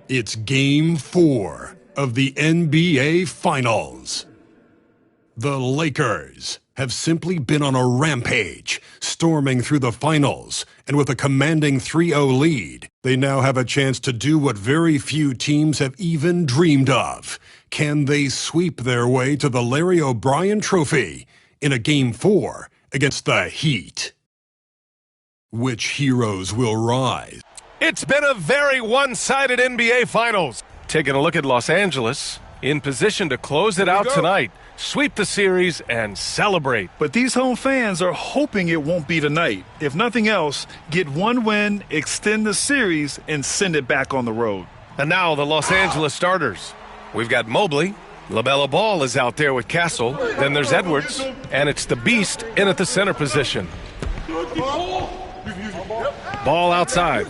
It's Game 4 of the NBA Finals. The Lakers have simply been on a rampage, storming through the finals, and with a commanding 3-0 lead, they now have a chance to do what very few teams have even dreamed of. Can they sweep their way to the Larry O'Brien Trophy in a Game 4 against the Heat? Which heroes will rise? It's been a very one-sided NBA Finals. Taking a look at Los Angeles, in position to close it out tonight, sweep the series, and celebrate. But these home fans are hoping it won't be tonight. If nothing else, get one win, extend the series, and send it back on the road. And now the Los Angeles starters. We've got Mobley. LaMelo Ball is out there with Castle. Then there's Edwards. And it's the Beast in at the center position. Ball outside.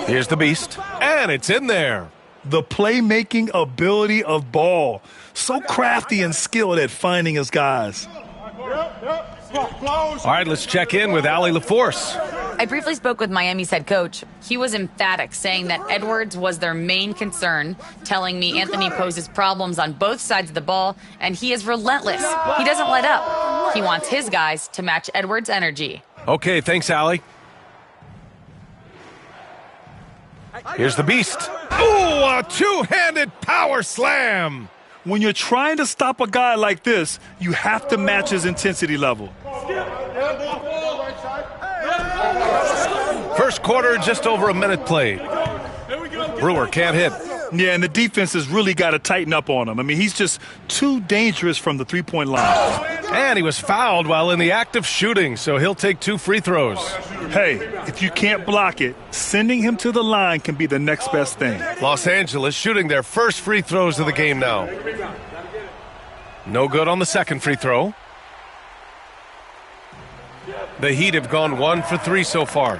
Here's the Beast. And it's in there. The playmaking ability of Ball. So crafty and skilled at finding his guys. All right, let's check in with Allie LaForce. I briefly spoke with Miami's head coach. He was emphatic, saying that Edwards was their main concern, telling me Anthony poses problems on both sides of the ball, and he is relentless. He doesn't let up. He wants his guys to match Edwards' energy. Okay, thanks, Allie. Here's the Beast. Ooh, a two-handed power slam. When you're trying to stop a guy like this, you have to match his intensity level. First quarter, just over a minute played. Brewer can't hit. Yeah, and the defense has really got to tighten up on him. I mean, he's just too dangerous from the three-point line. And he was fouled while in the act of shooting, so he'll take 2 free throws. Hey, if you can't block it, sending him to the line can be the next best thing. Los Angeles shooting their first free throws of the game now. No good on the second free throw. The Heat have gone 1 for 3 so far.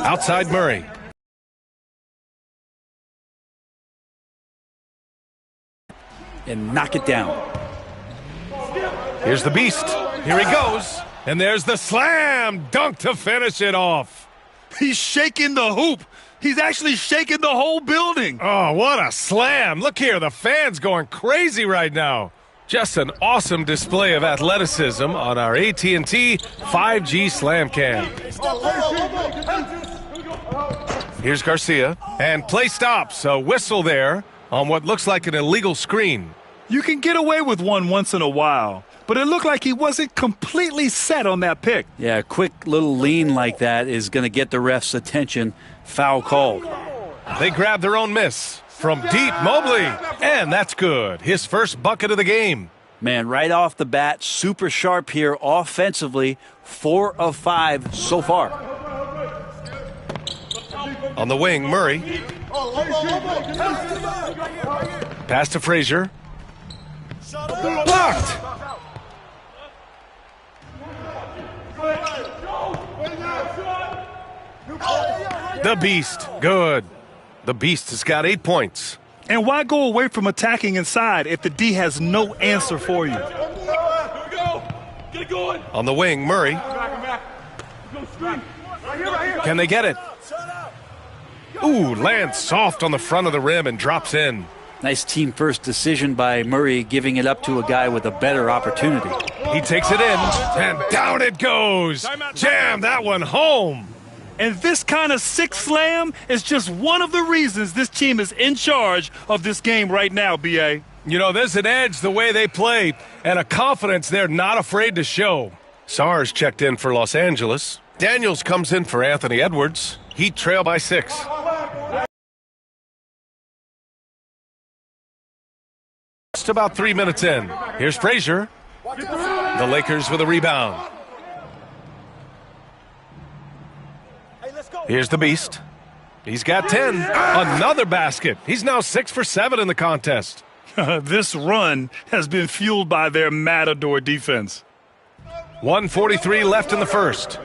Outside Murray. And knock it down. Here's the Beast. Here he goes. And there's the slam dunk to finish it off. He's shaking the hoop. He's actually shaking the whole building. Oh, what a slam. Look here, the fans going crazy right now. Just an awesome display of athleticism on our AT&T 5G Slam Cam. Here's Garcia. And play stops. A whistle there on what looks like an illegal screen. You can get away with one once in a while, but it looked like he wasn't completely set on that pick. Yeah, a quick little lean like that is going to get the ref's attention. Foul called. They grab their own miss from deep. Mobley, and that's good. His first bucket of the game. Man, right off the bat, super sharp here offensively. 4 of 5 so far. On the wing, Murray. Pass to Frazier. Blocked. The Beast. Good. The Beast has got 8 points. And why go away from attacking inside if the D has no answer for you? On the wing, Murray. Can they get it? Ooh, lands soft on the front of the rim and drops in. Nice team first decision by Murray, giving it up to a guy with a better opportunity. He takes it in, and down it goes. Jam that one home. And this kind of sick slam is just one of the reasons this team is in charge of this game right now, B.A. You know, there's an edge the way they play and a confidence they're not afraid to show. Sars checked in for Los Angeles. Daniels comes in for Anthony Edwards. Heat trail by 6. Just about 3 minutes in. Here's Frazier. The Lakers with a rebound. Here's the Beast. He's got 10. Another basket. He's now 6 for 7 in the contest. This run has been fueled by their Matador defense. 1:43 left in the first.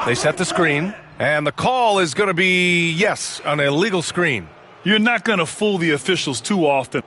They set the screen, and the call is going to be, yes, an illegal screen. You're not going to fool the officials too often.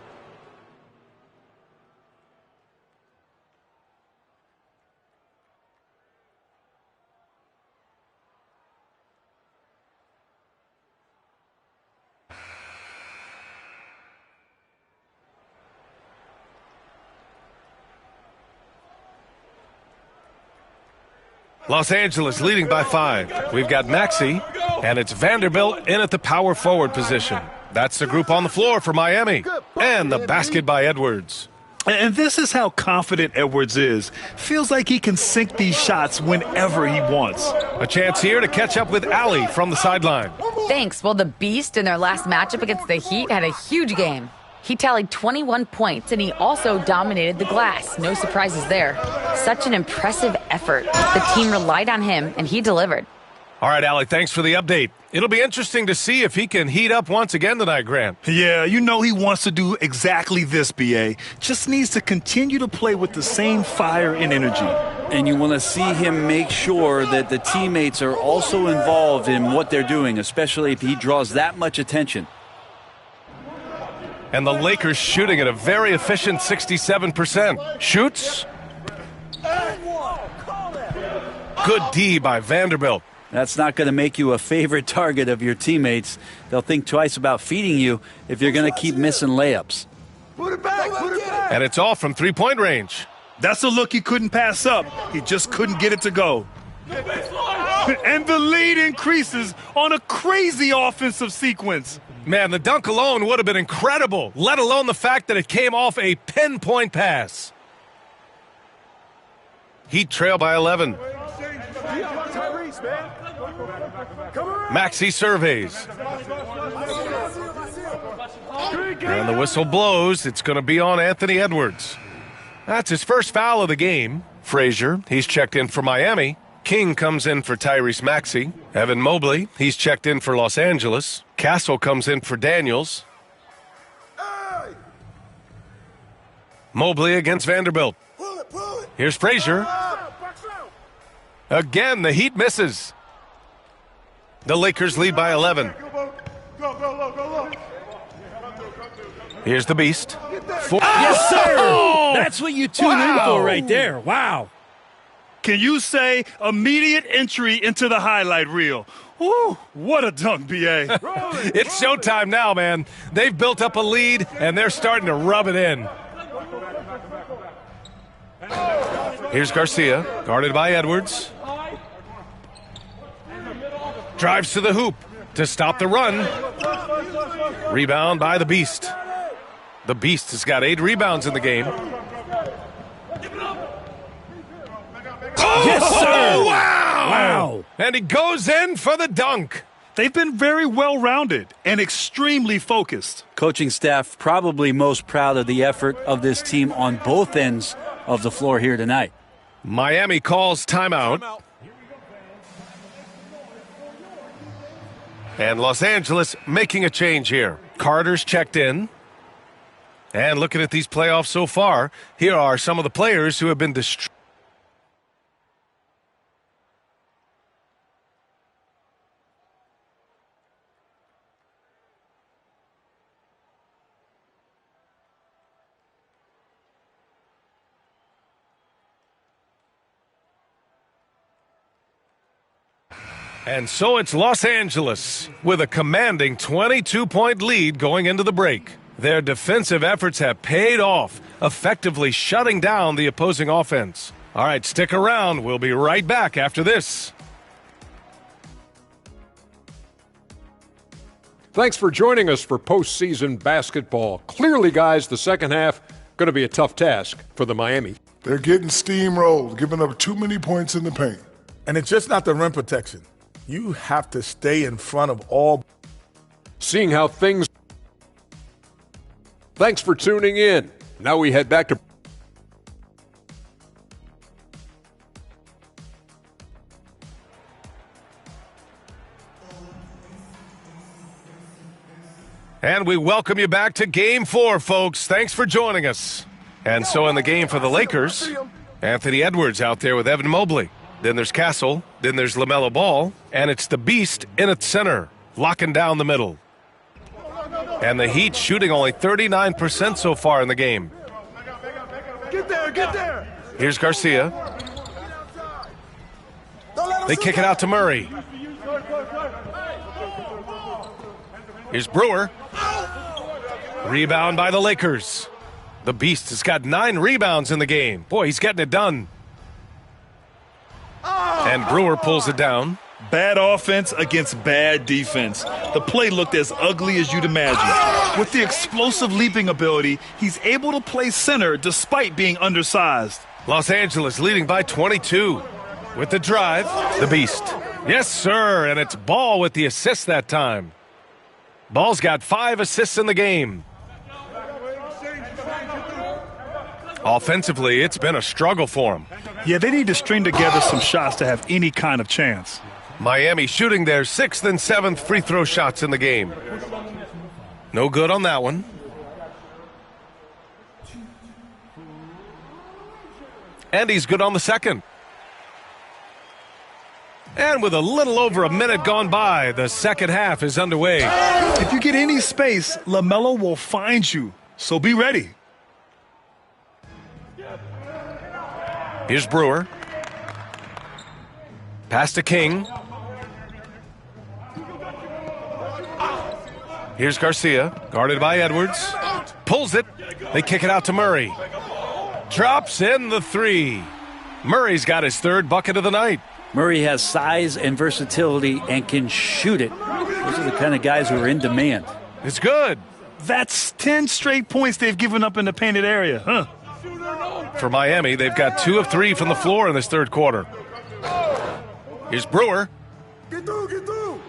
Los Angeles leading by 5. We've got Maxey, and it's Vanderbilt in at the power forward position. That's the group on the floor for Miami. And the basket by Edwards. And this is how confident Edwards is. Feels like he can sink these shots whenever he wants. A chance here to catch up with Allie from the sideline. Thanks. Well, the Beast in their last matchup against the Heat had a huge game. He tallied 21 points, and he also dominated the glass. No surprises there. Such an impressive effort. The team relied on him, and he delivered. All right, Allie, thanks for the update. It'll be interesting to see if he can heat up once again tonight, Grant. Yeah, you know he wants to do exactly this, B.A. Just needs to continue to play with the same fire and energy. And you want to see him make sure that the teammates are also involved in what they're doing, especially if he draws that much attention. And the Lakers shooting at a very efficient 67%. Shoots. Good D by Vanderbilt. That's not going to make you a favorite target of your teammates. They'll think twice about feeding you if you're going to keep missing layups. Put it back, put it back. And it's off from three-point range. That's a look he couldn't pass up. He just couldn't get it to go. And the lead increases on a crazy offensive sequence. Man, the dunk alone would have been incredible, let alone the fact that it came off a pinpoint pass. Heat trail by 11. Maxey surveys. And the whistle blows. It's going to be on Anthony Edwards. That's his first foul of the game. Frazier, he's checked in for Miami. King comes in for Tyrese Maxey. Evan Mobley, he's checked in for Los Angeles. Castle comes in for Daniels. Mobley against Vanderbilt. Here's Frazier. Again, the Heat misses. The Lakers lead by 11. Here's the Beast. Yes, sir! That's what you tune in for right there. Wow. Can you say immediate entry into the highlight reel? Woo, what a dunk, B.A. It's showtime now, man. They've built up a lead, and they're starting to rub it in. Here's Garcia, guarded by Edwards. Drives to the hoop to stop the run. Rebound by the Beast. The Beast has got 8 rebounds in the game. Yes, sir! Oh, wow! Wow. And he goes in for the dunk. They've been very well-rounded and extremely focused. Coaching staff probably most proud of the effort of this team on both ends of the floor here tonight. Miami calls timeout. And Los Angeles making a change here. Carter's checked in. And looking at these playoffs so far, here are some of the players who have been destroyed. And so it's Los Angeles with a commanding 22-point lead going into the break. Their defensive efforts have paid off, effectively shutting down the opposing offense. All right, stick around. We'll be right back after this. Thanks for joining us for postseason basketball. Clearly, guys, the second half going to be a tough task for the Miami. They're getting steamrolled, giving up too many points in the paint. And it's just not the rim protection. You have to stay in front of all. Seeing how things. Thanks for tuning in. Now we head back to. And we welcome you back to Game 4, folks. Thanks for joining us. And so in the game for the Lakers, Anthony Edwards out there with Evan Mobley. Then there's Castle. Then there's LaMelo Ball. And it's the Beast in its center, locking down the middle. And the Heat shooting only 39% so far in the game. Get there, get there. Here's Garcia. They kick it out to Murray. Here's Brewer. Rebound by the Lakers. The Beast has got 9 rebounds in the game. Boy, he's getting it done. And Brewer pulls it down. Bad offense against bad defense. The play looked as ugly as you'd imagine. With the explosive leaping ability, he's able to play center despite being undersized. Los Angeles leading by 22. With the drive, the Beast. Yes, sir, and it's Ball with the assist that time. Ball's got 5 assists in the game. Offensively, it's been a struggle for him. Yeah, they need to string together some shots to have any kind of chance. Miami shooting their 6th and 7th free throw shots in the game. No good on that one. And he's good on the second. And with a little over a minute gone by, the second half is underway. If you get any space, LaMelo will find you, so be ready. Here's Brewer. Pass to King. Here's Garcia, guarded by Edwards. Pulls it. They kick it out to Murray. Drops in the 3. Murray's got his 3rd bucket of the night. Murray has size and versatility and can shoot it. Those are the kind of guys who are in demand. It's good. That's 10 straight points they've given up in the painted area, huh? For Miami, they've got 2 of 3 from the floor in this 3rd quarter. Here's Brewer.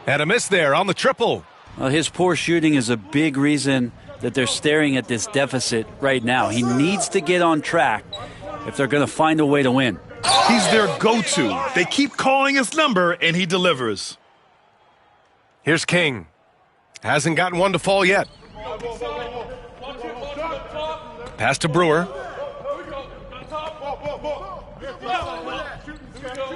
And a miss there on the triple. Well, his poor shooting is a big reason that they're staring at this deficit right now. He needs to get on track if they're going to find a way to win. He's their go-to. They keep calling his number, and he delivers. Here's King. Hasn't gotten one to fall yet. Pass to Brewer.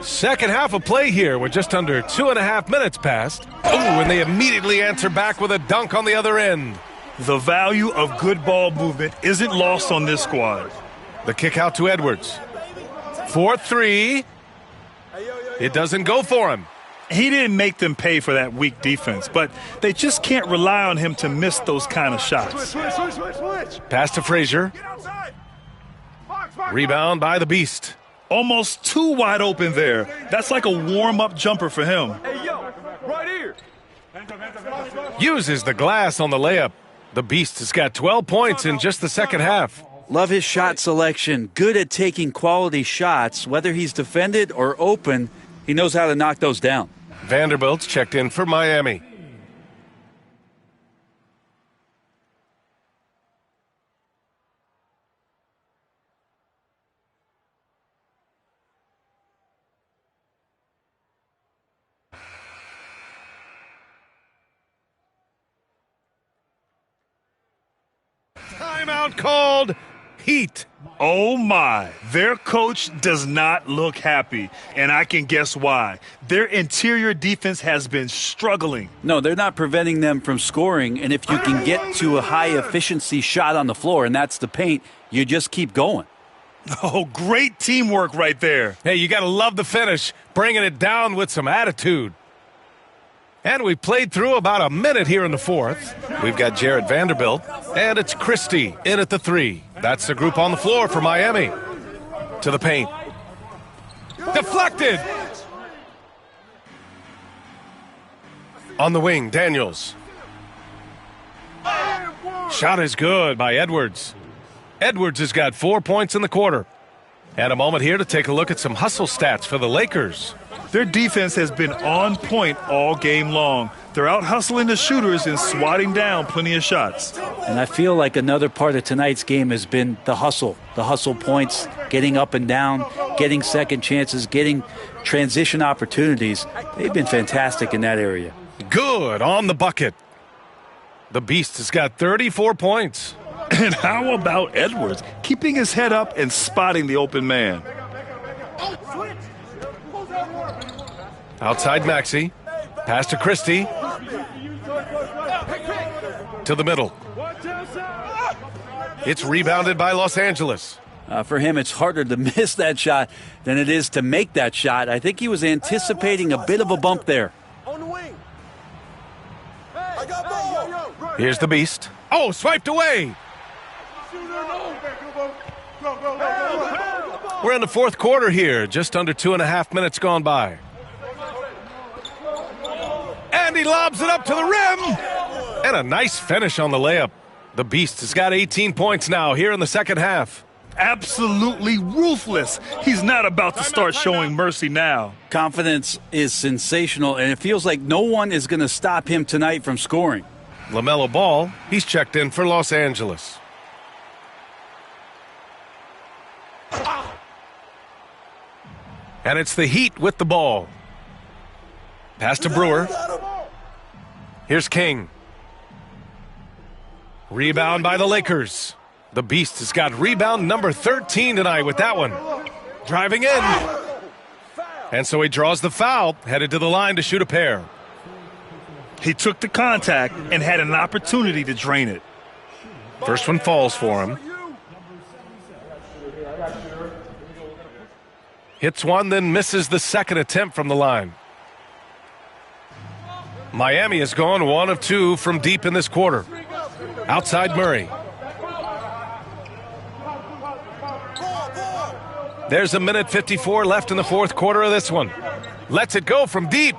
Second half of play here. We're just under 2.5 minutes past. Oh, and they immediately answer back with a dunk on the other end. The value of good ball movement isn't lost on this squad. The kick out to Edwards. 4-3. It doesn't go for him. He didn't make them pay for that weak defense, but they just can't rely on him to miss those kind of shots. Pass to Frazier. Rebound by the Beast. Almost too wide open there. That's like a warm-up jumper for him. Uses the glass on the layup. The Beast has got 12 points in just the second half. Love his shot selection. Good at taking quality shots. Whether he's defended or open, he knows how to knock those down. Vanderbilt's checked in for Miami. Timeout called. Heat. Oh my, their coach does not look happy, and I can guess why. Their interior defense has been struggling. No, they're not preventing them from scoring, and if you can get to a high-efficiency shot on the floor, and that's the paint, you just keep going. Oh, great teamwork right there. Hey, you got to love the finish, bringing it down with some attitude. And we played through about a minute here in the 4th. We've got Jared Vanderbilt, and it's Christie in at the 3. That's the group on the floor for Miami. To the paint. Deflected. On the wing, Daniels. Shot is good by Edwards. Edwards has got 4 points in the quarter. And a moment here to take a look at some hustle stats for the Lakers. Their defense has been on point all game long. They're out hustling the shooters and swatting down plenty of shots. And I feel like another part of tonight's game has been the hustle points, getting up and down, getting second chances, getting transition opportunities. They've been fantastic in that area. Good on the bucket. The Beast has got 34 points. And how about Edwards keeping his head up and spotting the open man? Outside Maxey. Pass to Christie. To the middle. It's rebounded by Los Angeles. For him, it's harder to miss that shot than it is to make that shot. I think he was anticipating a bit of a bump there. Here's the Beast. Oh, swiped away. We're in the fourth quarter here, just under 2.5 minutes gone by. And he lobs it up to the rim. And a nice finish on the layup. The Beast has got 18 points now here in the second half. Absolutely ruthless. He's not about to start showing mercy now. Confidence is sensational, and it feels like no one is going to stop him tonight from scoring. LaMelo Ball, he's checked in for Los Angeles. And it's the Heat with the ball. Pass to Brewer. Here's King. Rebound by the Lakers. The Beast has got rebound number 13 tonight with that one. Driving in. And so he draws the foul, headed to the line to shoot a pair. He took the contact and had an opportunity to drain it. First one falls for him. Hits one, then misses the second attempt from the line. Miami has gone 1 of 2 from deep in this quarter. Outside Murray. There's 1:54 left in the fourth quarter of this one. Lets it go from deep.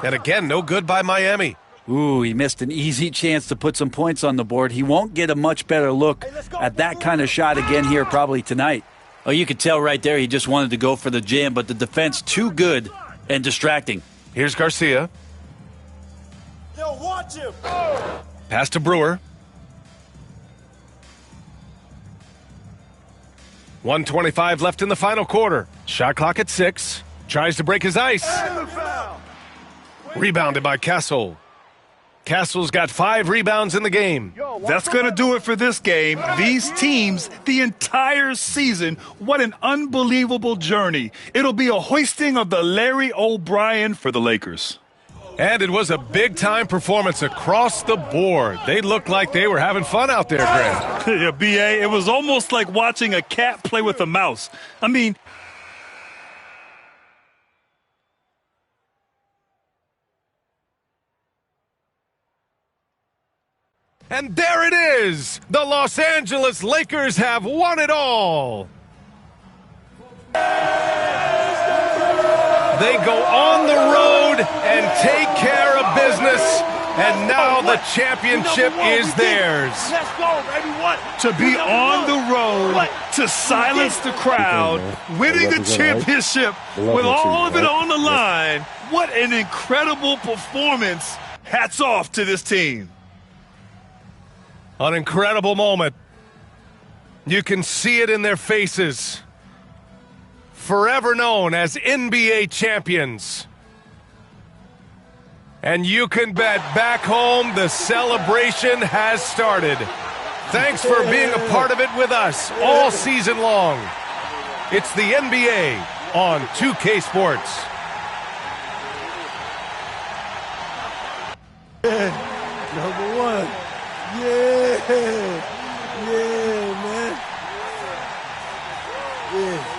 And again, no good by Miami. Ooh, he missed an easy chance to put some points on the board. He won't get a much better look at that kind of shot again here probably tonight. Oh, you could tell right there he just wanted to go for the jam, but the defense too good and distracting. Here's Garcia. Yo, watch him. Pass to Brewer. 1:25 left in the final quarter. Shot clock at 6. Tries to break his ice. Rebounded by Castle. Castle's got 5 rebounds in the game. That's going to do it for this game. These teams, the entire season, what an unbelievable journey. It'll be a hoisting of the Larry O'Brien for the Lakers. And it was a big-time performance across the board. They looked like they were having fun out there, Grant. Yeah, B.A., it was almost like watching a cat play with a mouse. I mean... And there it is! The Los Angeles Lakers have won it all! They go on the road and take care of business, and now the championship is theirs. Let's go, baby. What? To be on the road, to silence the crowd, winning the championship with all of it on the line. What an incredible performance. Hats off to this team. An incredible moment. You can see it in their faces. Forever known as NBA champions. And you can bet back home the celebration has started. Thanks for being a part of it with us all season long. It's the NBA on 2K Sports. Number 1. Yeah, man. Yeah.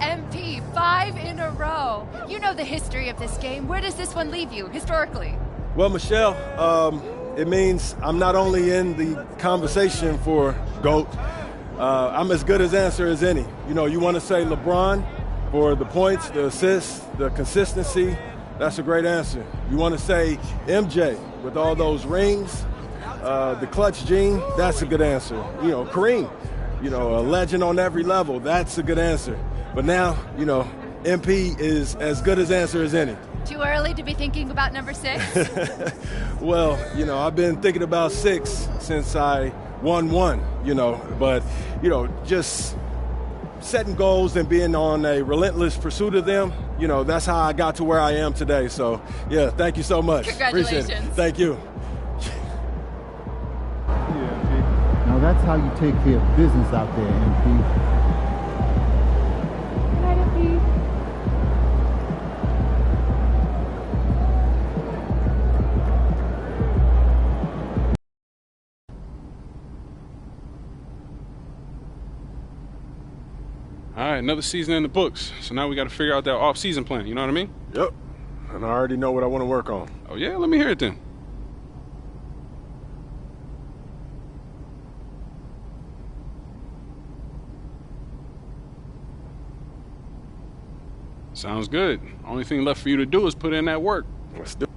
MP, 5 in a row. You know the history of this game. Where does this one leave you, historically? Well, Michelle, it means I'm not only in the conversation for GOAT, I'm as good as answer as any. You know, you want to say LeBron for the points, the assists, the consistency, that's a great answer. You want to say MJ with all those rings, the clutch gene, that's a good answer. You know, Kareem, you know, a legend on every level, that's a good answer. But now, you know, MP is as good as answer as any. Too early to be thinking about number 6? Well, you know, I've been thinking about 6 since I won 1, you know, but, you know, just setting goals and being on a relentless pursuit of them, you know, that's how I got to where I am today. So, yeah, thank you so much. Congratulations. Appreciate it. Thank you. Yeah, now that's how you take care of business out there, MP. All right, another season in the books. So now we got to figure out that off-season plan. You know what I mean? Yep. And I already know what I want to work on. Oh, yeah? Let me hear it then. Sounds good. Only thing left for you to do is put in that work. Let's do it.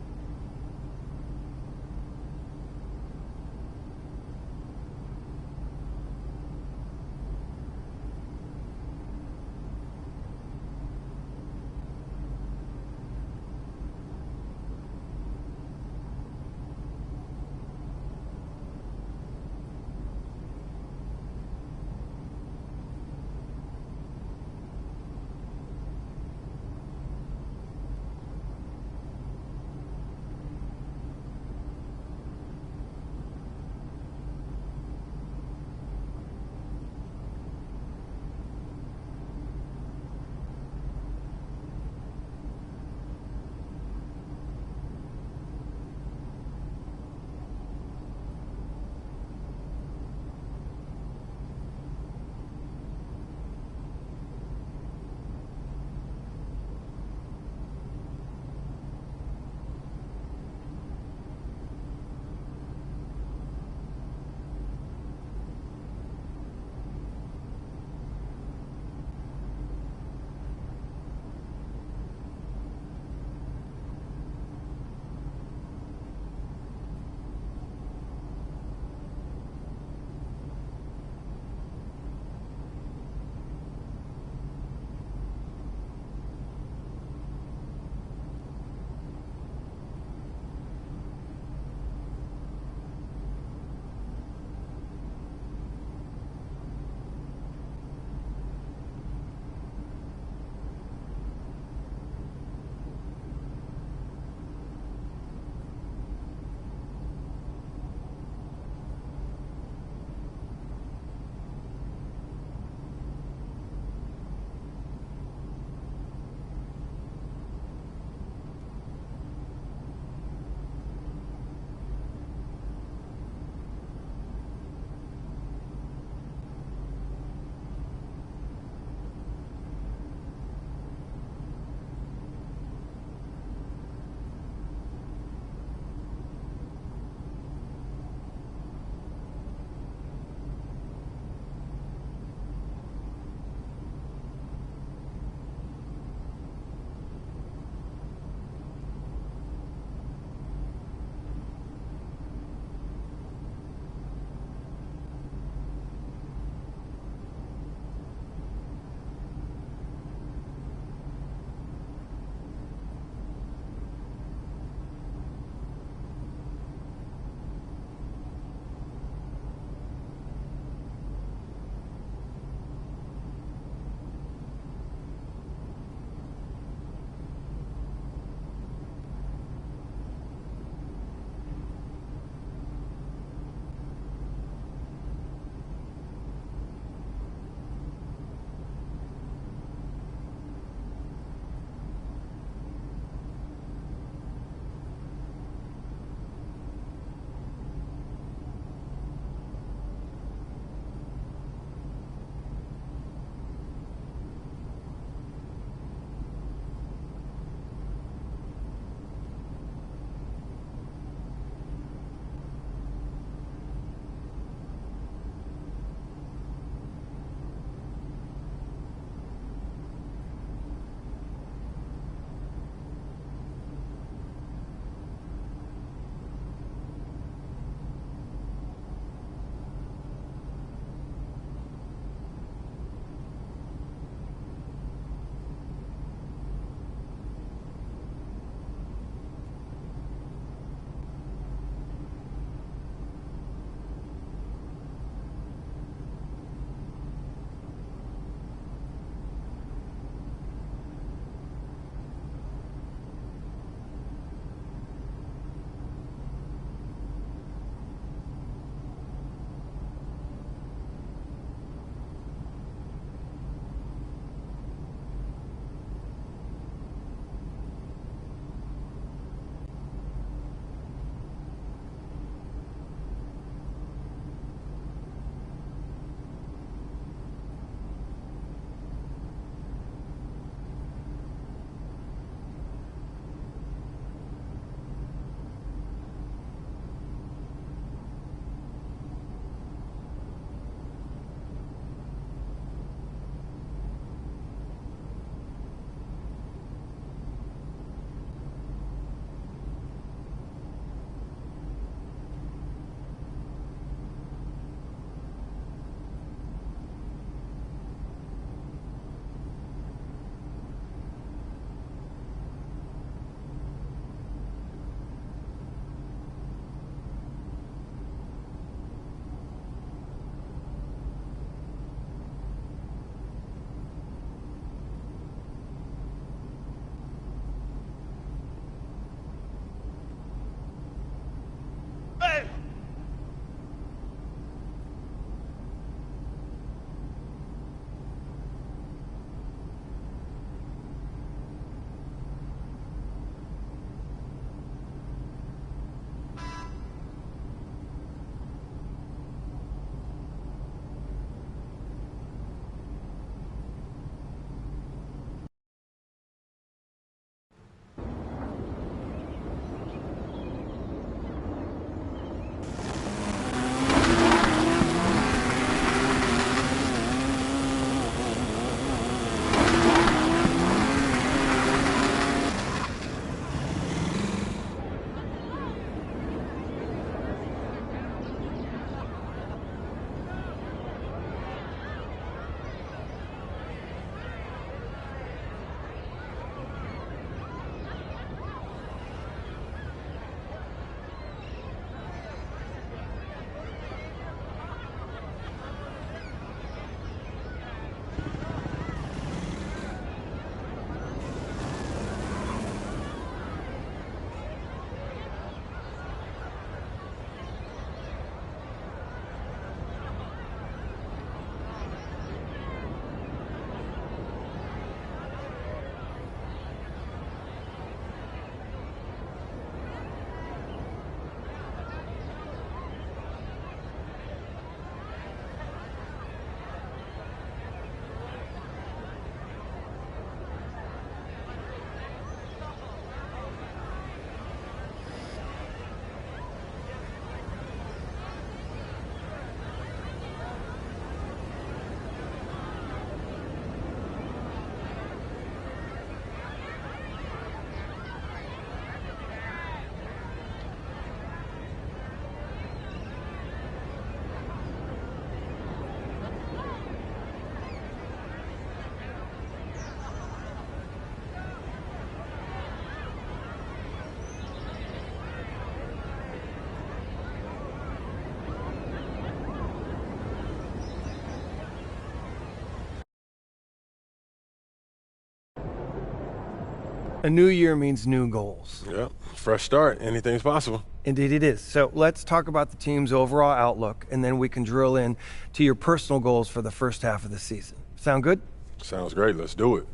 A new year means new goals. Yep, fresh start. Anything's possible. Indeed it is. So let's talk about the team's overall outlook, and then we can drill in to your personal goals for the first half of the season. Sound good? Sounds great. Let's do it.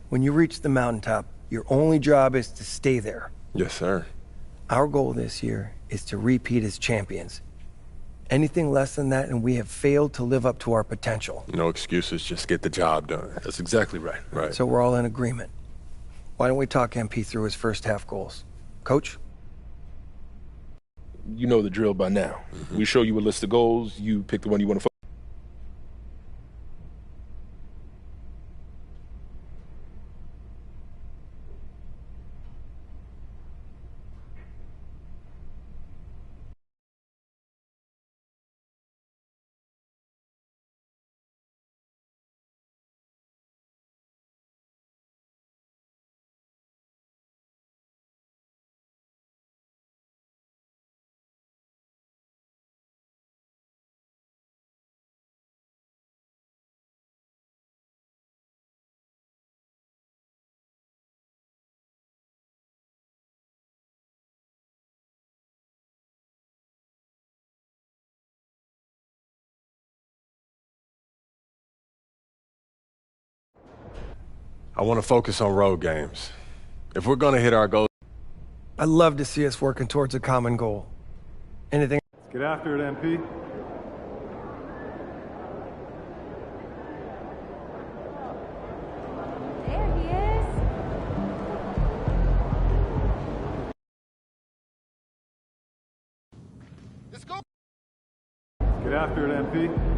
When you reach the mountaintop, your only job is to stay there. Yes, sir. Our goal this year is to repeat as champions. Anything less than that, and we have failed to live up to our potential. No excuses, just get the job done. That's exactly right. Right. So we're all in agreement. Why don't we talk MP through his first half goals? Coach? You know the drill by now. We show you a list of goals, you pick the one you want to focus. I want to focus on road games. If we're going to hit our goals... I'd love to see us working towards a common goal. Anything? Let's get after it, MP. There he is. Let's go. Let's get after it, MP.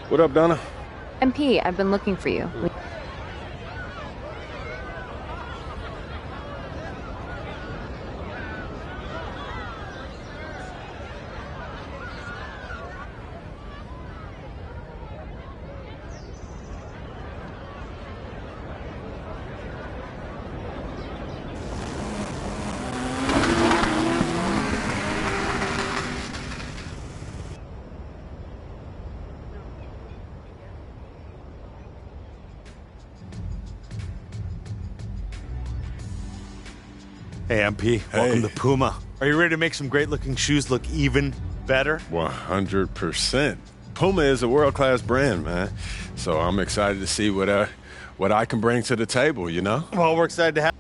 What up, Donna? MP, I've been looking for you. Hey, MP, welcome to Puma. Are you ready to make some great-looking shoes look even better? 100%. Puma is a world-class brand, man. So I'm excited to see what I can bring to the table, you know? Well, we're excited to have...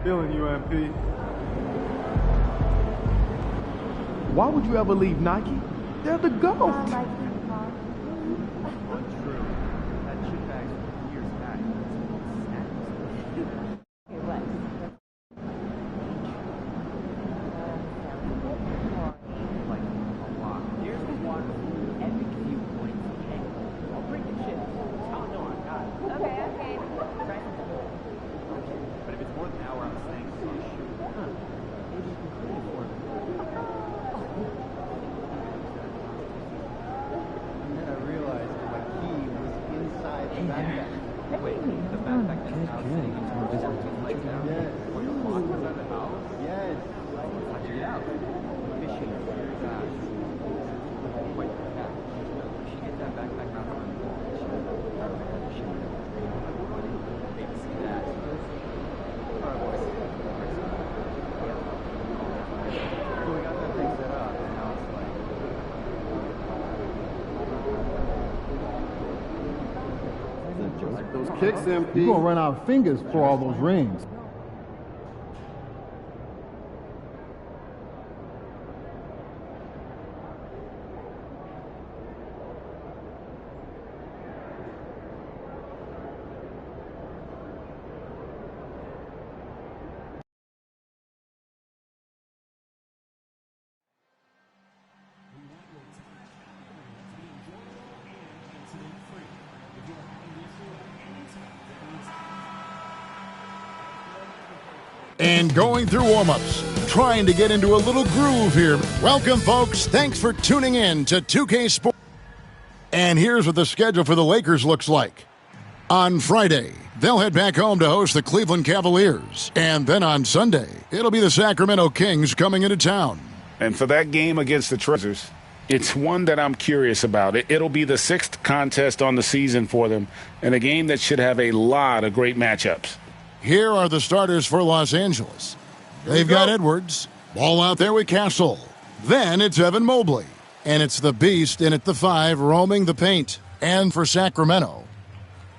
Feeling you, MP. Why would you ever leave Nike? They're the GOAT. Untrue. That chip bag's from years back. Like a lot. Here's the one epic viewpoint. I'll bring the chips. Oh, no, I got it. Okay. But if it's more than an hour, I'm saying it's on a shoot. Maybe you can clean it for me. And then I realized that my key was inside the backpack. Wait, the backpack that's now sitting in terms of like down? Yes. Or your lock inside the house? Yes. How'd you get out? Fishing. Quite the cat. She gets that backpack out on the wall. She doesn't maybe see that. So we got that thing set up, and now it's like... Those kicks, MP. You're going to run out of fingers for all those rings. And going through warm-ups, trying to get into a little groove here. Welcome, folks. Thanks for tuning in to 2K Sports. And here's what the schedule for the Lakers looks like. On Friday, they'll head back home to host the Cleveland Cavaliers. And then on Sunday, it'll be the Sacramento Kings coming into town. And for that game against the Trailblazers, it's one that I'm curious about. It'll be the 6th contest on the season for them, and a game that should have a lot of great matchups. Here are the starters for Los Angeles. They've got Edwards. Ball out there with Castle. Then it's Evan Mobley. And it's the Beast in at the 5 roaming the paint. And for Sacramento,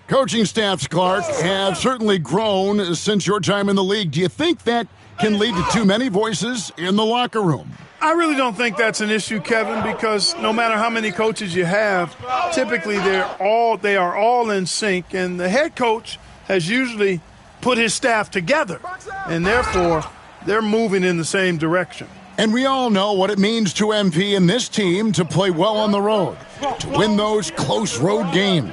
coaching staffs, Clark, have certainly grown since your time in the league. Do you think that can lead to too many voices in the locker room? I really don't think that's an issue, Kevin, because no matter how many coaches you have, typically they are all in sync, and the head coach has usually put his staff together, and therefore they're moving in the same direction. And we all know what it means to MP and this team to play well on the road, to win those close road games.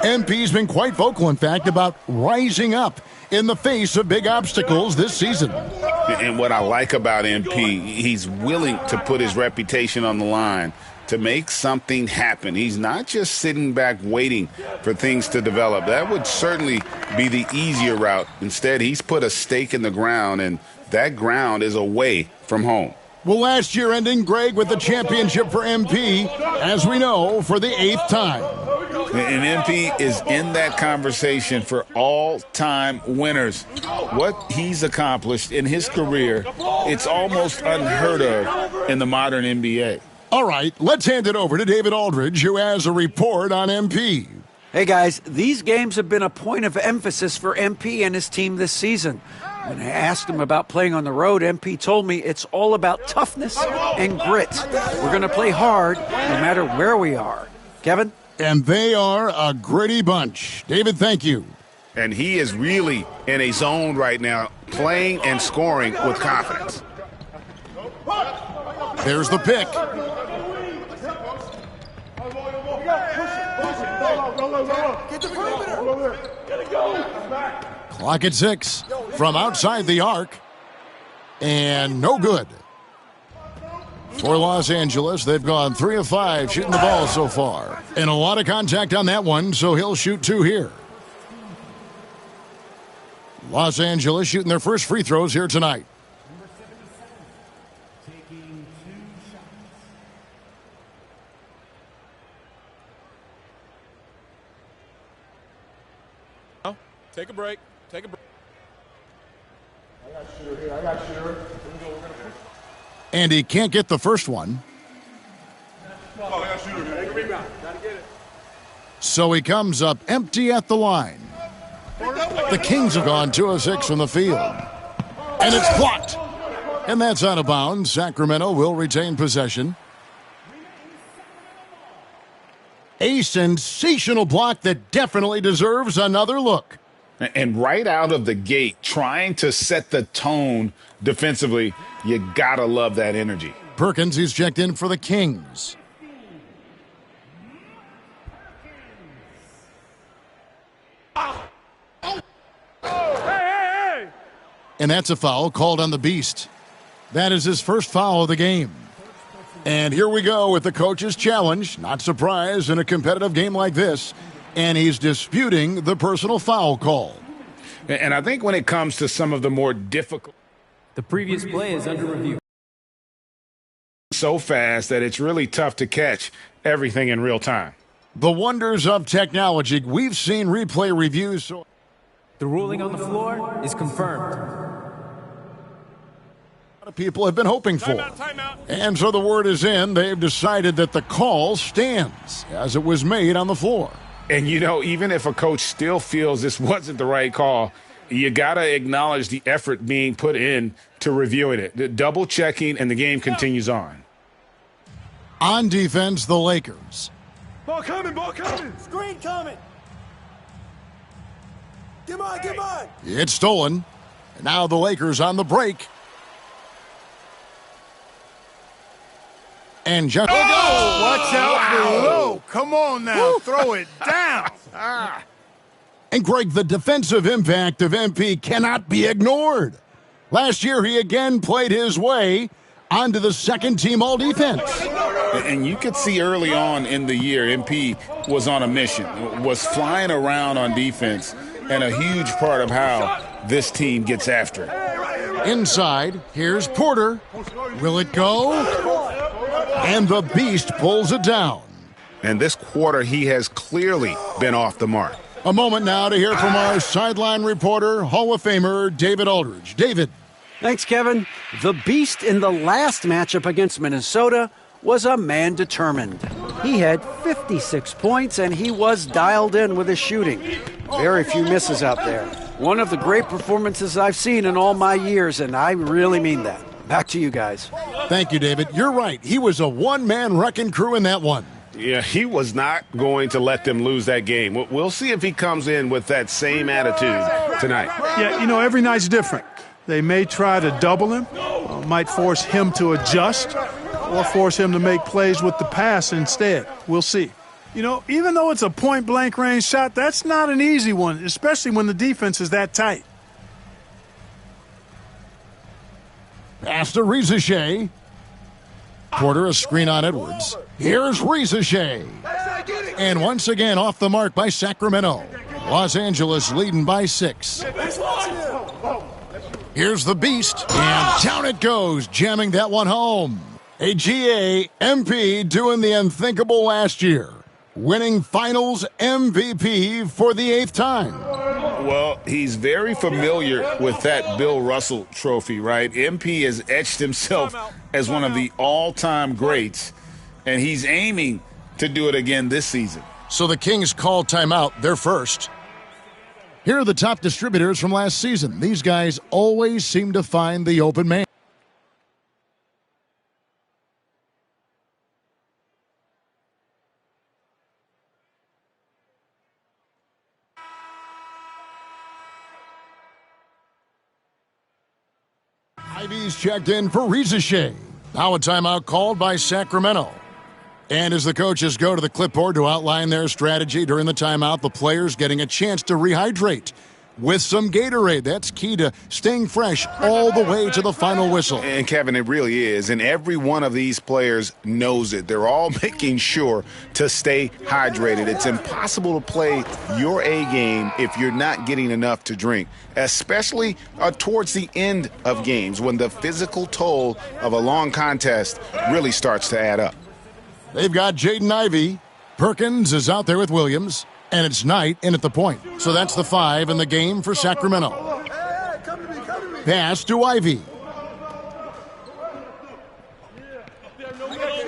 MP's been quite vocal, in fact, about rising up in the face of big obstacles this season. And what I like about MP, he's willing to put his reputation on the line to make something happen. He's not just sitting back waiting for things to develop. That would certainly be the easier route. Instead, he's put a stake in the ground, and that ground is away from home. Well, last year ending, Greg, with the championship for MP, as we know, for the 8th time. And MP is in that conversation for all-time winners. What he's accomplished in his career, it's almost unheard of in the modern NBA. All right, let's hand it over to David Aldridge, who has a report on MP. Hey, guys, these games have been a point of emphasis for MP and his team this season. When I asked him about playing on the road, MP told me it's all about toughness and grit. We're going to play hard no matter where we are. Kevin? And they are a gritty bunch. David, thank you. And he is really in a zone right now, playing and scoring with confidence. There's the pick. Get the perimeter. Get it go. Clock at 6 from outside the arc. And no good. For Los Angeles, they've gone 3 of 5 shooting the ball so far. And a lot of contact on that one, so he'll shoot 2 here. Los Angeles shooting their first free throws here tonight. Take a break. Take a break. I got shooter here. I got shooter. Here we go. We're gonna push. And he can't get the first one. Oh, I got shooter here. Take a rebound. Gotta get it. So he comes up empty at the line. The Kings have gone 2 of 6 from the field. And it's blocked. And that's out of bounds. Sacramento will retain possession. A sensational block that definitely deserves another look. And right out of the gate, trying to set the tone defensively, you gotta love that energy. Perkins, he's checked in for the Kings. And that's a foul called on the Beast. That is his first foul of the game. And here we go with the coach's challenge. Not surprised in a competitive game like this. And he's disputing the personal foul call. And I think when it comes to some of the more difficult... The previous play is under review. So fast that it's really tough to catch everything in real time. The wonders of technology. We've seen replay reviews. The ruling on the floor is confirmed. People have been hoping for. Timeout. And so the word is in. They've decided that the call stands as it was made on the floor. And, you know, even if a coach still feels this wasn't the right call, you got to acknowledge the effort being put in to reviewing it. Double checking, and the game continues on. On defense, the Lakers. Ball coming. Screen coming. Come on. It's stolen. And now the Lakers on the break. And just watch out below. Come on now. Throw it down. And Greg, the defensive impact of MP cannot be ignored. Last year, he again played his way onto the second team all defense. And you could see early on in the year, MP was on a mission, was flying around on defense, and a huge part of how this team gets after it. Inside, here's Porter. Will it go? And the Beast pulls it down. And this quarter, he has clearly been off the mark. A moment now to hear from our sideline reporter, Hall of Famer David Aldridge. David. Thanks, Kevin. The Beast in the last matchup against Minnesota was a man determined. He had 56 points, and he was dialed in with his shooting. Very few misses out there. One of the great performances I've seen in all my years, and I really mean that. Back to you guys. Thank you, David. You're right. He was a one-man wrecking crew in that one. Yeah, he was not going to let them lose that game. We'll see if he comes in with that same attitude tonight. Yeah, you know, every night's different. They may try to double him, might force him to adjust, or force him to make plays with the pass instead. We'll see. You know, even though it's a point-blank range shot, that's not an easy one, especially when the defense is that tight. Pass to Rizachet. Porter, a screen on Edwards. Here's Rizachet. And once again off the mark by Sacramento. Los Angeles leading by 6. Here's the Beast. And down it goes, jamming that one home. A GA MP doing the unthinkable last year. Winning finals MVP for the 8th time. Well, he's very familiar with that Bill Russell trophy, right? MP has etched himself as one of the all-time greats, and he's aiming to do it again this season. So the Kings call timeout. They're first. Here are the top distributors from last season. These guys always seem to find the open man. Ivy's checked in for Rizachet. Now a timeout called by Sacramento. And as the coaches go to the clipboard to outline their strategy during the timeout, the players getting a chance to rehydrate with some Gatorade. That's key to staying fresh all the way to the final whistle. And, Kevin, it really is. And every one of these players knows it. They're all making sure to stay hydrated. It's impossible to play your A game if you're not getting enough to drink, especially towards the end of games when the physical toll of a long contest really starts to add up. They've got Jaden Ivey. Perkins is out there with Williams. And it's Knight in at the point. So that's the 5 in the game for Sacramento. Pass to Ivey.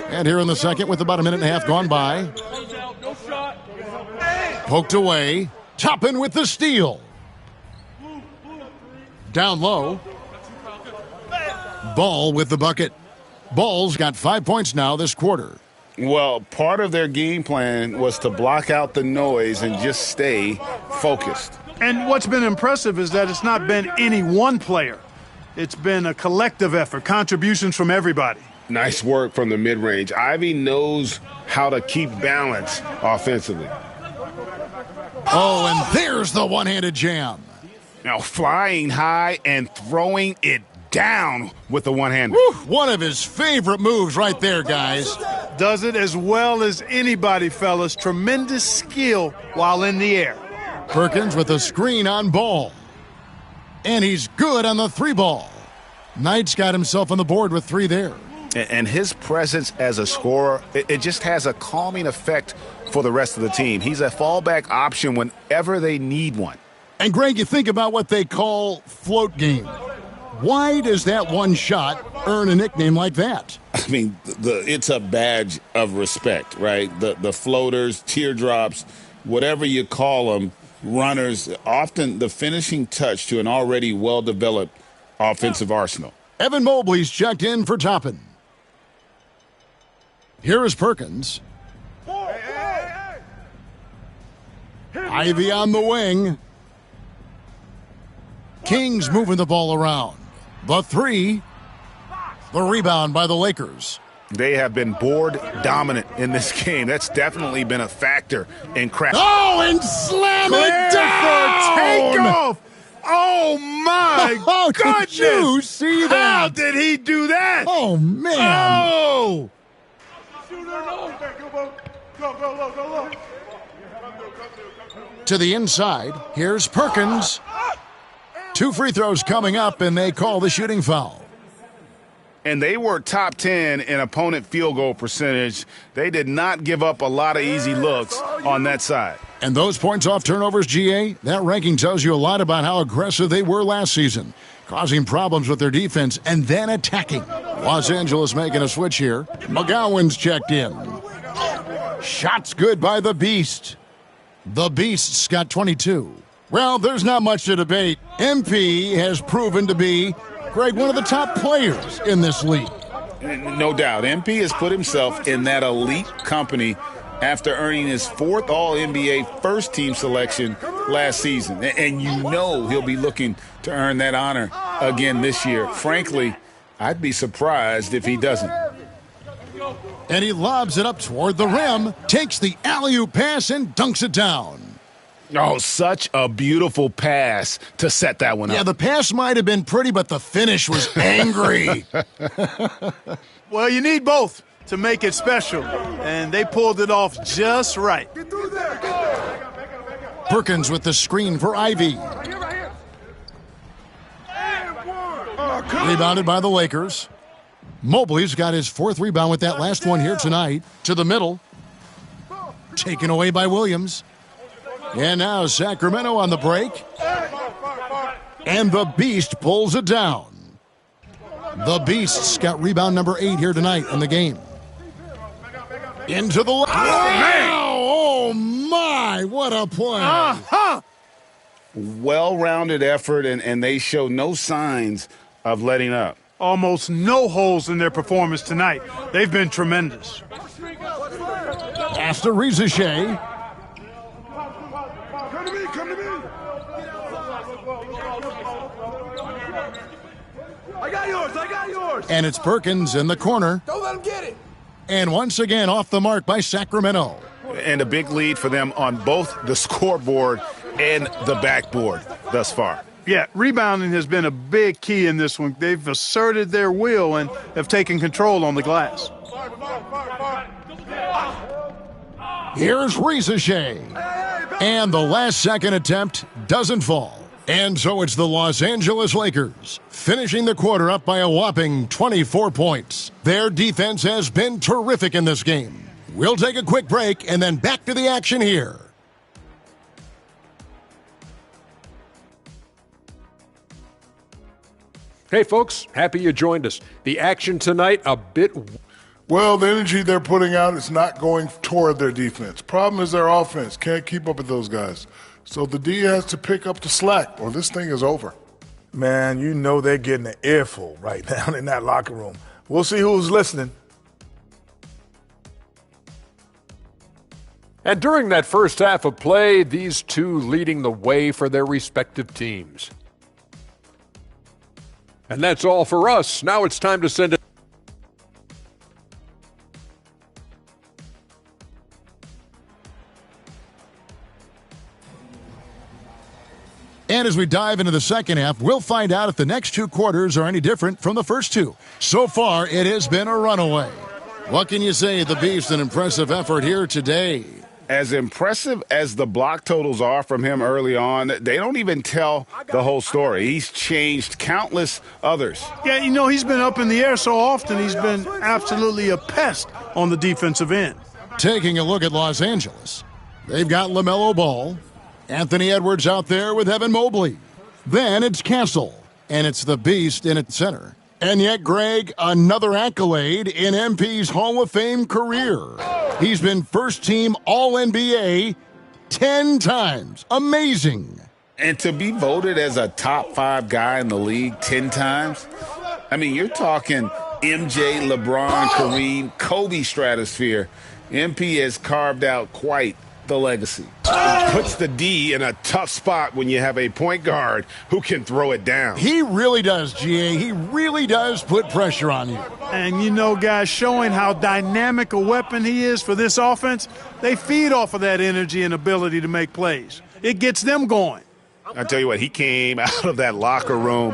And here in the second with about a minute and a half gone by. Poked away. Toppin with the steal. Down low. Ball with the bucket. Ball's got 5 points now this quarter. Well, part of their game plan was to block out the noise and just stay focused. And what's been impressive is that it's not been any one player. It's been a collective effort, contributions from everybody. Nice work from the mid-range. Ivy knows how to keep balance offensively. Oh, and there's the one-handed jam. Now flying high and throwing it down with the one-hander. One of his favorite moves right there, guys. Does it as well as anybody, fellas. Tremendous skill while in the air. Perkins with a screen on Ball. And he's good on the 3-ball. Knight's got himself on the board with 3 there. And his presence as a scorer, it just has a calming effect for the rest of the team. He's a fallback option whenever they need one. And, Greg, you think about what they call float game. Why does that one shot earn a nickname like that? I mean, it's a badge of respect, right? The floaters, teardrops, whatever you call them, runners, often the finishing touch to an already well-developed offensive arsenal. Evan Mobley's checked in for Toppin. Here is Perkins. Ivy on the wing. Kings moving the ball around. The 3. The rebound by the Lakers. They have been board dominant in this game. That's definitely been a factor in craft. Oh, and slam it down! Takeoff! Oh, my goodness! Did you see that? How did he do that? Oh, man. Oh! To the inside, here's Perkins. 2 free throws coming up, and they call the shooting foul. And they were top 10 in opponent field goal percentage. They did not give up a lot of easy looks on that side. And those points off turnovers, GA, that ranking tells you a lot about how aggressive they were last season, causing problems with their defense and then attacking. Los Angeles making a switch here. McGowan's checked in. Shots good by the Beast. The Beast's got 22. Well, there's not much to debate. MP has proven to be, Greg, one of the top players in this league. No doubt. MP has put himself in that elite company after earning his 4th All-NBA first-team selection last season. And you know he'll be looking to earn that honor again this year. Frankly, I'd be surprised if he doesn't. And he lobs it up toward the rim, takes the alley-oop pass, and dunks it down. Oh, such a beautiful pass to set that one up. Yeah, the pass might have been pretty, but the finish was angry. Well, you need both to make it special, and they pulled it off just right. Perkins with the screen for Ivy. Rebounded by the Lakers. Mobley's got his 4th rebound with that last one here tonight. To the middle. Taken away by Williams. And now Sacramento on the break. And the Beast pulls it down. The Beast's got rebound number 8 here tonight in the game. Into the... Oh, my! What a play! Well-rounded effort, and they show no signs of letting up. Almost no holes in their performance tonight. They've been tremendous. After Rizashay. Come to me. I got yours. And it's Perkins in the corner. Don't let him get it. And once again off the mark by Sacramento. And a big lead for them on both the scoreboard and the backboard thus far. Yeah, rebounding has been a big key in this one. They've asserted their will and have taken control on the glass. Here's Rizashay. And the last-second attempt doesn't fall. And so it's the Los Angeles Lakers, finishing the quarter up by a whopping 24 points. Their defense has been terrific in this game. We'll take a quick break and then back to the action here. Hey, folks, happy you joined us. The action tonight, a bit... Well, the energy they're putting out is not going toward their defense. Problem is their offense. Can't keep up with those guys. So the D has to pick up the slack, or this thing is over. Man, you know they're getting an earful right now in that locker room. We'll see who's listening. And during that first half of play, these two leading the way for their respective teams. And that's all for us. Now it's time to send it. And as we dive into the second half, we'll find out if the next two quarters are any different from the first two. So far, it has been a runaway. What can you say? The Beast, an impressive effort here today. As impressive as the block totals are from him early on, they don't even tell the whole story. He's changed countless others. Yeah, you know, he's been up in the air so often, he's been absolutely a pest on the defensive end. Taking a look at Los Angeles, they've got LaMelo Ball, Anthony Edwards out there with Evan Mobley. Then it's Castle, and it's the Beast in its center. And yet, Greg, another accolade in MP's Hall of Fame career. He's been first-team All-NBA 10 times. Amazing. And to be voted as a top 5 guy in the league 10 times, I mean, you're talking MJ, LeBron, Kareem, Kobe stratosphere. MP has carved out quite the legacy. Puts the D in a tough spot when you have a point guard who can throw it down. He really does, GA. He really does put pressure on you. And you know, guys, showing how dynamic a weapon he is for this offense, they feed off of that energy and ability to make plays. It gets them going. I tell you what, he came out of that locker room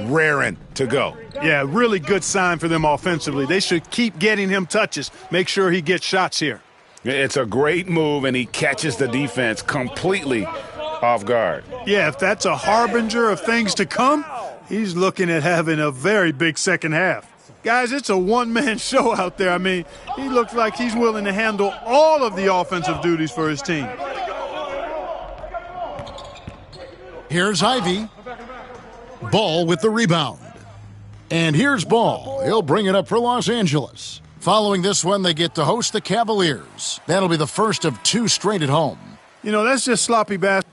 raring to go. Yeah, really good sign for them offensively. They should keep getting him touches. Make sure he gets shots here. It's a great move, and he catches the defense completely off guard. Yeah, if that's a harbinger of things to come, he's looking at having a very big second half. Guys, it's a one-man show out there. I mean, he looks like he's willing to handle all of the offensive duties for his team. Here's Ivy. Ball with the rebound. And here's Ball. He'll bring it up for Los Angeles. Following this one, they get to host the Cavaliers. That'll be the first of 2 straight at home. You know, that's just sloppy basketball.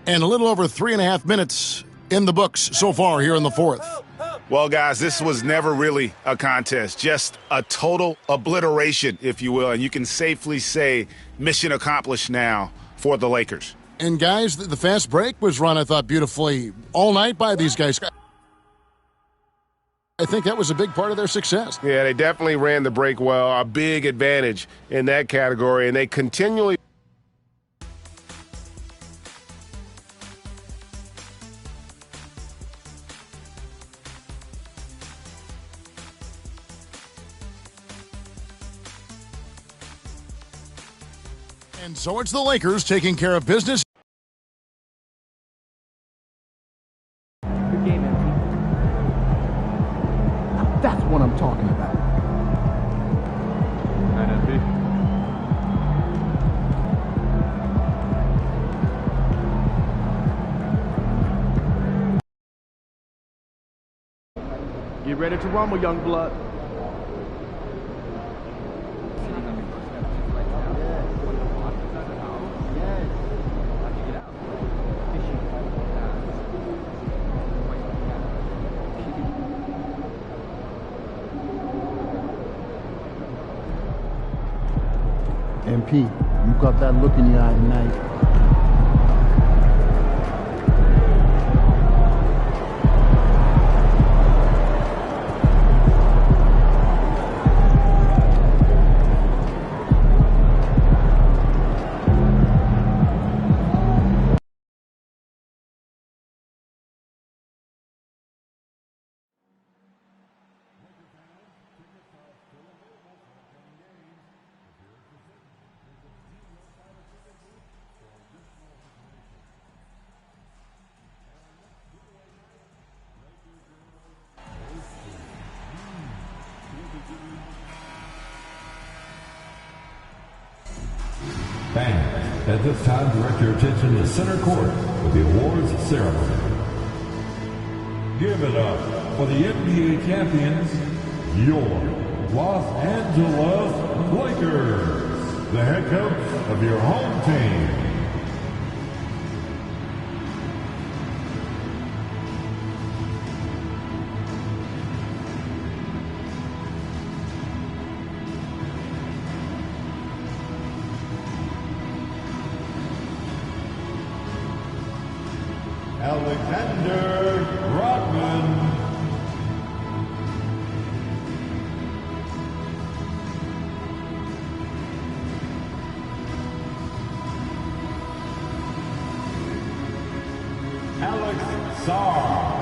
And a little over 3.5 minutes in the books so far here in the fourth. Well, guys, this was never really a contest, just a total obliteration, if you will. And you can safely say mission accomplished now for the Lakers. And, guys, the fast break was run, I thought, beautifully all night by these guys. I think that was a big part of their success. Yeah, they definitely ran the break well, a big advantage in that category, and they continually And so it's the Lakers taking care of business. Good game, MP. That's what I'm talking about. Night, MP. Get ready to rumble, young blood. MP, you got that look in your eye tonight. Fans, at this time, direct your attention to center court for the awards ceremony. Give it up for the NBA champions, your Los Angeles Lakers, the head coach of your home team. Alexander Rodman. Alex Sarr.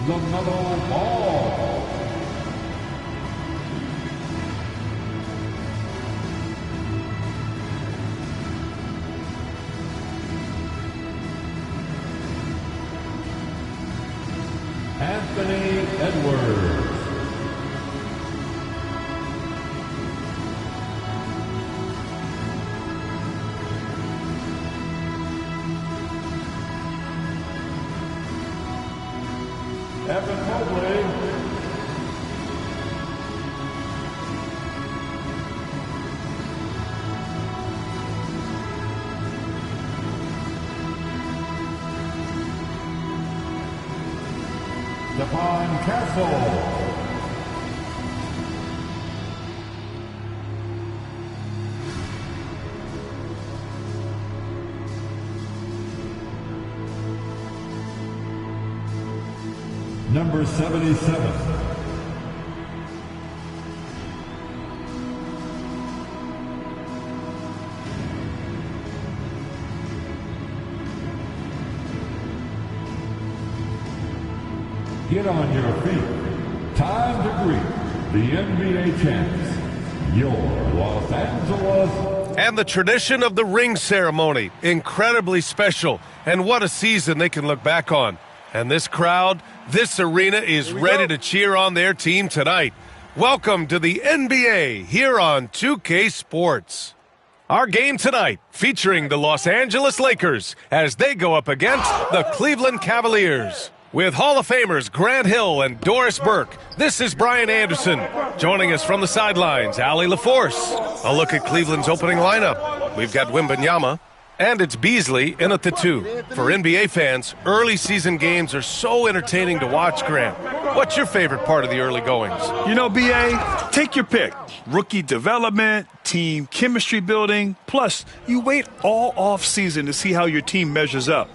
LaMelo Ball. Anthony Edwards. Evan Mobley. Devon Castle. Number 77. Get on your feet. Time to greet the NBA champs, your Los Angeles. And the tradition of the ring ceremony, incredibly special. And what a season they can look back on. And this crowd, this arena is ready to cheer on their team tonight. Welcome to the NBA here on 2K Sports. Our game tonight featuring the Los Angeles Lakers as they go up against the Cleveland Cavaliers. With Hall of Famers Grant Hill and Doris Burke, this is Brian Anderson. Joining us from the sidelines, Allie LaForce. A look at Cleveland's opening lineup. We've got Wembanyama, and it's Beasley in at the 2. For NBA fans, early season games are so entertaining to watch, Grant. What's your favorite part of the early goings? You know, BA, take your pick. Rookie development, team chemistry building. Plus, you wait all off season to see how your team measures up.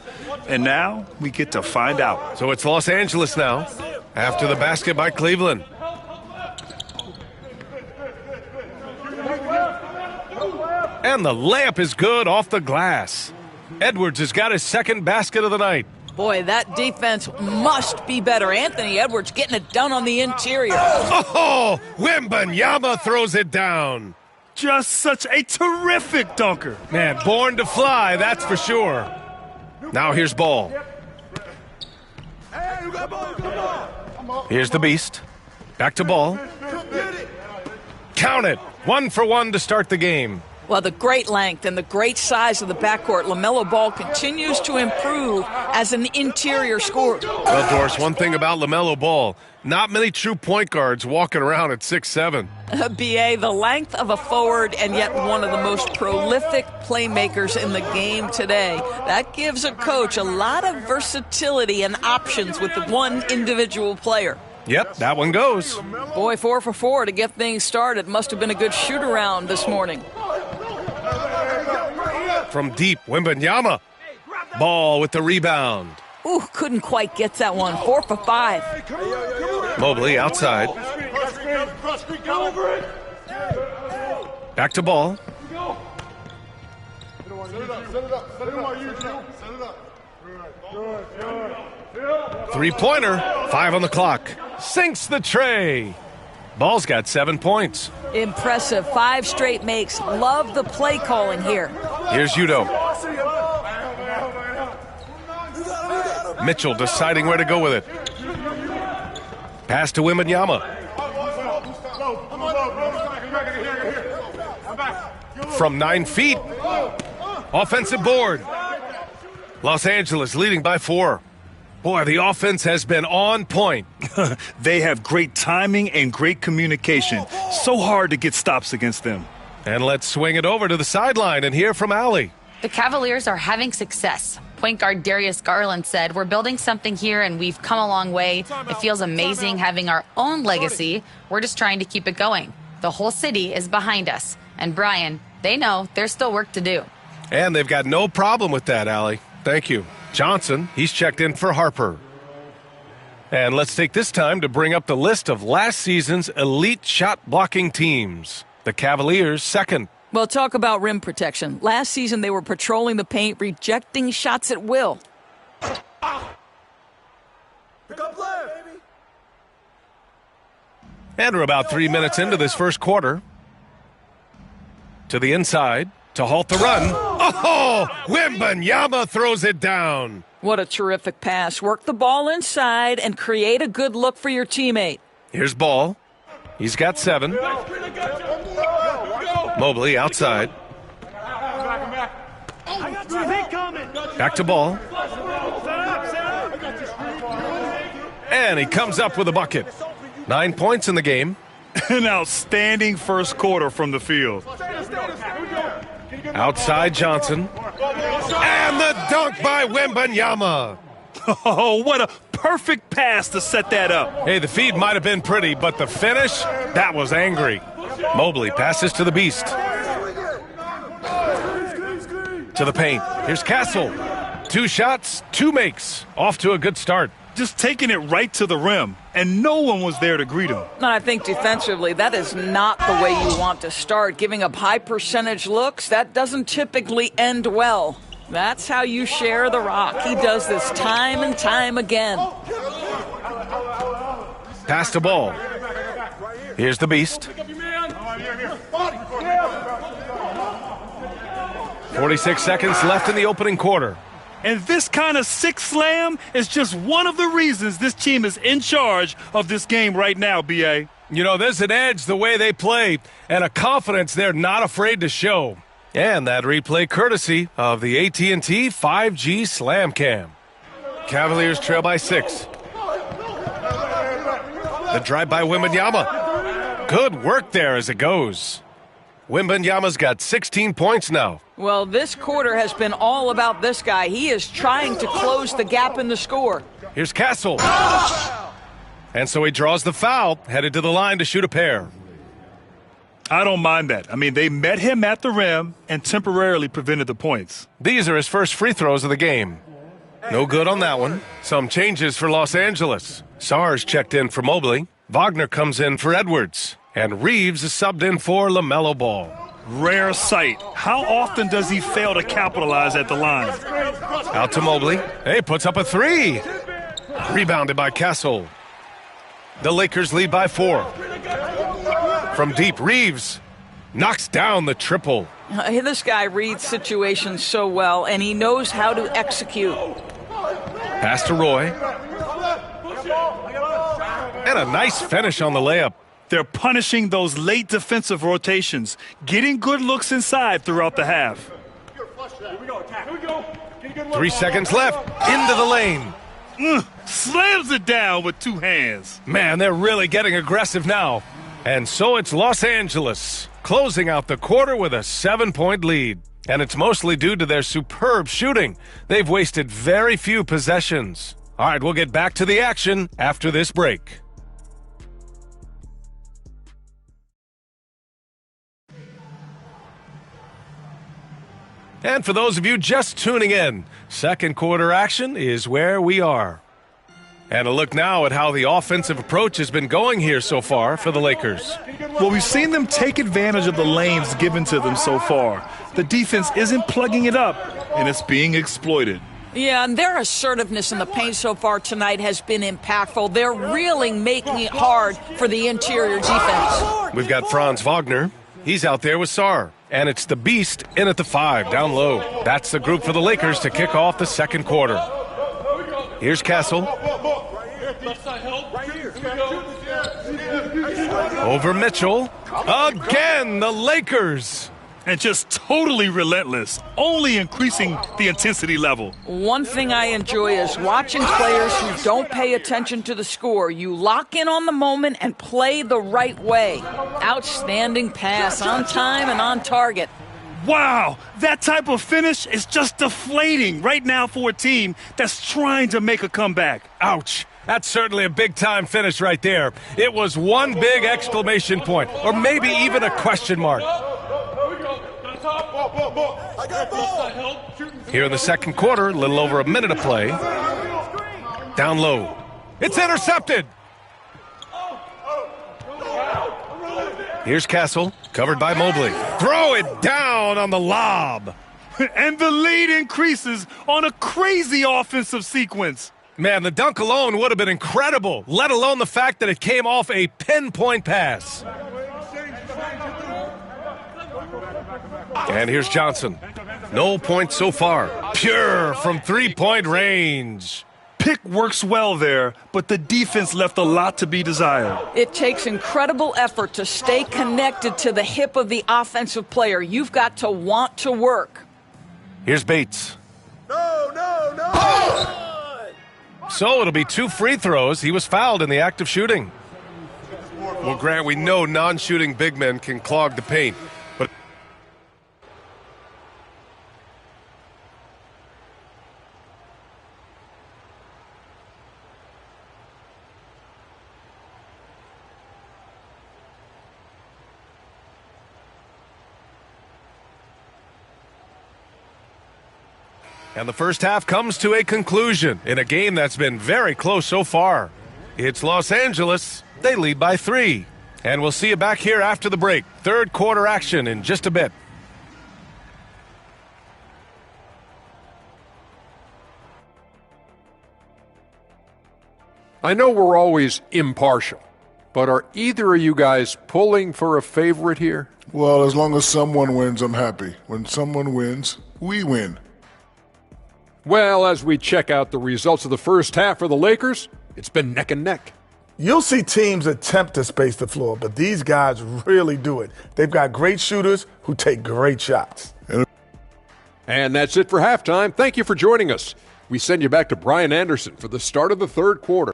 And now we get to find out. So it's Los Angeles now, after the basket by Cleveland. And the layup is good off the glass. Edwards has got his second basket of the night. Boy, that defense must be better. Anthony Edwards getting it done on the interior. Oh, Wembanyama throws it down. Just such a terrific dunker. Man, born to fly, that's for sure. Now here's Ball. Here's the Beast. Back to Ball. Count it. 1 for 1 to start the game. Well, the great length and the great size of the backcourt, LaMelo Ball continues to improve as an interior scorer. Well, Doris, one thing about LaMelo Ball, not many true point guards walking around at 6'7". BA, the length of a forward and yet one of the most prolific playmakers in the game today. That gives a coach a lot of versatility and options with the one individual player. Yep, that one goes. Boy, 4 for 4 to get things started. Must have been a good shoot-around this morning. From deep, Wembanyama. Ball with the rebound. Ooh, couldn't quite get that one. 4 for 5. Mobley outside. Back to Ball. Three-pointer, 5 on the clock. Sinks the tray. Ball's got 7 points. Impressive. 5 straight makes. Love the play calling here. Here's Udo. Mitchell deciding where to go with it. Pass to Wembanyama. From 9 feet. Offensive board. Los Angeles leading by 4. Boy, the offense has been on point. They have great timing and great communication. So hard to get stops against them. And let's swing it over to the sideline and hear from Allie. The Cavaliers are having success. Point guard Darius Garland said, "We're building something here and we've come a long way. It feels amazing having our own legacy. We're just trying to keep it going. The whole city is behind us." And Brian, they know there's still work to do. And they've got no problem with that, Allie. Thank you. Johnson, he's checked in for Harper. And let's take this time to bring up the list of last season's elite shot blocking teams. The Cavaliers second. Well, talk about rim protection. Last season, they were patrolling the paint, rejecting shots at will. Pick up play, baby. And we're about 3 minutes into this first quarter. To the inside to halt the run. Oh, Wembanyama throws it down. What a terrific pass. Work the ball inside and create a good look for your teammate. Here's Ball. He's got 7. Mobley outside. Back to Ball. And he comes up with a bucket. 9 points in the game. An outstanding first quarter from the field. Outside Johnson. And the dunk by Wembanyama. Oh, what a perfect pass to set that up. Hey, the feed might have been pretty, but the finish, that was angry. Mobley passes to the Beast. To the paint. Here's Castle. 2 shots, 2 makes. Off to a good start. Just taking it right to the rim, and no one was there to greet him. I think defensively, that is not the way you want to start. Giving up high percentage looks, that doesn't typically end well. That's how you share the rock. He does this time and time again. Pass to Ball. Here's the Beast. 46 seconds left in the opening quarter. And this kind of sick slam is just one of the reasons this team is in charge of this game right now, B.A. You know, there's an edge the way they play and a confidence they're not afraid to show. And that replay courtesy of the AT&T 5G Slam Cam. Cavaliers trail by 6. The drive by Wembanyama. Good work there as it goes. Wembanyama's got 16 points now. Well, this quarter has been all about this guy. He is trying to close the gap in the score. Here's Castle. And so he draws the foul, headed to the line to shoot a pair. I don't mind that. I mean, they met him at the rim and temporarily prevented the points. These are his first free throws of the game. No good on that one. Some changes for Los Angeles. Sars checked in for Mobley. Wagner comes in for Edwards. And Reeves is subbed in for LaMelo Ball. Rare sight. How often does he fail to capitalize at the line? Out to Mobley. Hey, puts up a 3. Rebounded by Castle. The Lakers lead by 4. From deep, Reeves knocks down the triple. This guy reads situations so well, and he knows how to execute. Pass to Roy. And a nice finish on the layup. They're punishing those late defensive rotations, getting good looks inside throughout the half. 3 seconds left. Into the lane. Slams it down with 2 hands. Man, they're really getting aggressive now. And so it's Los Angeles, closing out the quarter with a 7-point lead. And it's mostly due to their superb shooting. They've wasted very few possessions. All right, we'll get back to the action after this break. And for those of you just tuning in, second quarter action is where we are. And a look now at how the offensive approach has been going here so far for the Lakers. Well, we've seen them take advantage of the lanes given to them so far. The defense isn't plugging it up, and it's being exploited. Yeah, and their assertiveness in the paint so far tonight has been impactful. They're really making it hard for the interior defense. We've got Franz Wagner. He's out there with Sarr. And it's the Beast in at the 5, down low. That's the group for the Lakers to kick off the second quarter. Here's Castle. Over Mitchell. Again, the Lakers. And just totally relentless, only increasing the intensity level. One thing I enjoy is watching players who don't pay attention to the score. You lock in on the moment and play the right way. Outstanding pass, on time and on target. Wow, that type of finish is just deflating right now for a team that's trying to make a comeback. Ouch. That's certainly a big-time finish right there. It was one big exclamation point, or maybe even a question mark. Here in the second quarter, a little over a minute of play. Down low. It's intercepted. Here's Castle, covered by Mobley. Throw it down on the lob. And the lead increases on a crazy offensive sequence. Man, the dunk alone would have been incredible, let alone the fact that it came off a pinpoint pass. And here's Johnson. No points so far. Pure from three-point range. Pick works well there, but the defense left a lot to be desired. It takes incredible effort to stay connected to the hip of the offensive player. You've got to want to work. Here's Bates. No! So it'll be 2 free throws. He was fouled in the act of shooting. Well, Grant, we know non-shooting big men can clog the paint. But and the first half comes to a conclusion in a game that's been very close so far. It's Los Angeles. They lead by 3. And we'll see you back here after the break. Third quarter action in just a bit. I know we're always impartial, but are either of you guys pulling for a favorite here? Well, as long as someone wins, I'm happy. When someone wins, we win. Well, as we check out the results of the first half for the Lakers, it's been neck and neck. You'll see teams attempt to space the floor, but these guys really do it. They've got great shooters who take great shots. And that's it for halftime. Thank you for joining us. We send you back to Brian Anderson for the start of the third quarter.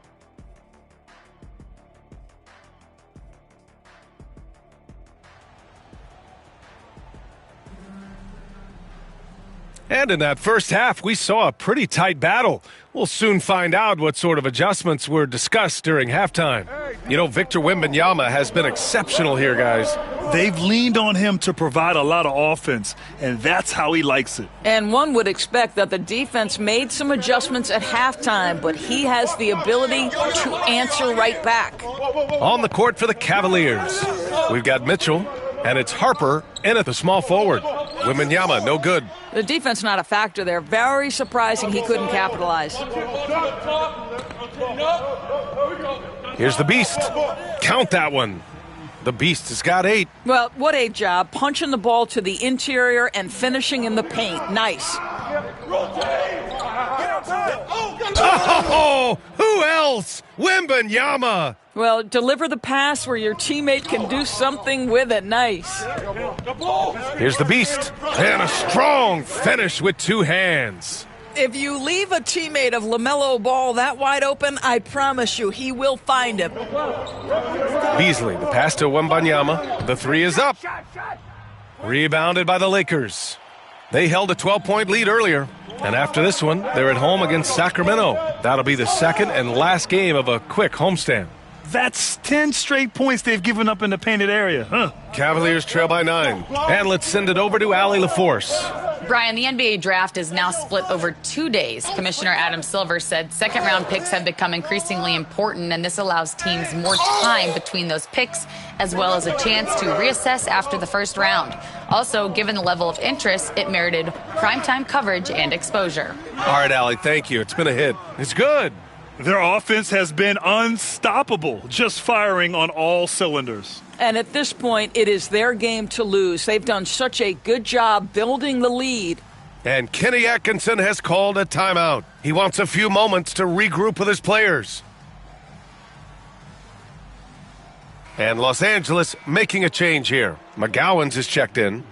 And in that first half, we saw a pretty tight battle. We'll soon find out what sort of adjustments were discussed during halftime. You know, Victor Wembanyama has been exceptional here, guys. They've leaned on him to provide a lot of offense, and that's how he likes it. And one would expect that the defense made some adjustments at halftime, but he has the ability to answer right back. On the court for the Cavaliers, we've got Mitchell, and it's Harper in at the small forward. Wembanyama, no good. The defense not a factor there. Very surprising he couldn't capitalize. Here's the Beast. Count that one. The Beast has got 8. Well, what a job. Punching the ball to the interior and finishing in the paint. Nice. Oh, who else? Wembanyama. Well, deliver the pass where your teammate can do something with it. Nice. Here's the Beast. And a strong finish with 2 hands. If you leave a teammate of LaMelo Ball that wide open, I promise you he will find him. Beasley, the pass to Wembanyama. The 3 is up. Rebounded by the Lakers. They held a 12-point lead earlier. And after this one, they're at home against Sacramento. That'll be the second and last game of a quick homestand. That's 10 straight points they've given up in the painted area, huh? Cavaliers trail by 9. And let's send it over to Allie LaForce. Brian, the NBA draft is now split over 2 days. Commissioner Adam Silver said second-round picks have become increasingly important, and this allows teams more time between those picks, as well as a chance to reassess after the first round. Also, given the level of interest, it merited primetime coverage and exposure. All right, Allie, thank you. It's been a hit. It's good. Their offense has been unstoppable, just firing on all cylinders. And at this point, it is their game to lose. They've done such a good job building the lead. And Kenny Atkinson has called a timeout. He wants a few moments to regroup with his players. And Los Angeles making a change here. McGowan's is checked in.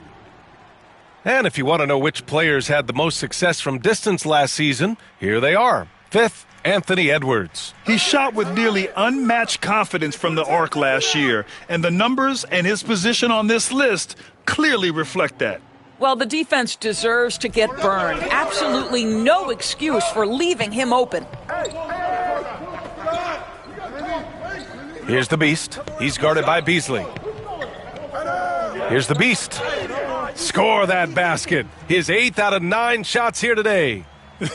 And if you want to know which players had the most success from distance last season, here they are. Fifth, Anthony Edwards. He shot with nearly unmatched confidence from the arc last year, and the numbers and his position on this list clearly reflect that. Well, the defense deserves to get burned. Absolutely no excuse for leaving him open. Here's the Beast. He's guarded by Beasley. Here's the Beast. Score that basket. His 8th out of 9 shots here today.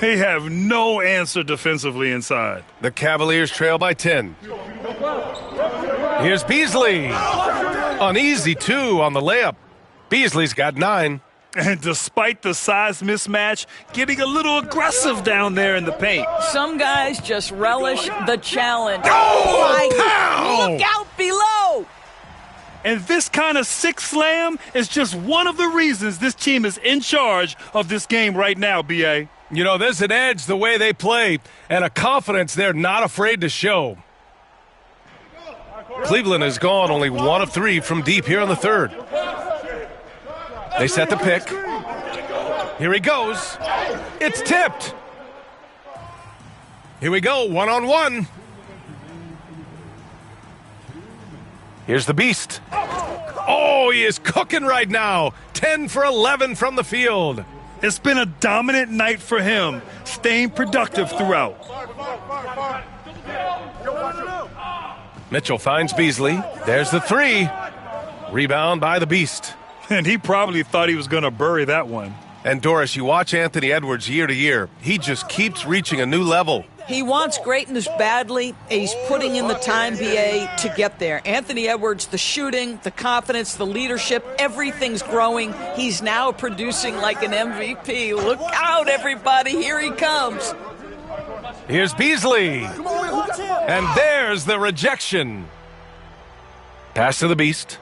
They have no answer defensively inside. The Cavaliers trail by 10. Here's Beasley. An easy 2 on the layup. Beasley's got 9. And despite the size mismatch, getting a little aggressive down there in the paint. Some guys just relish the challenge. Oh, look out below! And this kind of sick slam is just one of the reasons this team is in charge of this game right now, B.A. You know, there's an edge the way they play and a confidence they're not afraid to show. Cleveland has gone only 1 of 3 from deep here in the third. They set the pick. Here he goes. It's tipped. Here we go, 1-on-1. Here's the Beast. Oh, he is cooking right now. 10 for 11 from the field. It's been a dominant night for him, staying productive throughout. Mitchell finds Beasley. There's the 3. Rebound by the Beast. And he probably thought he was going to bury that one. And Doris, you watch Anthony Edwards year to year. He just keeps reaching a new level. He wants greatness badly. He's putting in the time, BA, to get there. Anthony Edwards, the shooting, the confidence, the leadership, everything's growing. He's now producing like an MVP. Look out, everybody. Here he comes. Here's Beasley. And there's the rejection. Pass to the Beast.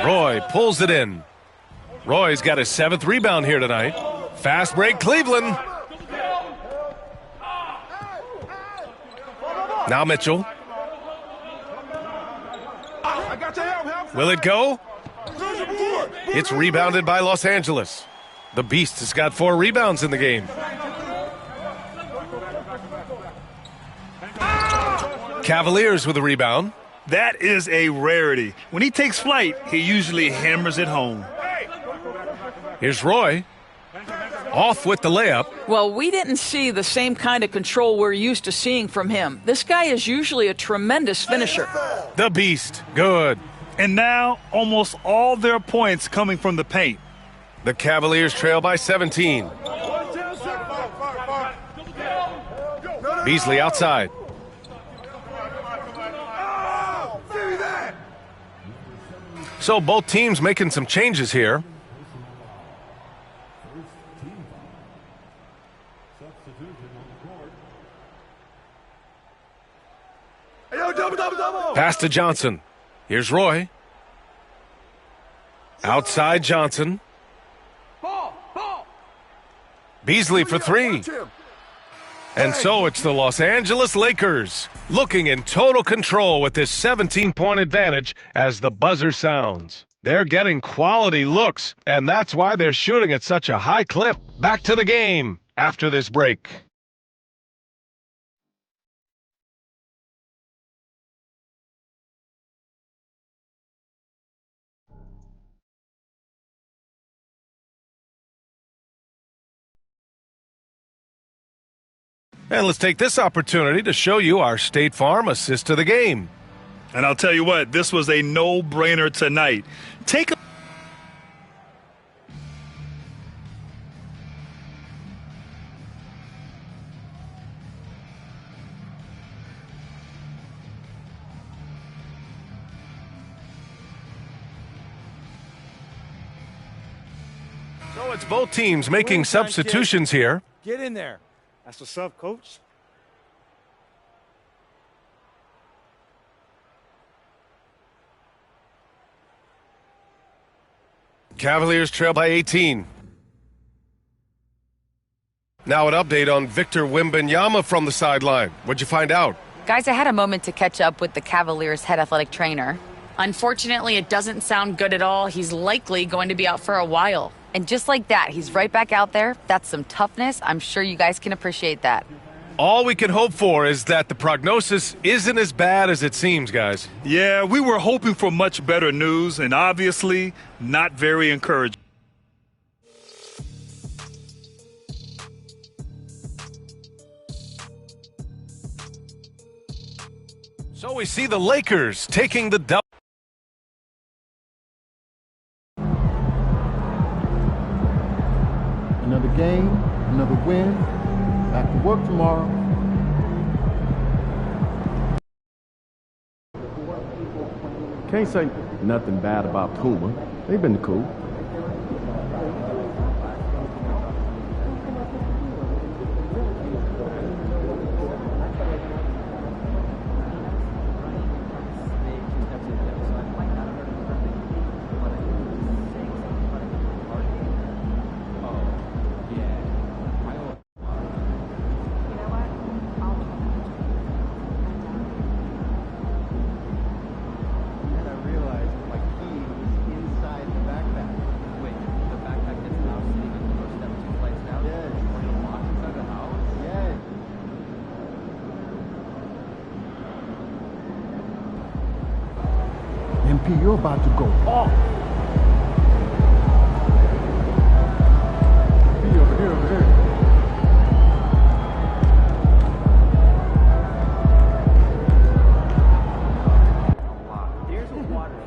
Roy pulls it in. Roy's got his 7th rebound here tonight. Fast break, Cleveland. Now Mitchell. Will it go? It's rebounded by Los Angeles. The Beast has got 4 rebounds in the game. Cavaliers with a rebound. That is a rarity. When he takes flight, he usually hammers it home. Here's Roy. Off with the layup. Well, we didn't see the same kind of control we're used to seeing from him. This guy is usually a tremendous finisher. The Beast. Good. And now, almost all their points coming from the paint. The Cavaliers trail by 17. Beasley outside. So both teams making some changes here. Pass to Johnson. Here's Roy. Outside Johnson. Beasley for 3. And so it's the Los Angeles Lakers looking in total control with this 17-point advantage as the buzzer sounds. They're getting quality looks, and that's why they're shooting at such a high clip. Back to the game after this break. And let's take this opportunity to show you our State Farm assist to the game. And I'll tell you what, this was a no-brainer tonight. Take a So it's both teams making substitutions here. Get in there. That's what's up, coach. Cavaliers trail by 18. Now an update on Victor Wembanyama from the sideline. What'd you find out? Guys, I had a moment to catch up with the Cavaliers' head athletic trainer. Unfortunately, it doesn't sound good at all. He's likely going to be out for a while. And just like that, he's right back out there. That's some toughness. I'm sure you guys can appreciate that. All we can hope for is that the prognosis isn't as bad as it seems, guys. Yeah, we were hoping for much better news, and obviously not very encouraging. So we see the Lakers taking the double. Another game, another win. Back to work tomorrow. Can't say nothing bad about Puma. They've been cool. MP, you're about to go off. Be over here, over here. There's a water.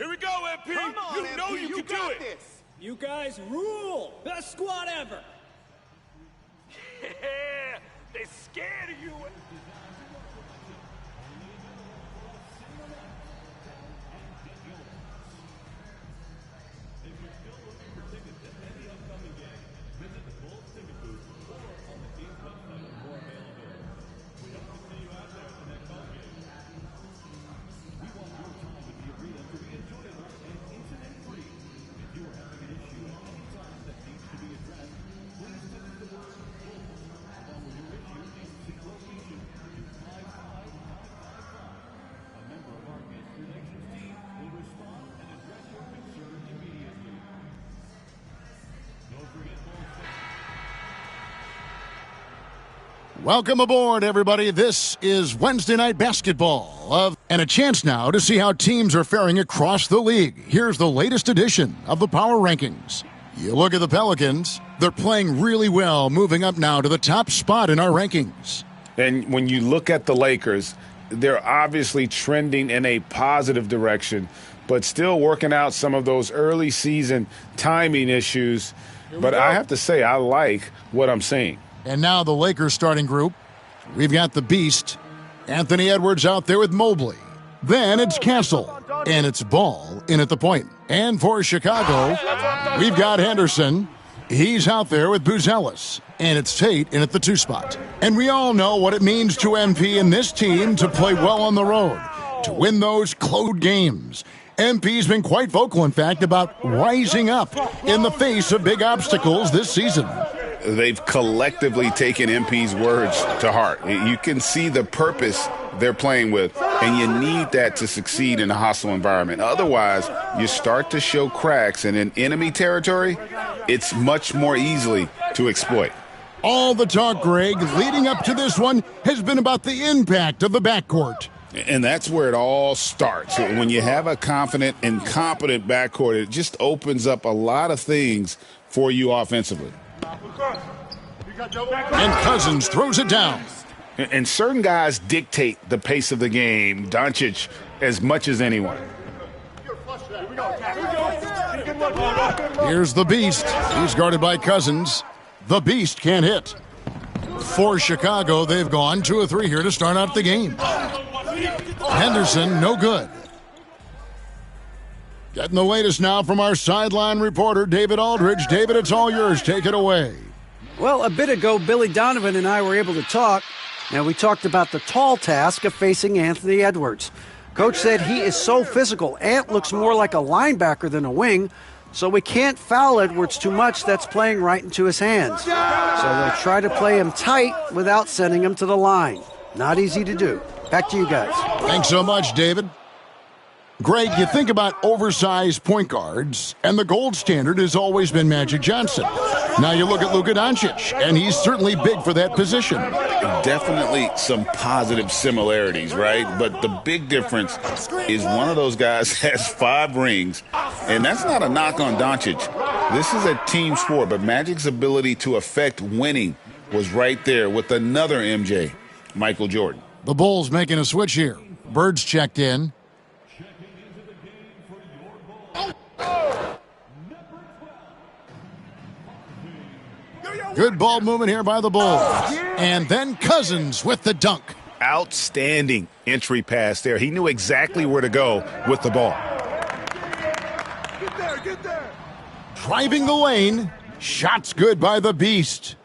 Here we go, MP. Come on, you know MP, you can do it. This. You guys rule. Best squad ever. Yeah, they scared of you. Welcome aboard, everybody. This is Wednesday Night Basketball, and a chance now to see how teams are faring across the league. Here's the latest edition of the Power Rankings. You look at the Pelicans, they're playing really well, moving up now to the top spot in our rankings. And when you look at the Lakers, they're obviously trending in a positive direction, but still working out some of those early season timing issues. But I have to say, I like what I'm seeing. And now the Lakers starting group. We've got the Beast, Anthony Edwards out there with Mobley. Then it's Castle, and it's Ball in at the point. And for Chicago, we've got Henderson. He's out there with Buzelis, and it's Tate in at the 2 spot. And we all know what it means to MP and this team to play well on the road, to win those close games. MP's been quite vocal, in fact, about rising up in the face of big obstacles this season. They've collectively taken MP's words to heart. You can see the purpose they're playing with, and you need that to succeed in a hostile environment. Otherwise, you start to show cracks, and in enemy territory, it's much more easily to exploit. All the talk, Greg, leading up to this one has been about the impact of the backcourt. And that's where it all starts. When you have a confident and competent backcourt, it just opens up a lot of things for you offensively. And Cousins throws it down. And certain guys dictate the pace of the game, Doncic, as much as anyone. Here's the Beast. He's guarded by Cousins. The Beast can't hit. For Chicago, they've gone 2 of 3 here to start out the game. Henderson, no good. Getting the latest now from our sideline reporter, David Aldridge. David, it's all yours. Take it away. Well, a bit ago, Billy Donovan and I were able to talk, and we talked about the tall task of facing Anthony Edwards. Coach said he is so physical. Ant looks more like a linebacker than a wing, so we can't foul Edwards too much. That's playing right into his hands. So they'll try to play him tight without sending him to the line. Not easy to do. Back to you guys. Thanks so much, David. Greg, you think about oversized point guards, and the gold standard has always been Magic Johnson. Now you look at LUKA Doncic, and he's certainly big for that position. Definitely some positive similarities, right? But the big difference is one of those guys has 5 rings, and that's not a knock on Doncic. This is a team sport, but Magic's ability to affect winning was right there with another MJ, Michael Jordan. The Bulls making a switch here. Bird's checked in. Good ball movement here by the Bulls. And then Cousins with the dunk. Outstanding entry pass there. He knew exactly where to go with the ball. Get there. Driving the lane. Shots good by the Beast.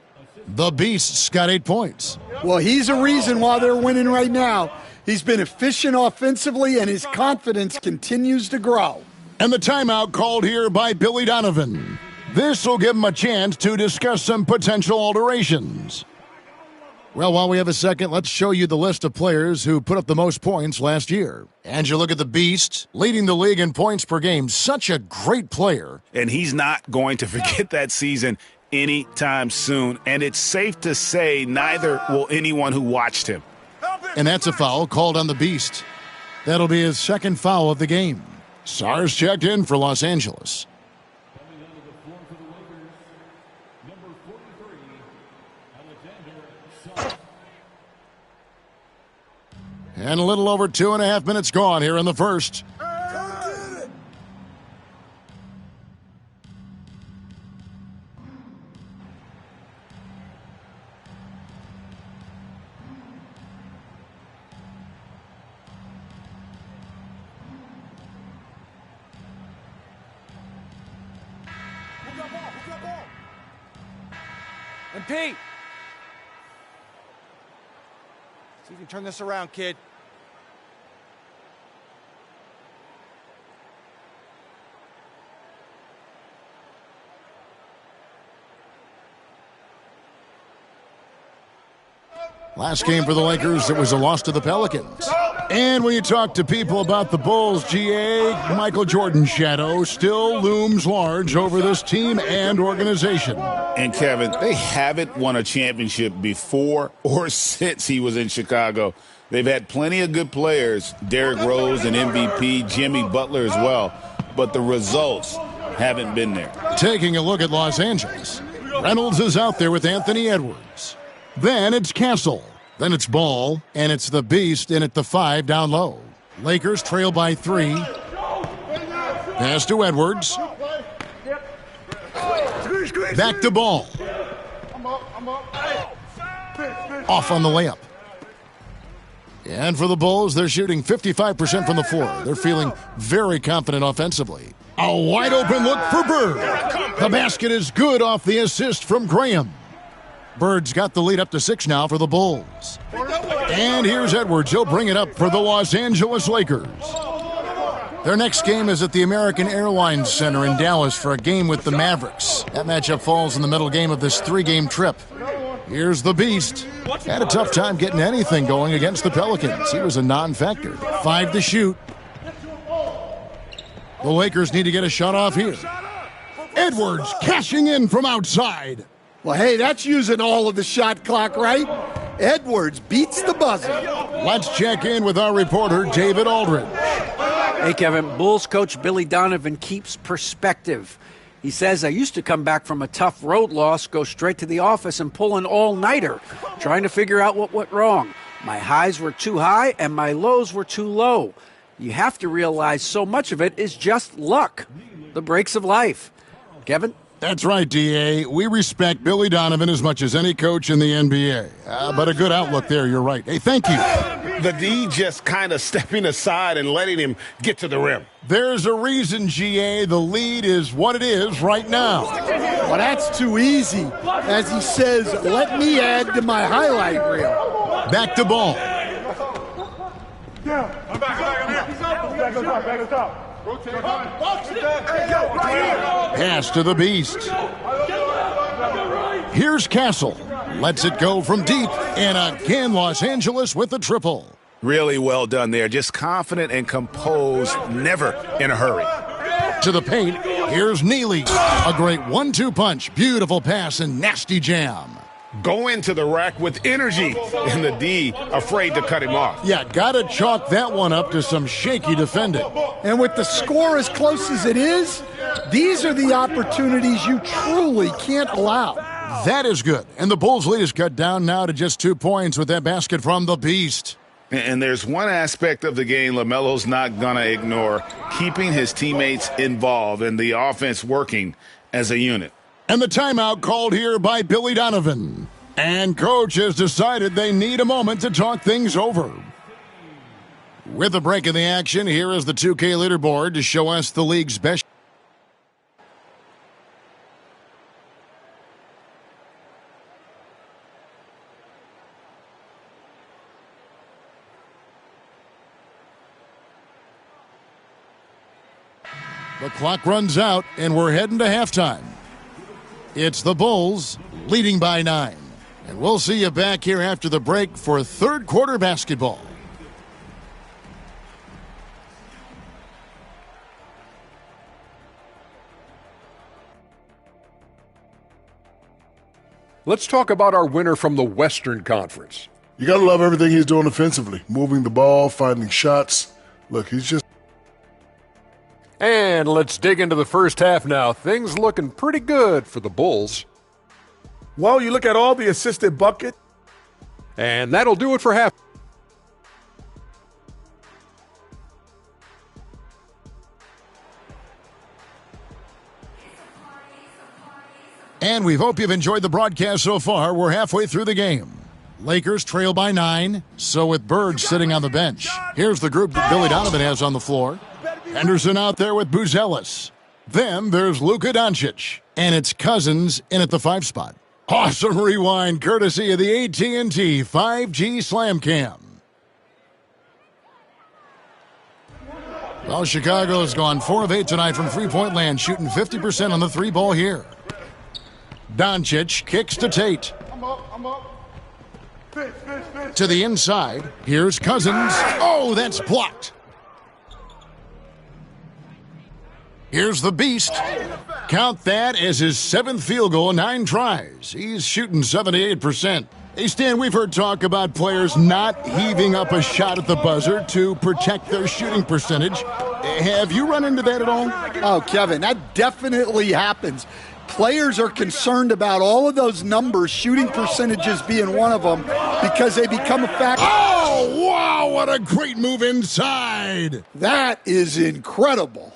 The Beast's got 8 points. Well, he's a reason why they're winning right now. He's been efficient offensively, and his confidence continues to grow. And the timeout called here by Billy Donovan. This will give him a chance to discuss some potential alterations. Well, while we have a second, let's show you the list of players who put up the most points last year. And you look at the Beast, leading the league in points per game. Such a great player. And he's not going to forget that season anytime soon. And it's safe to say neither will anyone who watched him. And that's a foul called on the Beast. That'll be his second foul of the game. Sars checked in for Los Angeles. And a little over 2.5 minutes gone here in the first. And Pete. See if you can turn this around, kid. Last game for the Lakers, it was a loss to the Pelicans. And when you talk to people about the Bulls, GA, Michael Jordan's shadow still looms large over this team and organization. And Kevin, they haven't won a championship before or since he was in Chicago. They've had plenty of good players, Derrick Rose and MVP, Jimmy Butler as well, but the results haven't been there. Taking a look at Los Angeles, Reynolds is out there with Anthony Edwards. Then it's Castle. Then it's Ball, and it's the Beast in at the 5 down low. Lakers trail by 3. Pass to Edwards. Back to Ball. Off on the layup. And for the Bulls, they're shooting 55% from the floor. They're feeling very confident offensively. A wide open look for Bird. The basket is good off the assist from Graham. Bird's got the lead up to 6 now for the Bulls. And here's Edwards. He'll bring it up for the Los Angeles Lakers. Their next game is at the American Airlines Center in Dallas for a game with the Mavericks. That matchup falls in the middle game of this 3-game trip. Here's the Beast. Had a tough time getting anything going against the Pelicans. He was a non-factor. 5 to shoot. The Lakers need to get a shot off here. Edwards cashing in from outside. Well, hey, that's using all of the shot clock, right? Edwards beats the buzzer. Let's check in with our reporter, David Aldridge. Hey, Kevin, Bulls coach Billy Donovan keeps perspective. He says, I used to come back from a tough road loss, go straight to the office and pull an all-nighter, trying to figure out what went wrong. My highs were too high and my lows were too low. You have to realize so much of it is just luck, the breaks of life. Kevin? That's right, D.A. We respect Billy Donovan as much as any coach in the NBA. But a good outlook there, you're right. Hey, thank you. The D just kind of stepping aside and letting him get to the rim. There's a reason, G.A., the lead is what it is right now. Well, that's too easy. As he says, let me add to my highlight reel. Back to Ball. I'm back on top. Pass to the Beast. Here's Castle. Lets it go from deep. And again, Los Angeles with the triple. Really well done there. Just confident and composed, never in a hurry. To the paint, here's Neely. A great 1-2 punch. Beautiful pass and nasty jam. Go into the rack with energy, and the D afraid to cut him off. Yeah, gotta chalk that one up to some shaky defending. And with the score as close as it is, these are the opportunities you truly can't allow. That is good. And the Bulls' lead is cut down now to just 2 points with that basket from the Beast. And there's one aspect of the game LaMelo's not going to ignore, keeping his teammates involved and the offense working as a unit. And the timeout called here by Billy Donovan. And coach has decided they need a moment to talk things over. With a break in the action, here is the 2K leaderboard to show us the league's best. The clock runs out, and we're heading to halftime. It's the Bulls leading by 9. And we'll see you back here after the break for third quarter basketball. Let's talk about our winner from the Western Conference. You got to love everything he's doing offensively. Moving the ball, finding shots. Look, he's just... And let's dig into the first half now. Things looking pretty good for the Bulls. Well, you look at all the assisted bucket. And that'll do it for half. And we hope you've enjoyed the broadcast so far. We're halfway through the game. Lakers trail by 9, so with Bird sitting on the bench. Here's the group that Billy Donovan has on the floor. Henderson out there with Buzelis. Then there's Luka Doncic. And it's Cousins in at the 5 spot. Awesome rewind courtesy of the AT&T 5G Slam Cam. Well, Chicago has gone 4 of 8 tonight from three-point land, shooting 50% on the 3-ball here. Doncic kicks to Tate. To the inside. Here's Cousins. Oh, that's blocked. Here's the Beast. Count that as his 7th field goal, 9 tries. He's shooting 78%. Hey, Stan, we've heard talk about players not heaving up a shot at the buzzer to protect their shooting percentage. Have you run into that at all? Oh, Kevin, that definitely happens. Players are concerned about all of those numbers, shooting percentages being one of them, because they become a factor. Oh, wow, what a great move inside. That is incredible.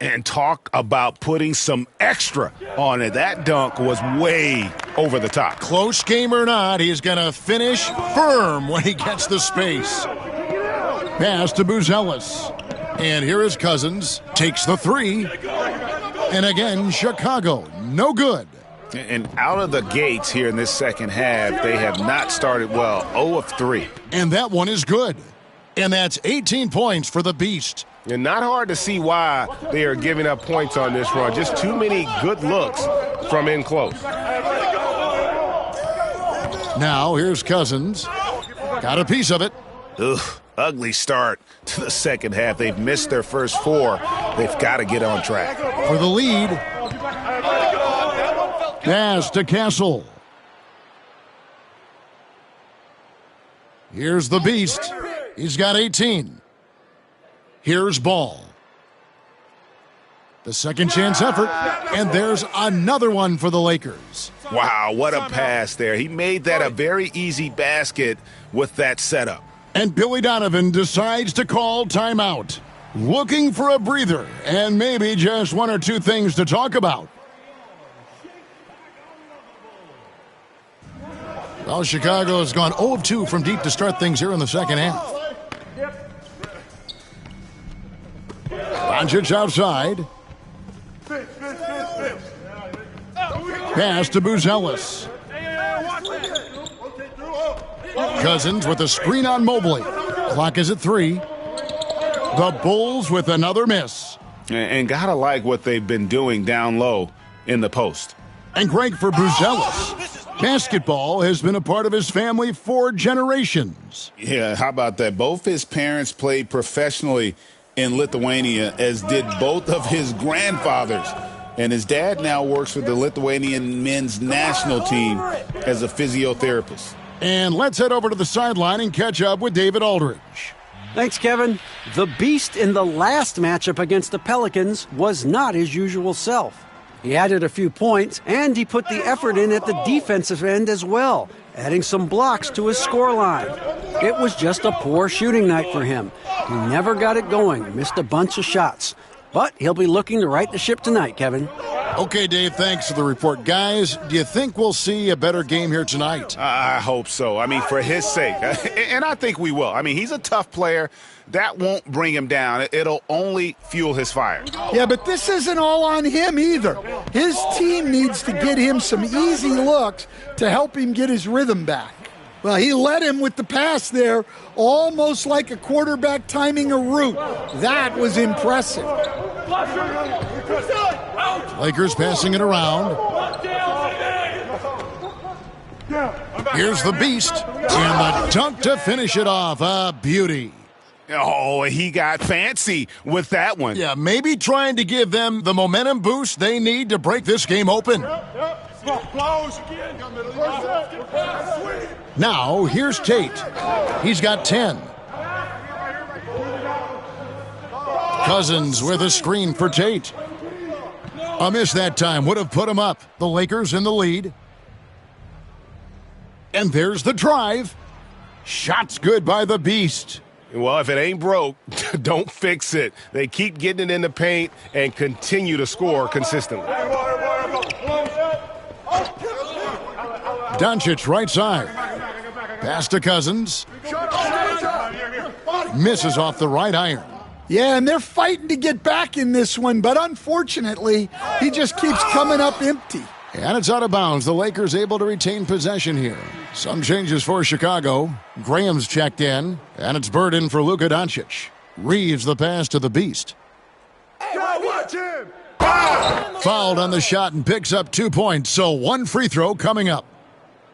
And talk about putting some extra on it. That dunk was way over the top. Close game or not, he's going to finish firm when he gets the space. Pass to Buzelis. And here is Cousins. Takes the 3. And again, Chicago, no good. And out of the gates here in this second half, they have not started well. 0 of 3. And that one is good. And that's 18 points for the Beast. And not hard to see why they are giving up points on this run. Just too many good looks from in close. Now here's Cousins. Got a piece of it. Ugh, ugly start to the second half. They've missed their first 4. They've got to get on track. For the lead. Pass to Castle. Here's the Beast. He's got 18. Here's Ball. The second chance effort, and there's another one for the Lakers. Wow, what a pass there. He made that a very easy basket with that setup. And Billy Donovan decides to call timeout. Looking for a breather and maybe just 1 or 2 things to talk about. Well, Chicago has gone 0 of 2 from deep to start things here in the second half. Doncic outside. Pass to Buzelis. Cousins with a screen on Mobley. Clock is at 3. The Bulls with another miss. And gotta like what they've been doing down low in the post. And Greg for Buzelis. Basketball has been a part of his family for generations. Yeah, how about that? Both his parents played professionally in Lithuania, as did both of his grandfathers. And his dad now works with the Lithuanian men's national team as a physiotherapist. And let's head over to the sideline and catch up with David Aldridge. Thanks, Kevin. The Beast in the last matchup against the Pelicans was not his usual self. He added a few points, and he put the effort in at the defensive end as well, adding some blocks to his scoreline. It was just a poor shooting night for him. He never got it going, missed a bunch of shots. But he'll be looking to right the ship tonight, Kevin. Okay, Dave, thanks for the report. Guys, do you think we'll see a better game here tonight? I hope so. I mean, for his sake. And I think we will. I mean, he's a tough player. That won't bring him down. It'll only fuel his fire. Yeah, but this isn't all on him either. His team needs to get him some easy looks to help him get his rhythm back. Well, he led him with the pass there, almost like a quarterback timing a route. That was impressive. Lakers passing it around. Here's the Beast, and the dunk to finish it off. A beauty. Oh, he got fancy with that one. Yeah, maybe trying to give them the momentum boost they need to break this game open. Now, here's Tate. He's got 10. Cousins with a screen for Tate. A miss that time would have put him up. The Lakers in the lead. And there's the drive. Shots good by the Beast. Well, if it ain't broke, don't fix it. They keep getting it in the paint and continue to score consistently. Doncic right side. Pass to Cousins. Misses off the right iron. Yeah, and they're fighting to get back in this one, but unfortunately, he just keeps coming up empty. And it's out of bounds. The Lakers able to retain possession here. Some changes for Chicago. Graham's checked in, and it's Bird in for Luka Doncic. Reeves the pass to the Beast. Watch him! Fouled on the shot and picks up 2 points, so 1 free throw coming up.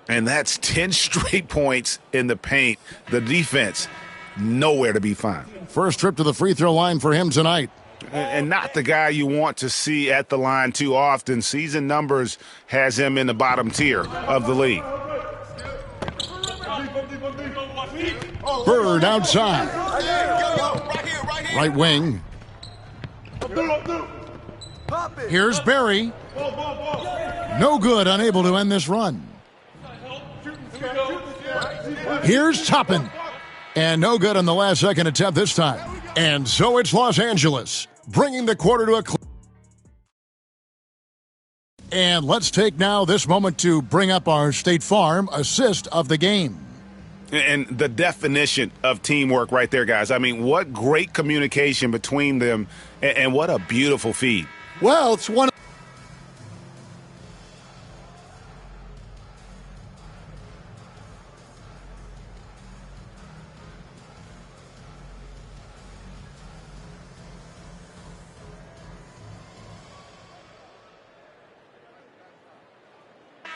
And that's 10 straight points in the paint. The defense, nowhere to be found. First trip to the free throw line for him tonight. And not the guy you want to see at the line too often. Season numbers has him in the bottom tier of the league. Bird outside. Right wing. Here's Barry. No good, unable to end this run. Here's Toppin. And no good on the last second attempt this time. And so it's Los Angeles, bringing the quarter to a close. And let's take now this moment to bring up our State Farm assist of the game. And the definition of teamwork right there, guys. I mean, what great communication between them, and what a beautiful feed. Well, it's one.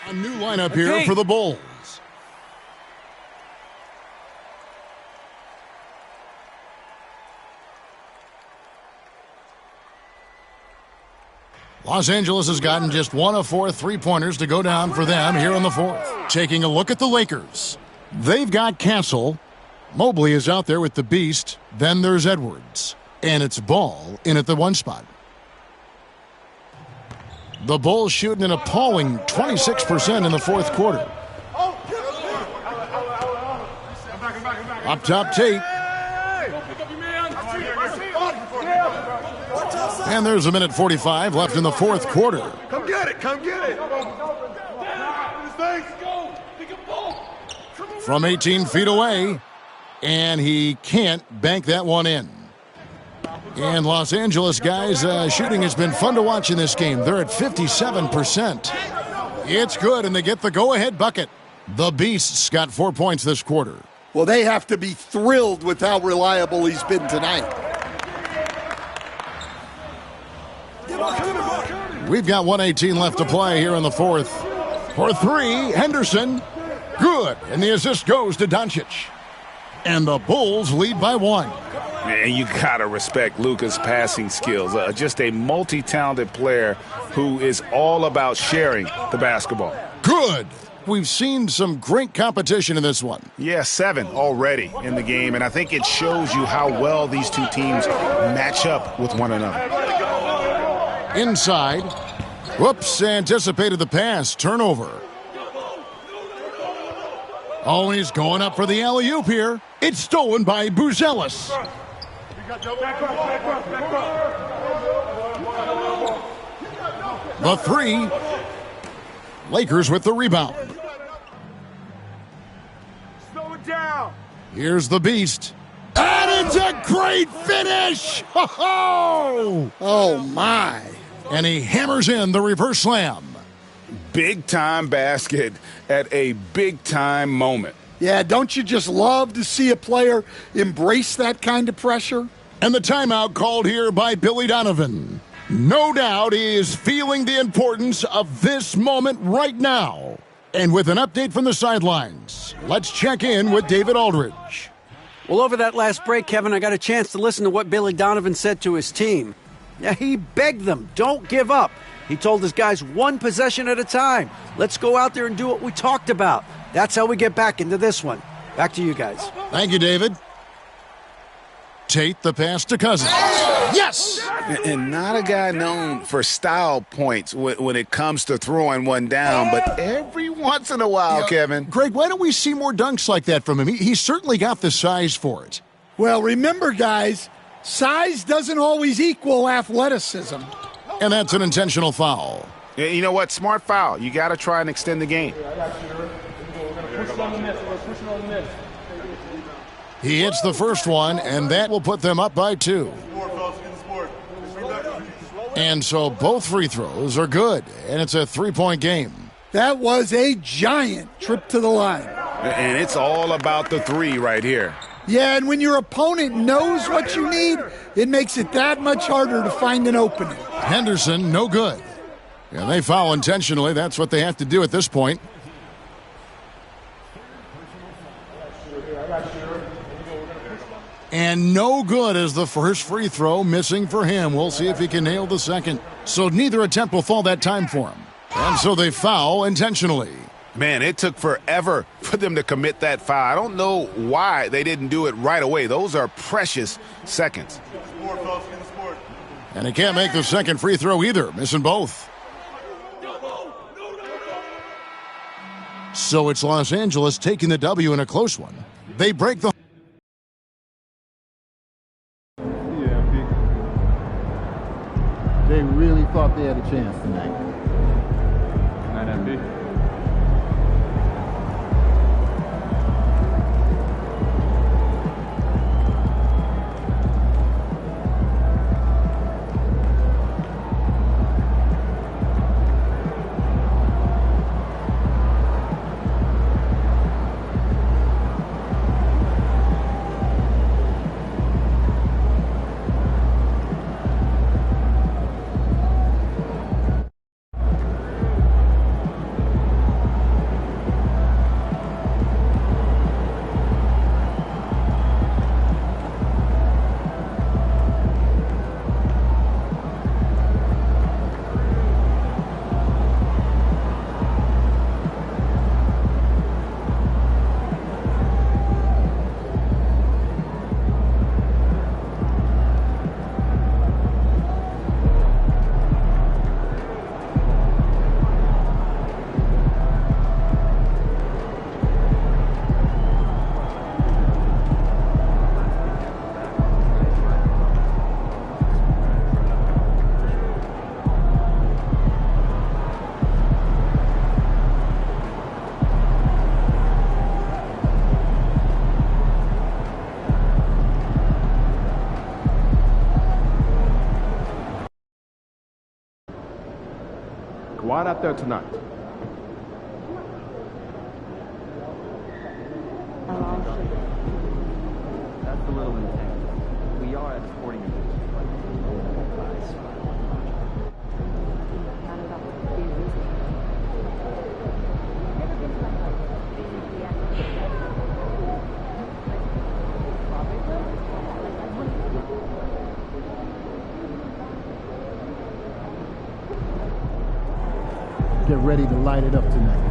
A new lineup here for the Bulls. Los Angeles has gotten just 1 of 4 3-pointers to go down for them here in the fourth. Taking a look at the Lakers. They've got Castle. Mobley is out there with the Beast. Then there's Edwards. And it's Ball in at the 1 spot. The Bulls shooting an appalling 26% in the fourth quarter. Up top, Tate. And there's a minute 45 left in the fourth quarter. Come get it, come get it. From 18 feet away, and he can't bank that one in. And Los Angeles guys, shooting has been fun to watch in this game. They're at 57%. It's good, and they get the go-ahead bucket. The Beasts got 4 points this quarter. Well, they have to be thrilled with how reliable he's been tonight. We've got 1:18 left to play here in the fourth. For 3, Henderson. Good, and the assist goes to Doncic. And the Bulls lead by 1. And you got to respect LUKA's passing skills. Just a multi-talented player who is all about sharing the basketball. Good. We've seen some great competition in this one. Yeah, 7 already in the game, and I think it shows you how well these two teams match up with one another. Inside. Whoops, anticipated the pass. Turnover. Oh, he's going up for the alley-oop here. It's stolen by Buzelis. The 3. Lakers with the rebound. Slow it down. Here's the Beast. And it's a great finish! Ho-ho! Oh, my. And he hammers in the reverse slam. Big-time basket at a big-time moment. Yeah, don't you just love to see a player embrace that kind of pressure? And the timeout called here by Billy Donovan. No doubt he is feeling the importance of this moment right now. And with an update from the sidelines, let's check in with David Aldridge. Well, over that last break, Kevin, I got a chance to listen to what Billy Donovan said to his team. Yeah, he begged them, don't give up. He told his guys 1 possession at a time. Let's go out there and do what we talked about. That's how we get back into this one. Back to you guys. Thank you, David. Tate the pass to Cousins. Yes! And not a guy known for style points when it comes to throwing one down, but every once in a while, Kevin. Greg, why don't we see more dunks like that from him? He's certainly got the size for it. Well, remember, guys, size doesn't always equal athleticism. And that's an intentional foul. You know what? Smart foul. You got to try and extend the game. He hits the first one, and that will put them up by 2. And so both free throws are good, and it's a 3-point game. That was a giant trip to the line. And it's all about the three right here. Yeah, and when your opponent knows what you need, it makes it that much harder to find an opening. Henderson, no good. Yeah, they foul intentionally. That's what they have to do at this point. And no good as the first free throw, missing for him. We'll see if he can nail the second. So neither attempt will fall that time for him. And so they foul intentionally. Man, it took forever for them to commit that foul. I don't know why they didn't do it right away. Those are precious seconds. And he can't make the second free throw either, missing both. So it's Los Angeles taking the W in a close one. They break the... They really thought they had a chance tonight. Good night, MP. Kawhi out there tonight. That's a little intense. We are at sporting events. Get ready to light it up tonight.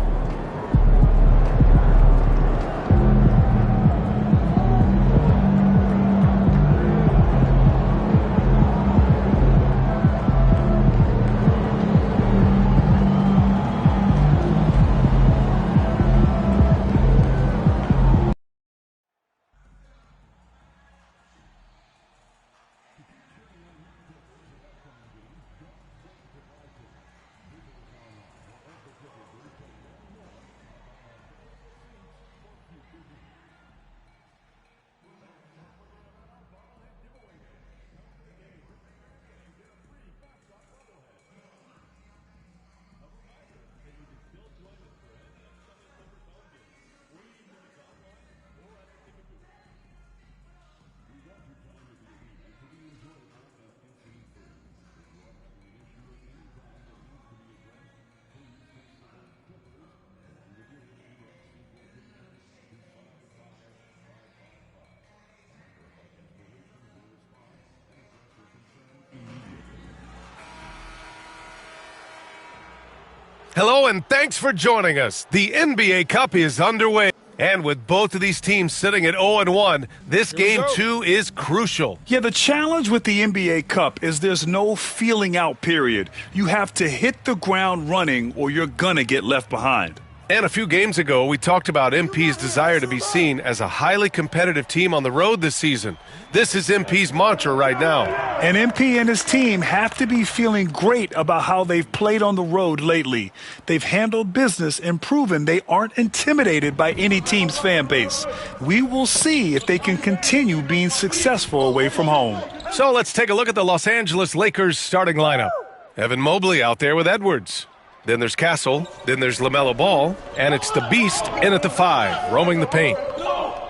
Hello and thanks for joining us. The NBA Cup is underway. And with both of these teams sitting at 0-1, this game, too, is crucial. Yeah, the challenge with the NBA Cup is there's no feeling out period. You have to hit the ground running or you're going to get left behind. And a few games ago, we talked about MP's desire to be seen as a highly competitive team on the road this season. This is MP's mantra right now. And MP and his team have to be feeling great about how they've played on the road lately. They've handled business and proven they aren't intimidated by any team's fan base. We will see if they can continue being successful away from home. So let's take a look at the Los Angeles Lakers starting lineup. Evan Mobley out there with Edwards. Then there's Castle. Then there's LaMelo Ball. And it's the Beast in at the 5, roaming the paint.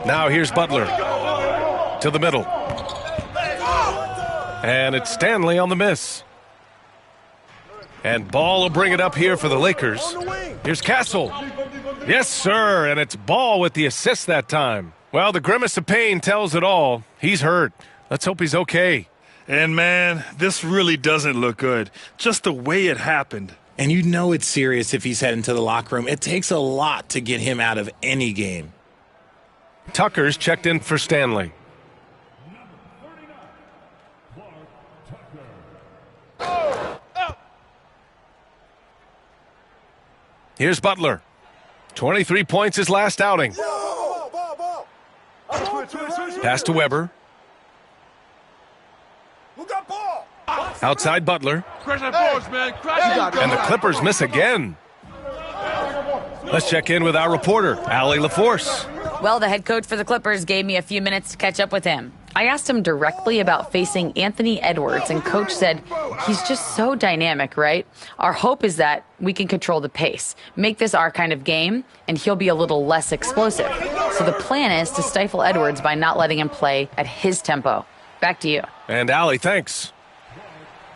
Now here's Butler to the middle. And it's Stanley on the miss. And Ball will bring it up here for the Lakers. Here's Castle. Yes, sir, and it's Ball with the assist that time. Well, the grimace of pain tells it all. He's hurt. Let's hope he's okay. And, man, this really doesn't look good. Just the way it happened. And you know it's serious if he's heading to the locker room. It takes a lot to get him out of any game. Tucker's checked in for Stanley. Here's Butler. 23 points his last outing. Pass to Weber. Outside Butler. And the Clippers miss again. Let's check in with our reporter, Allie LaForce. Well, the head coach for the Clippers gave me a few minutes to catch up with him. I asked him directly about facing Anthony Edwards, and Coach said he's just so dynamic, right? Our hope is that we can control the pace, make this our kind of game, and he'll be a little less explosive. So the plan is to stifle Edwards by not letting him play at his tempo. Back to you. And Allie, thanks.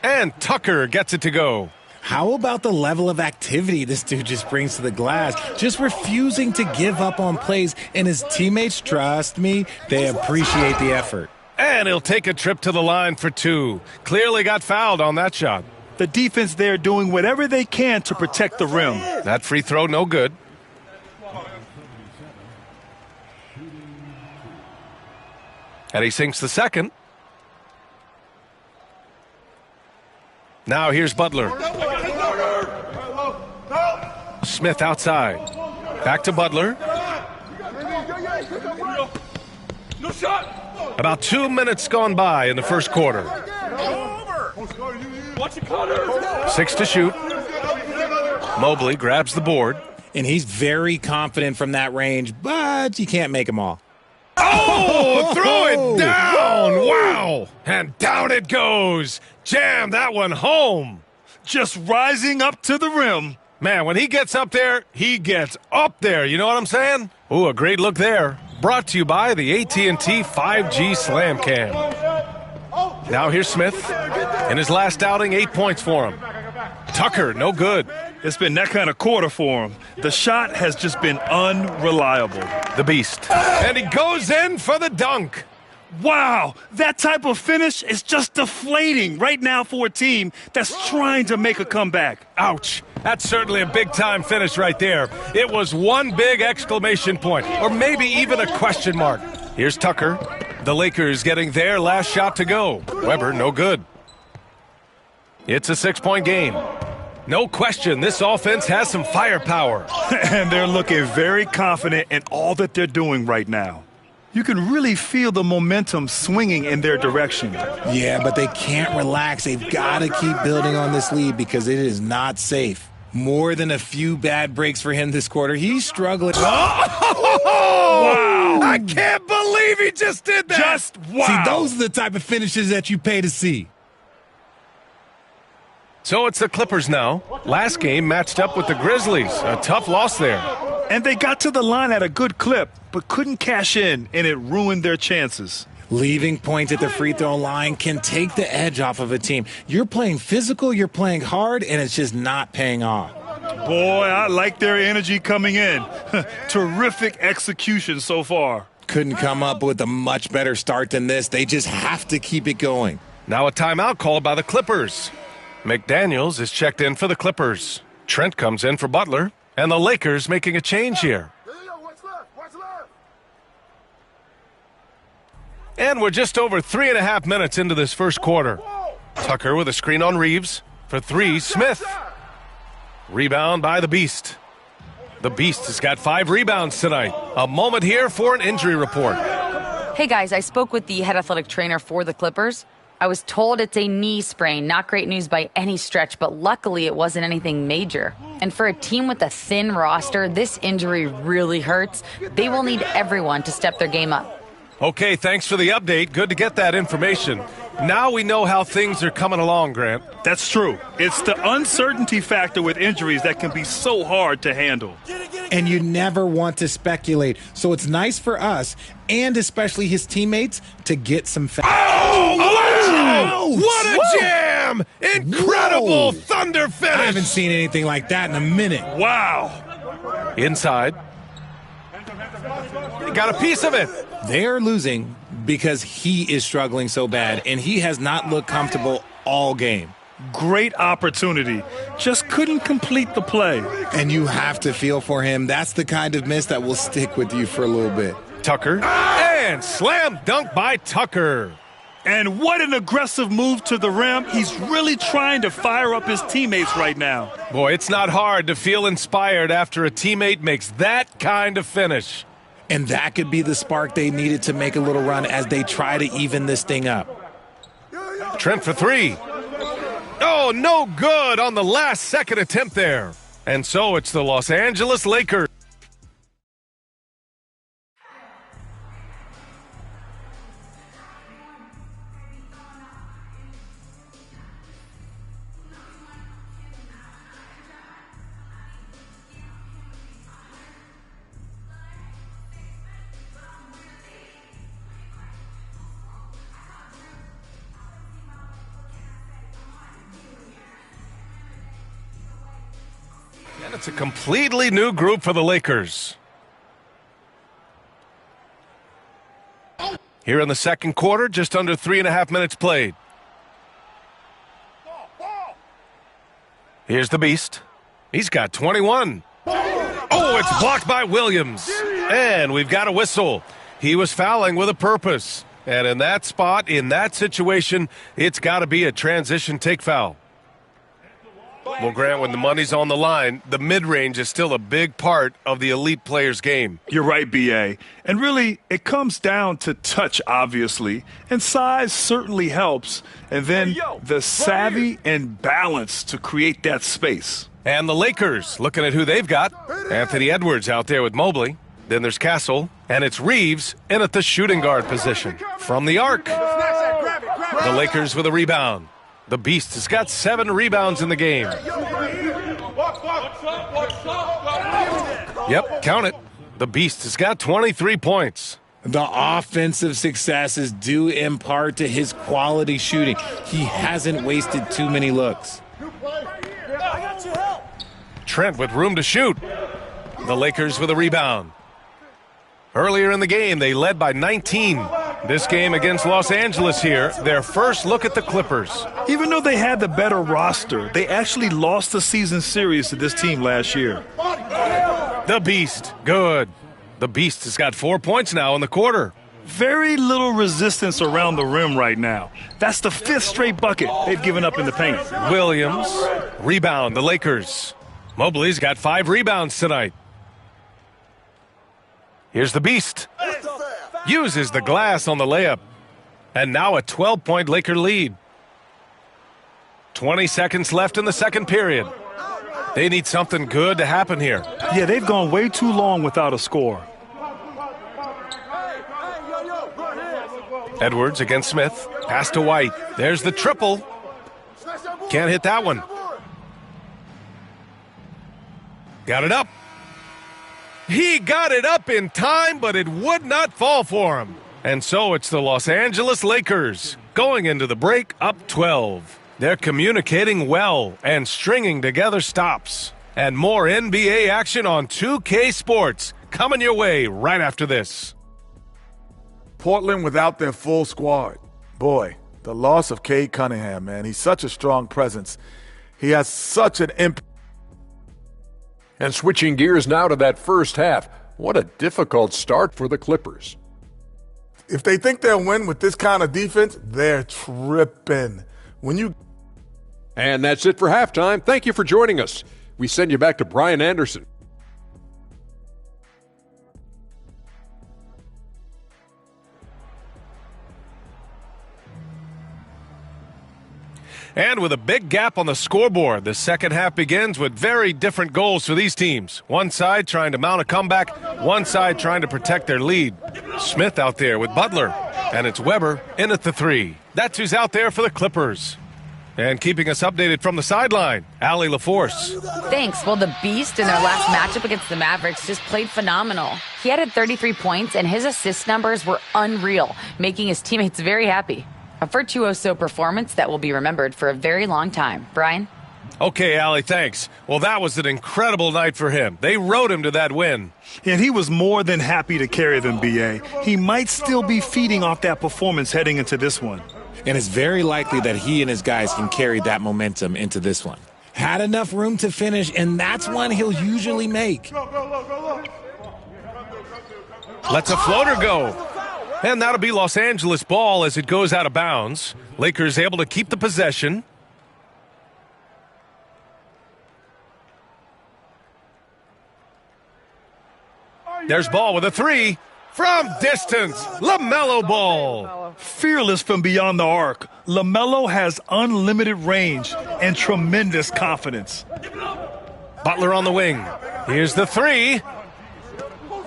And Tucker gets it to go. How about the level of activity this dude just brings to the glass? Just refusing to give up on plays, and his teammates, trust me, they appreciate the effort. And he'll take a trip to the line for 2. Clearly got fouled on that shot. The defense there doing whatever they can to protect the rim. That free throw, no good. And he sinks the second. Now here's Butler. Smith outside. Back to Butler. About 2 minutes gone by in the first quarter. 6 to shoot. Mobley grabs the board. And he's very confident from that range, but you can't make them all. Oh, throw it down. Wow. And down it goes. Jam that one home. Just rising up to the rim. Man, when he gets up there, he gets up there. You know what I'm saying? Ooh, a great look there. Brought to you by the AT&T 5G Slam Cam. Now here's Smith. In his last outing, 8 points for him. Tucker, no good. It's been that kind of quarter for him. The shot has just been unreliable. The Beast. And he goes in for the dunk. Wow, that type of finish is just deflating right now for a team that's trying to make a comeback. Ouch. That's certainly a big-time finish right there. It was one big exclamation point, or maybe even a question mark. Here's Tucker. The Lakers getting their last shot to go. Weber, no good. It's a 6-point game. No question, this offense has some firepower. And they're looking very confident in all that they're doing right now. You can really feel the momentum swinging in their direction. Yeah, but they can't relax. They've got to keep building on this lead because it is not safe. More than a few bad breaks for him this quarter. He's struggling. Oh! Wow! I can't believe he just did that! Just wow! See, those are the type of finishes that you pay to see. So it's the Clippers now. Last game matched up with the Grizzlies. A tough loss there. And they got to the line at a good clip, but couldn't cash in, and it ruined their chances. Leaving points at the free throw line can take the edge off of a team. You're playing physical, you're playing hard, and it's just not paying off. Boy, I like their energy coming in. Terrific execution so far. Couldn't come up with a much better start than this. They just have to keep it going. Now a timeout called by the Clippers. McDaniels is checked in for the Clippers. Trent comes in for Butler. And the Lakers making a change here. And we're just over 3.5 minutes into this first quarter. Tucker with a screen on Reeves. For 3, Smith. Rebound by the Beast. The Beast has got 5 rebounds tonight. A moment here for an injury report. Hey guys, I spoke with the head athletic trainer for the Clippers. I was told it's a knee sprain. Not great news by any stretch, but luckily it wasn't anything major. And for a team with a thin roster, this injury really hurts. They will need everyone to step their game up. Okay, thanks for the update. Good to get that information. Now we know how things are coming along, Grant. That's true. It's the uncertainty factor with injuries that can be so hard to handle. And you never want to speculate. So it's nice for us, and especially his teammates, to get some What a jam! Incredible thunder finish! I haven't seen anything like that in a minute. Wow. Inside. He got a piece of it. They're losing because he is struggling so bad, and he has not looked comfortable all game. Great opportunity. Just couldn't complete the play. And you have to feel for him. That's the kind of miss that will stick with you for a little bit. Tucker. And slam dunk by Tucker. And what an aggressive move to the rim. He's really trying to fire up his teammates right now. Boy, it's not hard to feel inspired after a teammate makes that kind of finish. And that could be the spark they needed to make a little run as they try to even this thing up. Trent for three. Oh, no good on the last second attempt there. And so it's the Los Angeles Lakers. And it's a completely new group for the Lakers. Here in the second quarter, just under 3.5 minutes played. Here's the Beast. He's got 21. Oh, it's blocked by Williams. And we've got a whistle. He was fouling with a purpose. And in that spot, in that situation, it's got to be a transition take foul. Well, Grant, when the money's on the line, the mid-range is still a big part of the elite player's game. You're right, B.A. And really, it comes down to touch, obviously, and size certainly helps, and then the savvy and balance to create that space. And the Lakers, looking at who they've got. Anthony Edwards out there with Mobley. Then there's Castle, and it's Reeves in at the shooting guard position. From the arc, the Lakers with a rebound. The Beast has got 7 rebounds in the game. Yep, count it. The Beast has got 23 points. The offensive success is due in part to his quality shooting. He hasn't wasted too many looks. Trent with room to shoot. The Lakers with a rebound. Earlier in the game, they led by 19. This game against Los Angeles here, their first look at the Clippers. Even though they had the better roster, they actually lost the season series to this team last year. The Beast, good. The Beast has got 4 points now in the quarter. Very little resistance around the rim right now. That's the 5th straight bucket they've given up in the paint. Williams, rebound, the Lakers. Mobley's got 5 rebounds tonight. Here's the Beast. Uses the glass on the layup. And now a 12-point Laker lead. 20 seconds left in the second period. They need something good to happen here. Yeah, they've gone way too long without a score. Edwards against Smith. Pass to White. There's the triple. Can't hit that one. Got it up. He got it up in time, but it would not fall for him. And so it's the Los Angeles Lakers going into the break up 12. They're communicating well and stringing together stops. And more NBA action on 2K Sports coming your way right after this. Portland without their full squad. Boy, the loss of Cade Cunningham, man. He's such a strong presence. He has such an impact. And switching gears now to that first half, what a difficult start for the Clippers. If they think they'll win with this kind of defense, they're tripping. And that's it for halftime. Thank you for joining us. We send you back to Brian Anderson. And with a big gap on the scoreboard, the second half begins with very different goals for these teams. One side trying to mount a comeback, one side trying to protect their lead. Smith out there with Butler, and it's Weber in at the 3. That's who's out there for the Clippers. And keeping us updated from the sideline, Allie LaForce. Thanks. Well, the Beast in their last matchup against the Mavericks just played phenomenal. He added 33 points, and his assist numbers were unreal, making his teammates very happy. A virtuoso performance that will be remembered for a very long time. Brian? Okay, Allie, thanks. Well, that was an incredible night for him. They rode him to that win. And he was more than happy to carry them, B.A. He might still be feeding off that performance heading into this one. And it's very likely that he and his guys can carry that momentum into this one. Had enough room to finish, and that's one he'll usually make. Lets a floater go. And that'll be Los Angeles ball as it goes out of bounds. Lakers able to keep the possession. There's ball with a three. From distance, LaMelo ball. Fearless from beyond the arc, LaMelo has unlimited range and tremendous confidence. Butler on the wing. Here's the three.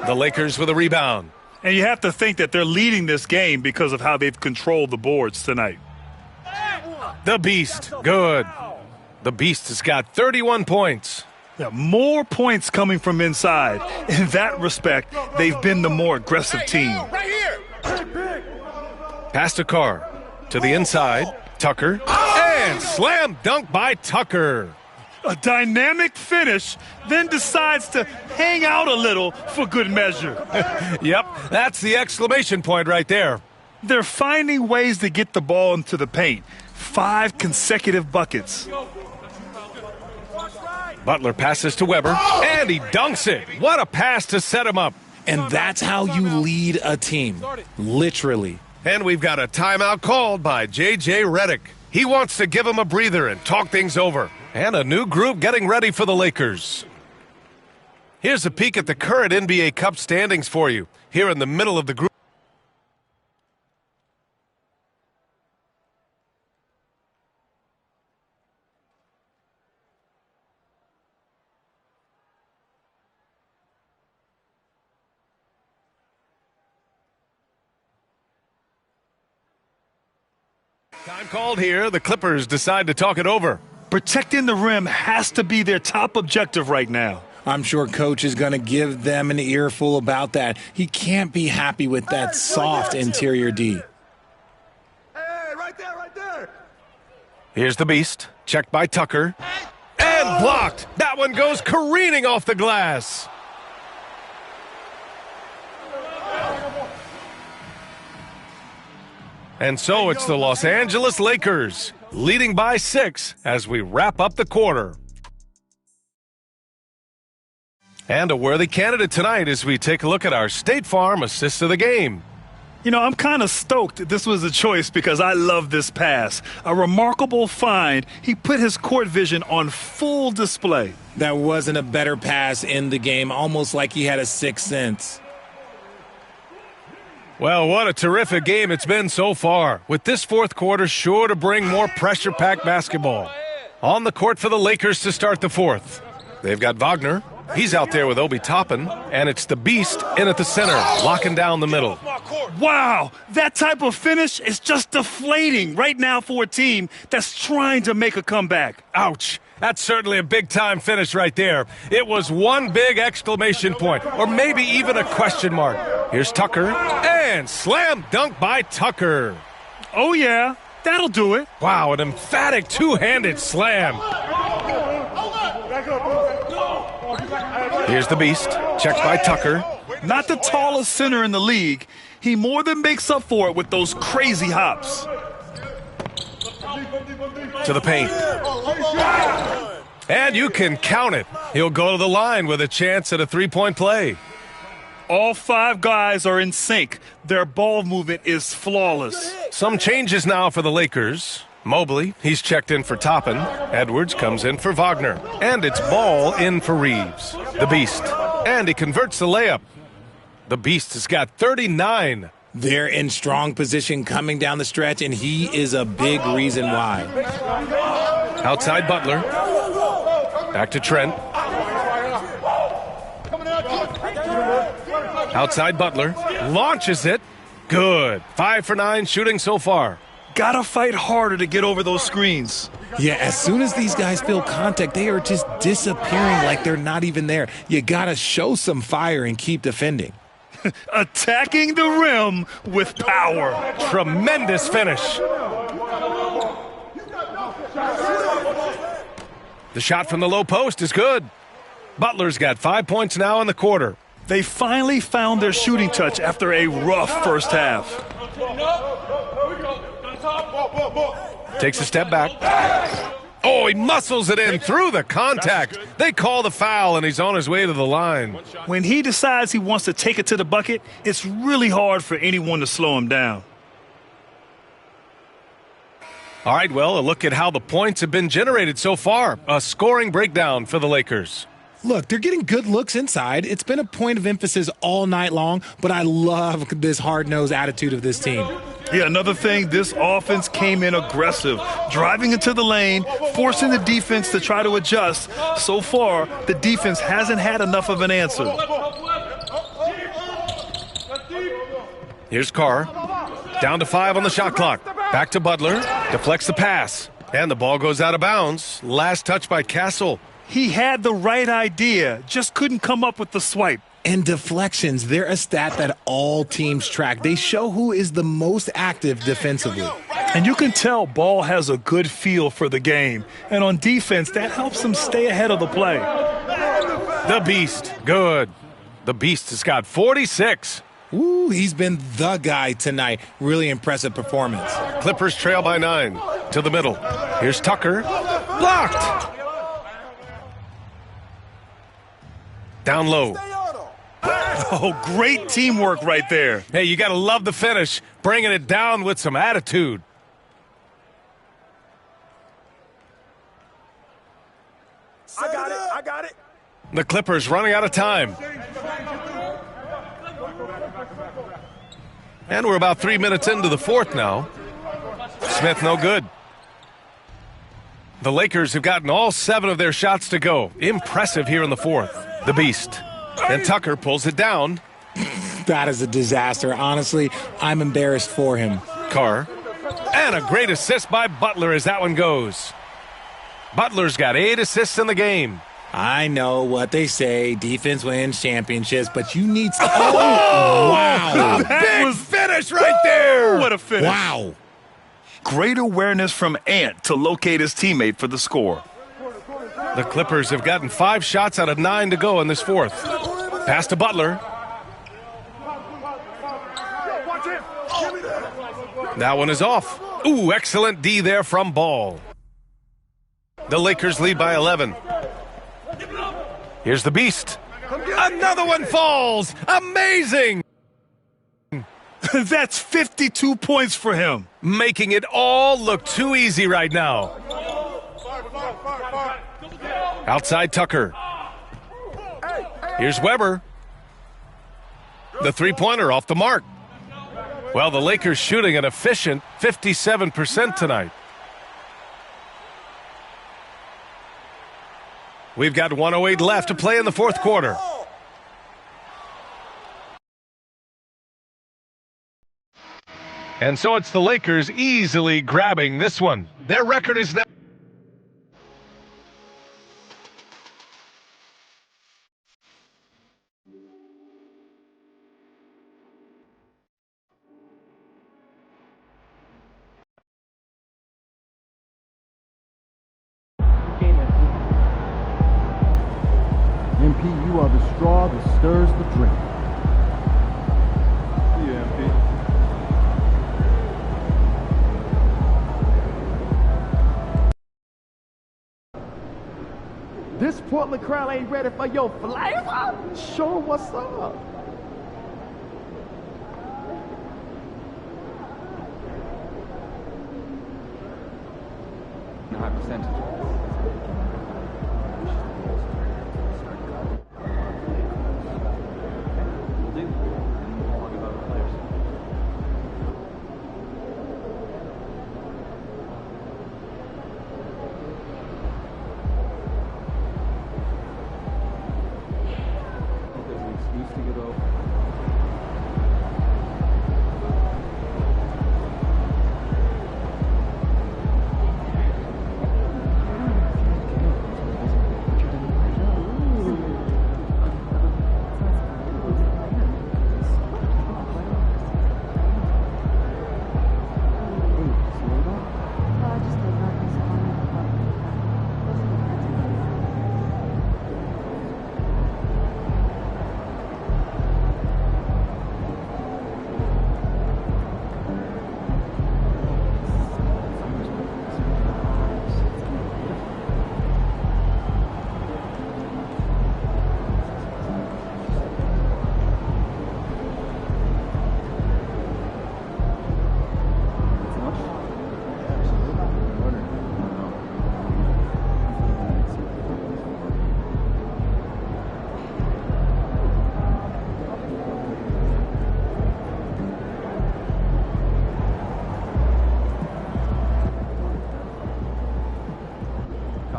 The Lakers with a rebound. And you have to think that they're leading this game because of how they've controlled the boards tonight. The Beast, good. The Beast has got 31 points. Yeah, more points coming from inside. In that respect, they've been the more aggressive team. Pass to Carr. To the inside. Tucker. And slam dunk by Tucker. A dynamic finish, then decides to hang out a little for good measure. Yep, that's the exclamation point right there. They're finding ways to get the ball into the paint. 5 consecutive buckets. Butler passes to Weber, and he dunks it. What a pass to set him up. And that's how you lead a team, literally. And we've got a timeout called by J.J. Redick. He wants to give him a breather and talk things over. And a new group getting ready for the Lakers. Here's a peek at the current NBA Cup standings for you. Here in the middle of the group. Time called here. The Clippers decide to talk it over. Protecting the rim has to be their top objective right now. I'm sure Coach is going to give them an earful about that. He can't be happy with that soft interior D. Hey, right there. Here's the Beast. Checked by Tucker. And blocked. That one goes careening off the glass. And so it's the Los Angeles Lakers leading by 6 as we wrap up the quarter. And a worthy candidate tonight as we take a look at our State Farm assist of the game. You know, I'm kind of stoked this was a choice because I love this pass. A remarkable find. He put his court vision on full display. That wasn't a better pass in the game, almost like he had a sixth sense. Well, what a terrific game it's been so far, with this fourth quarter sure to bring more pressure-packed basketball. On the court for the Lakers to start the fourth. They've got Wagner. He's out there with Obi Toppin, and it's the Beast in at the center, locking down the middle. Wow, that type of finish is just deflating right now for a team that's trying to make a comeback. Ouch. That's certainly a big-time finish right there. It was one big exclamation point, or maybe even a question mark. Here's Tucker, and slam dunk by Tucker. Oh, yeah, that'll do it. Wow, an emphatic two-handed slam. Here's the Beast, checked by Tucker. Not the tallest center in the league. He more than makes up for it with those crazy hops. To the paint. And you can count it. He'll go to the line with a chance at a three-point play. All 5 guys are in sync. Their ball movement is flawless. Some changes now for the Lakers. Mobley, he's checked in for Toppin. Edwards comes in for Wagner. And it's Ball in for Reeves. The Beast. And he converts the layup. The Beast has got 39. They're in strong position coming down the stretch, and he is a big reason why. Outside Butler. Back to Trent. Outside Butler. Launches it. Good. 5 for 9 shooting so far. Gotta fight harder to get over those screens. Yeah, as soon as these guys feel contact, they are just disappearing like they're not even there. You gotta show some fire and keep defending. Attacking the rim with power. Tremendous finish. The shot from the low post is good. Butler's got 5 points now in the quarter. They finally found their shooting touch after a rough first half. Takes a step back. Oh, he muscles it in through the contact. They call the foul, and he's on his way to the line. When he decides he wants to take it to the bucket, it's really hard for anyone to slow him down. All right, well, a look at how the points have been generated so far. A scoring breakdown for the Lakers. Look, they're getting good looks inside. It's been a point of emphasis all night long, but I love this hard-nosed attitude of this team. Yeah, another thing, this offense came in aggressive, driving into the lane, forcing the defense to try to adjust. So far, the defense hasn't had enough of an answer. Here's Carr. Down to 5 on the shot clock. Back to Butler. Deflects the pass. And the ball goes out of bounds. Last touch by Castle. He had the right idea, just couldn't come up with the swipe. And deflections, they're a stat that all teams track. They show who is the most active defensively. And you can tell Ball has a good feel for the game. And on defense, that helps him stay ahead of the play. The Beast. Good. The Beast has got 46. Ooh, he's been the guy tonight. Really impressive performance. Clippers trail by 9. To the middle. Here's Tucker. Blocked. Down low. Oh, great teamwork right there. Hey, you got to love the finish. Bringing it down with some attitude. I got it. The Clippers running out of time. And we're about 3 minutes into the fourth now. Smith no good. The Lakers have gotten all 7 of their shots to go. Impressive here in the fourth. The Beast. And Tucker pulls it down. That is a disaster. Honestly, I'm embarrassed for him. Carr. And a great assist by Butler as that one goes. Butler's got 8 assists in the game. I know what they say, defense wins championships, but you need to... Oh, wow. Big finish right there. What a finish. Wow. Great awareness from Ant to locate his teammate for the score. The Clippers have gotten 5 shots out of 9 to go in this fourth. Pass to Butler. That one is off. Ooh, excellent D there from Ball. The Lakers lead by 11. Here's the Beast. Another one falls. Amazing. That's 52 points for him. Making it all look too easy right now. Outside Tucker. Here's Weber. The three-pointer off the mark. Well, the Lakers shooting an efficient 57% tonight. We've got 1:08 left to play in the fourth quarter. And so it's the Lakers easily grabbing this one. Their record is now... MP, you are the straw that stirs the drink. Yeah, MP. This Portland crowd ain't ready for your flavor? Show 'em what's up. High percentage.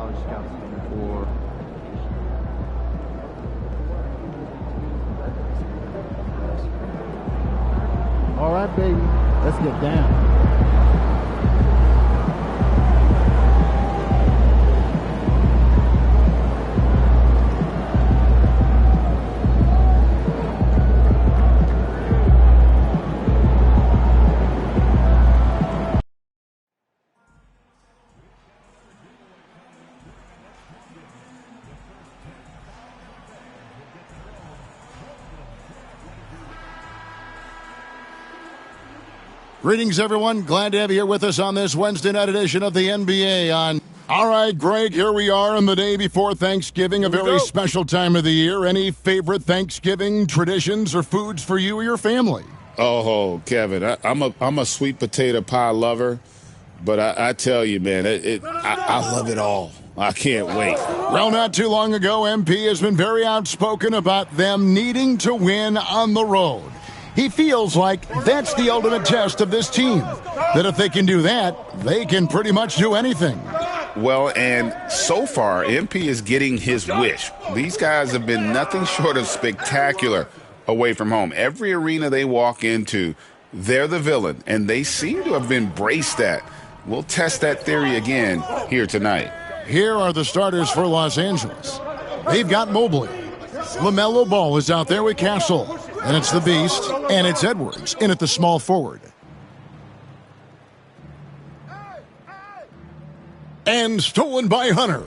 college scouts looking for. All right, baby. Let's get down. Greetings, everyone. Glad to have you here with us on this Wednesday night edition of the NBA on. All right, Greg, here we are on the day before Thanksgiving, a very special time of the year. Any favorite Thanksgiving traditions or foods for you or your family? Oh, Kevin, I'm a sweet potato pie lover, but I tell you, man, I love it all. I can't wait. Well, not too long ago, MP has been very outspoken about them needing to win on the road. He feels like that's the ultimate test of this team, that if they can do that, they can pretty much do anything. Well, and so far, MP is getting his wish. These guys have been nothing short of spectacular away from home. Every arena they walk into, they're the villain, and they seem to have embraced that. We'll test that theory again here tonight. Here are the starters for Los Angeles. They've got Mobley. LaMelo Ball is out there with Castle. And it's the Beast, and it's Edwards in at the small forward. And stolen by Hunter.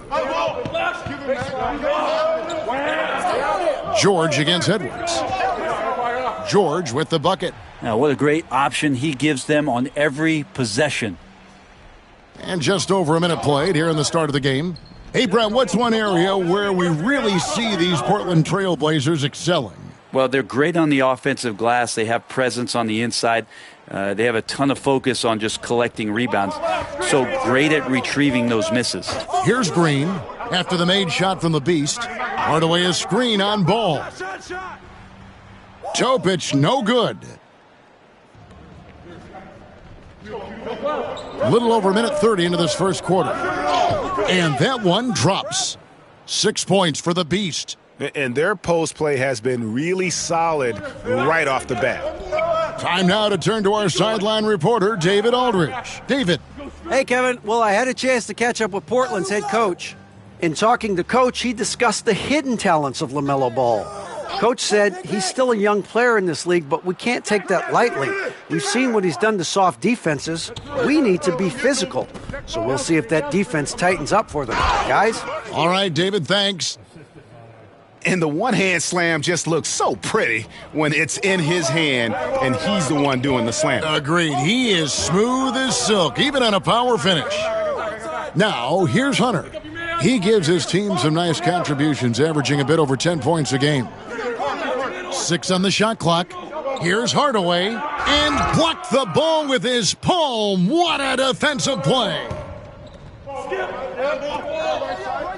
George against Edwards. George with the bucket. Now, what a great option he gives them on every possession. And just over a minute played here in the start of the game. Hey, Brett, what's one area where we really see these Portland Trail Blazers excelling? Well, they're great on the offensive glass. They have presence on the inside. They have a ton of focus on just collecting rebounds. So great at retrieving those misses. Here's Green after the made shot from the Beast. Hardaway a screen on Ball. Topic, no good. A little over a minute 30 into this first quarter. And that one drops. 6 points for the Beast. And their post play has been really solid right off the bat. Time now to turn to our sideline reporter, David Aldridge. David. Hey, Kevin. Well, I had a chance to catch up with Portland's head coach. In talking to Coach, he discussed the hidden talents of LaMelo Ball. Coach said he's still a young player in this league, but we can't take that lightly. We've seen what he's done to soft defenses. We need to be physical. So we'll see if that defense tightens up for them. Guys? All right, David, thanks. And the one-hand slam just looks so pretty when it's in his hand and he's the one doing the slam. Agreed. He is smooth as silk, even on a power finish. Now, here's Hunter. He gives his team some nice contributions, averaging a bit over 10 points a game. 6 on the shot clock. Here's Hardaway, and blocked the ball with his palm. What a defensive play.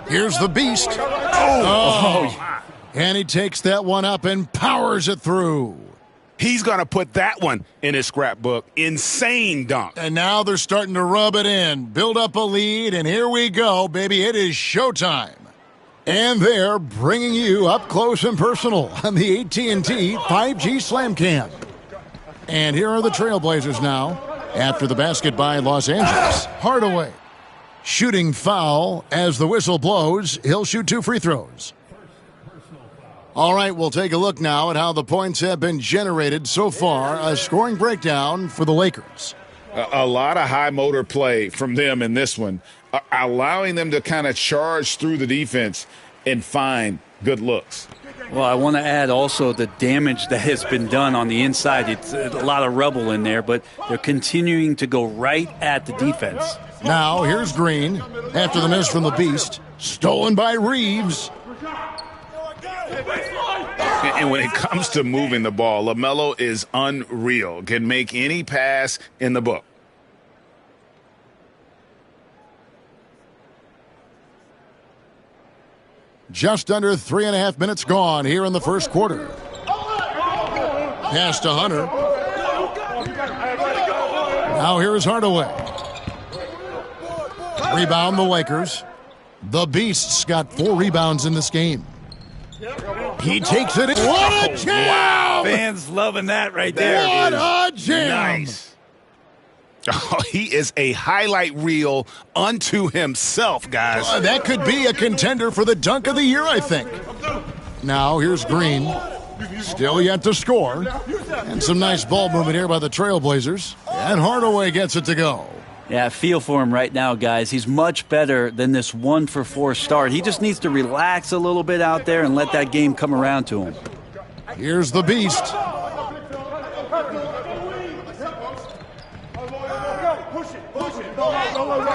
Here's the Beast. Oh. And he takes that one up and powers it through. He's going to put that one in his scrapbook. Insane dunk. And now they're starting to rub it in, build up a lead, and here we go, baby. It is showtime. And they're bringing you up close and personal on the AT&T 5G Slam Cam. And here are the Trailblazers now after the basket by Los Angeles. Hardaway. Shooting foul as the whistle blows. He'll shoot 2 free throws. All right, we'll take a look now at how the points have been generated so far. A scoring breakdown for the Lakers. A lot of high motor play from them in this one, allowing them to kind of charge through the defense and find good looks. Well, I want to add also the damage that has been done on the inside. It's a lot of rubble in there, but they're continuing to go right at the defense. Now, here's Green after the miss from the Beast. Stolen by Reeves. And when it comes to moving the ball, LaMelo is unreal. Can make any pass in the book. Just under 3.5 minutes gone here in the first quarter. Pass to Hunter. Now here is Hardaway. Rebound the Lakers. The Beast's got 4 rebounds in this game. He takes it. What a jam! Wow. Fans loving that right there. What a jam! Nice. Oh, he is a highlight reel unto himself, guys. That could be a contender for the dunk of the year, I think. Now, here's Green. Still yet to score. And some nice ball movement here by the Trailblazers. And Hardaway gets it to go. Yeah, I feel for him right now, guys. He's much better than this 1-for-4 start. He just needs to relax a little bit out there and let that game come around to him. Here's the Beast.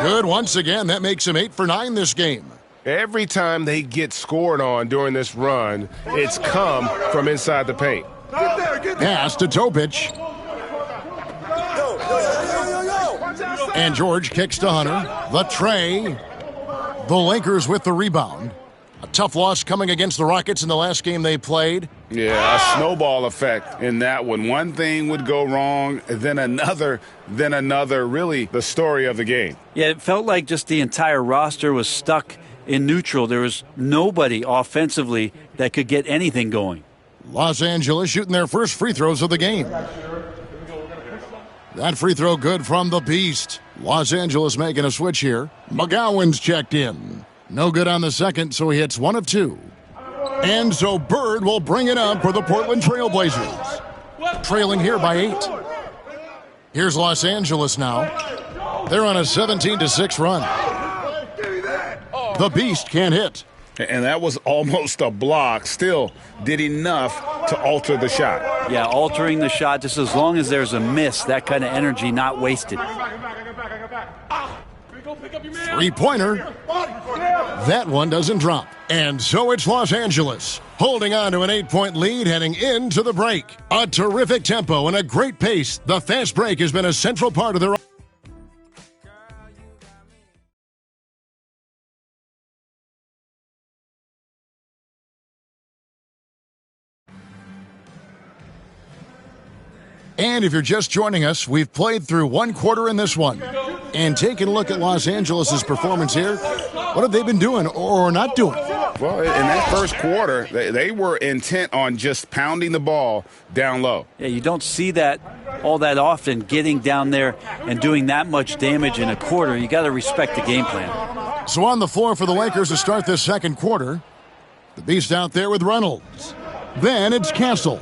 Good once again. That makes him 8 for 9 this game. Every time they get scored on during this run, it's come from inside the paint. Pass to Topic. And George kicks to Hunter. The tray. The Lakers with the rebound. A tough loss coming against the Rockets in the last game they played. Yeah, a snowball effect in that one. One thing would go wrong, then another, then another. Really the story of the game. Yeah, it felt like just the entire roster was stuck in neutral. There was nobody offensively that could get anything going. Los Angeles shooting their first free throws of the game. That free throw good from the Beast. Los Angeles making a switch here. McGowan's checked in. No good on the second, so he hits 1 of 2. And so Bird will bring it up for the Portland Trailblazers. Trailing here by 8. Here's Los Angeles now. They're on a 17-6 run. The Beast can't hit. And that was almost a block. Still did enough to alter the shot. Yeah, altering the shot just as long as there's a miss, that kind of energy not wasted. Three-pointer. That one doesn't drop. And so it's Los Angeles holding on to an 8-point lead heading into the break. A terrific tempo and a great pace. The fast break has been a central part of their... And if you're just joining us, we've played through 1 quarter in this one. And taking a look at Los Angeles' performance here, what have they been doing or not doing? Well, in that first quarter, they were intent on just pounding the ball down low. Yeah, you don't see that all that often, getting down there and doing that much damage in a quarter. You got to respect the game plan. So on the floor for the Lakers to start this second quarter, the Beast out there with Reynolds. Then it's Castle.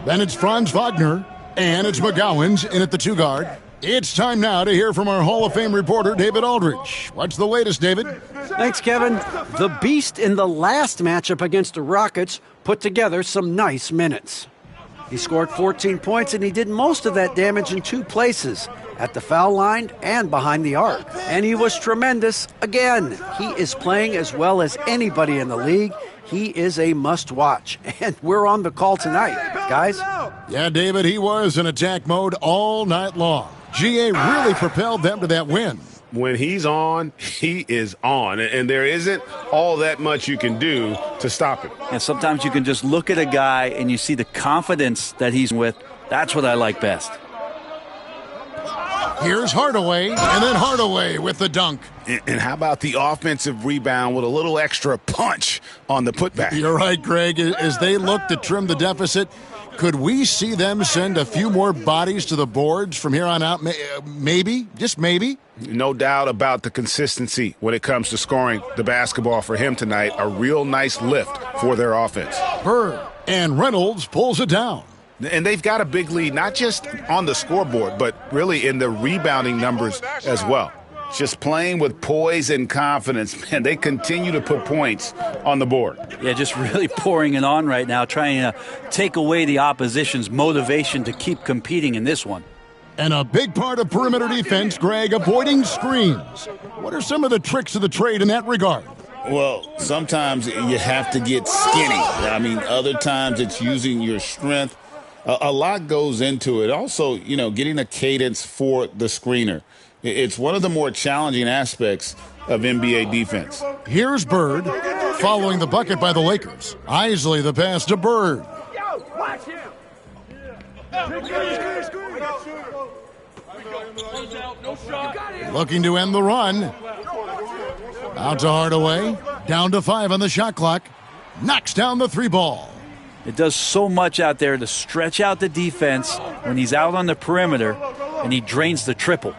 Then it's Franz Wagner. And it's McGowan's in at the 2 guard. It's time now to hear from our Hall of Fame reporter, David Aldridge. What's the latest, David? Thanks, Kevin. The Beast in the last matchup against the Rockets put together some nice minutes. He scored 14 points, and he did most of that damage in 2 places, at the foul line and behind the arc. And he was tremendous again. He is playing as well as anybody in the league. He is a must-watch, and we're on the call tonight, guys. Yeah, David, he was in attack mode all night long. GA really propelled them to that win. When he's on, he is on, and there isn't all that much you can do to stop him. And sometimes you can just look at a guy and you see the confidence that he's with. That's what I like best. Here's Hardaway, and then Hardaway with the dunk. And how about the offensive rebound with a little extra punch on the putback? You're right, Greg. As they look to trim the deficit, could we see them send a few more bodies to the boards from here on out? Maybe, just maybe. No doubt about the consistency when it comes to scoring the basketball for him tonight. A real nice lift for their offense. Bird and Reynolds pulls it down. And they've got a big lead, not just on the scoreboard, but really in the rebounding numbers as well. Just playing with poise and confidence, man, they continue to put points on the board. Yeah, just really pouring it on right now, trying to take away the opposition's motivation to keep competing in this one. And a big part of perimeter defense, Greg, avoiding screens. What are some of the tricks of the trade in that regard? Well, sometimes you have to get skinny. I mean, other times it's using your strength. A lot goes into it. Also, getting a cadence for the screener. It's one of the more challenging aspects of NBA defense. Here's Bird, following the bucket by the Lakers. Isley the pass to Bird. Looking to end the run. Out to Hardaway. Down to 5 on the shot clock. Knocks down the 3 ball. It does so much out there to stretch out the defense when he's out on the perimeter, and he drains the triple.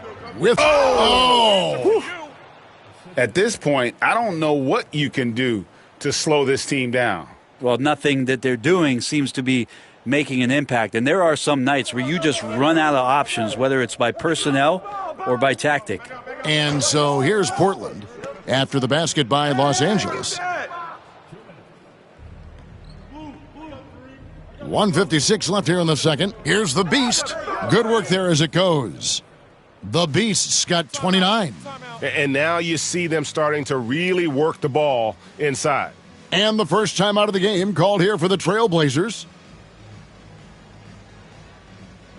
At this point, I don't know what you can do to slow this team down. Well, nothing that they're doing seems to be making an impact. And there are some nights where you just run out of options, whether it's by personnel or by tactic. And so here's Portland after the basket by Los Angeles. 1:56 left here in the second. Here's the Beast. Good work there as it goes. The Beast's got 29. And now you see them starting to really work the ball inside. And the first time out of the game called here for the Trailblazers.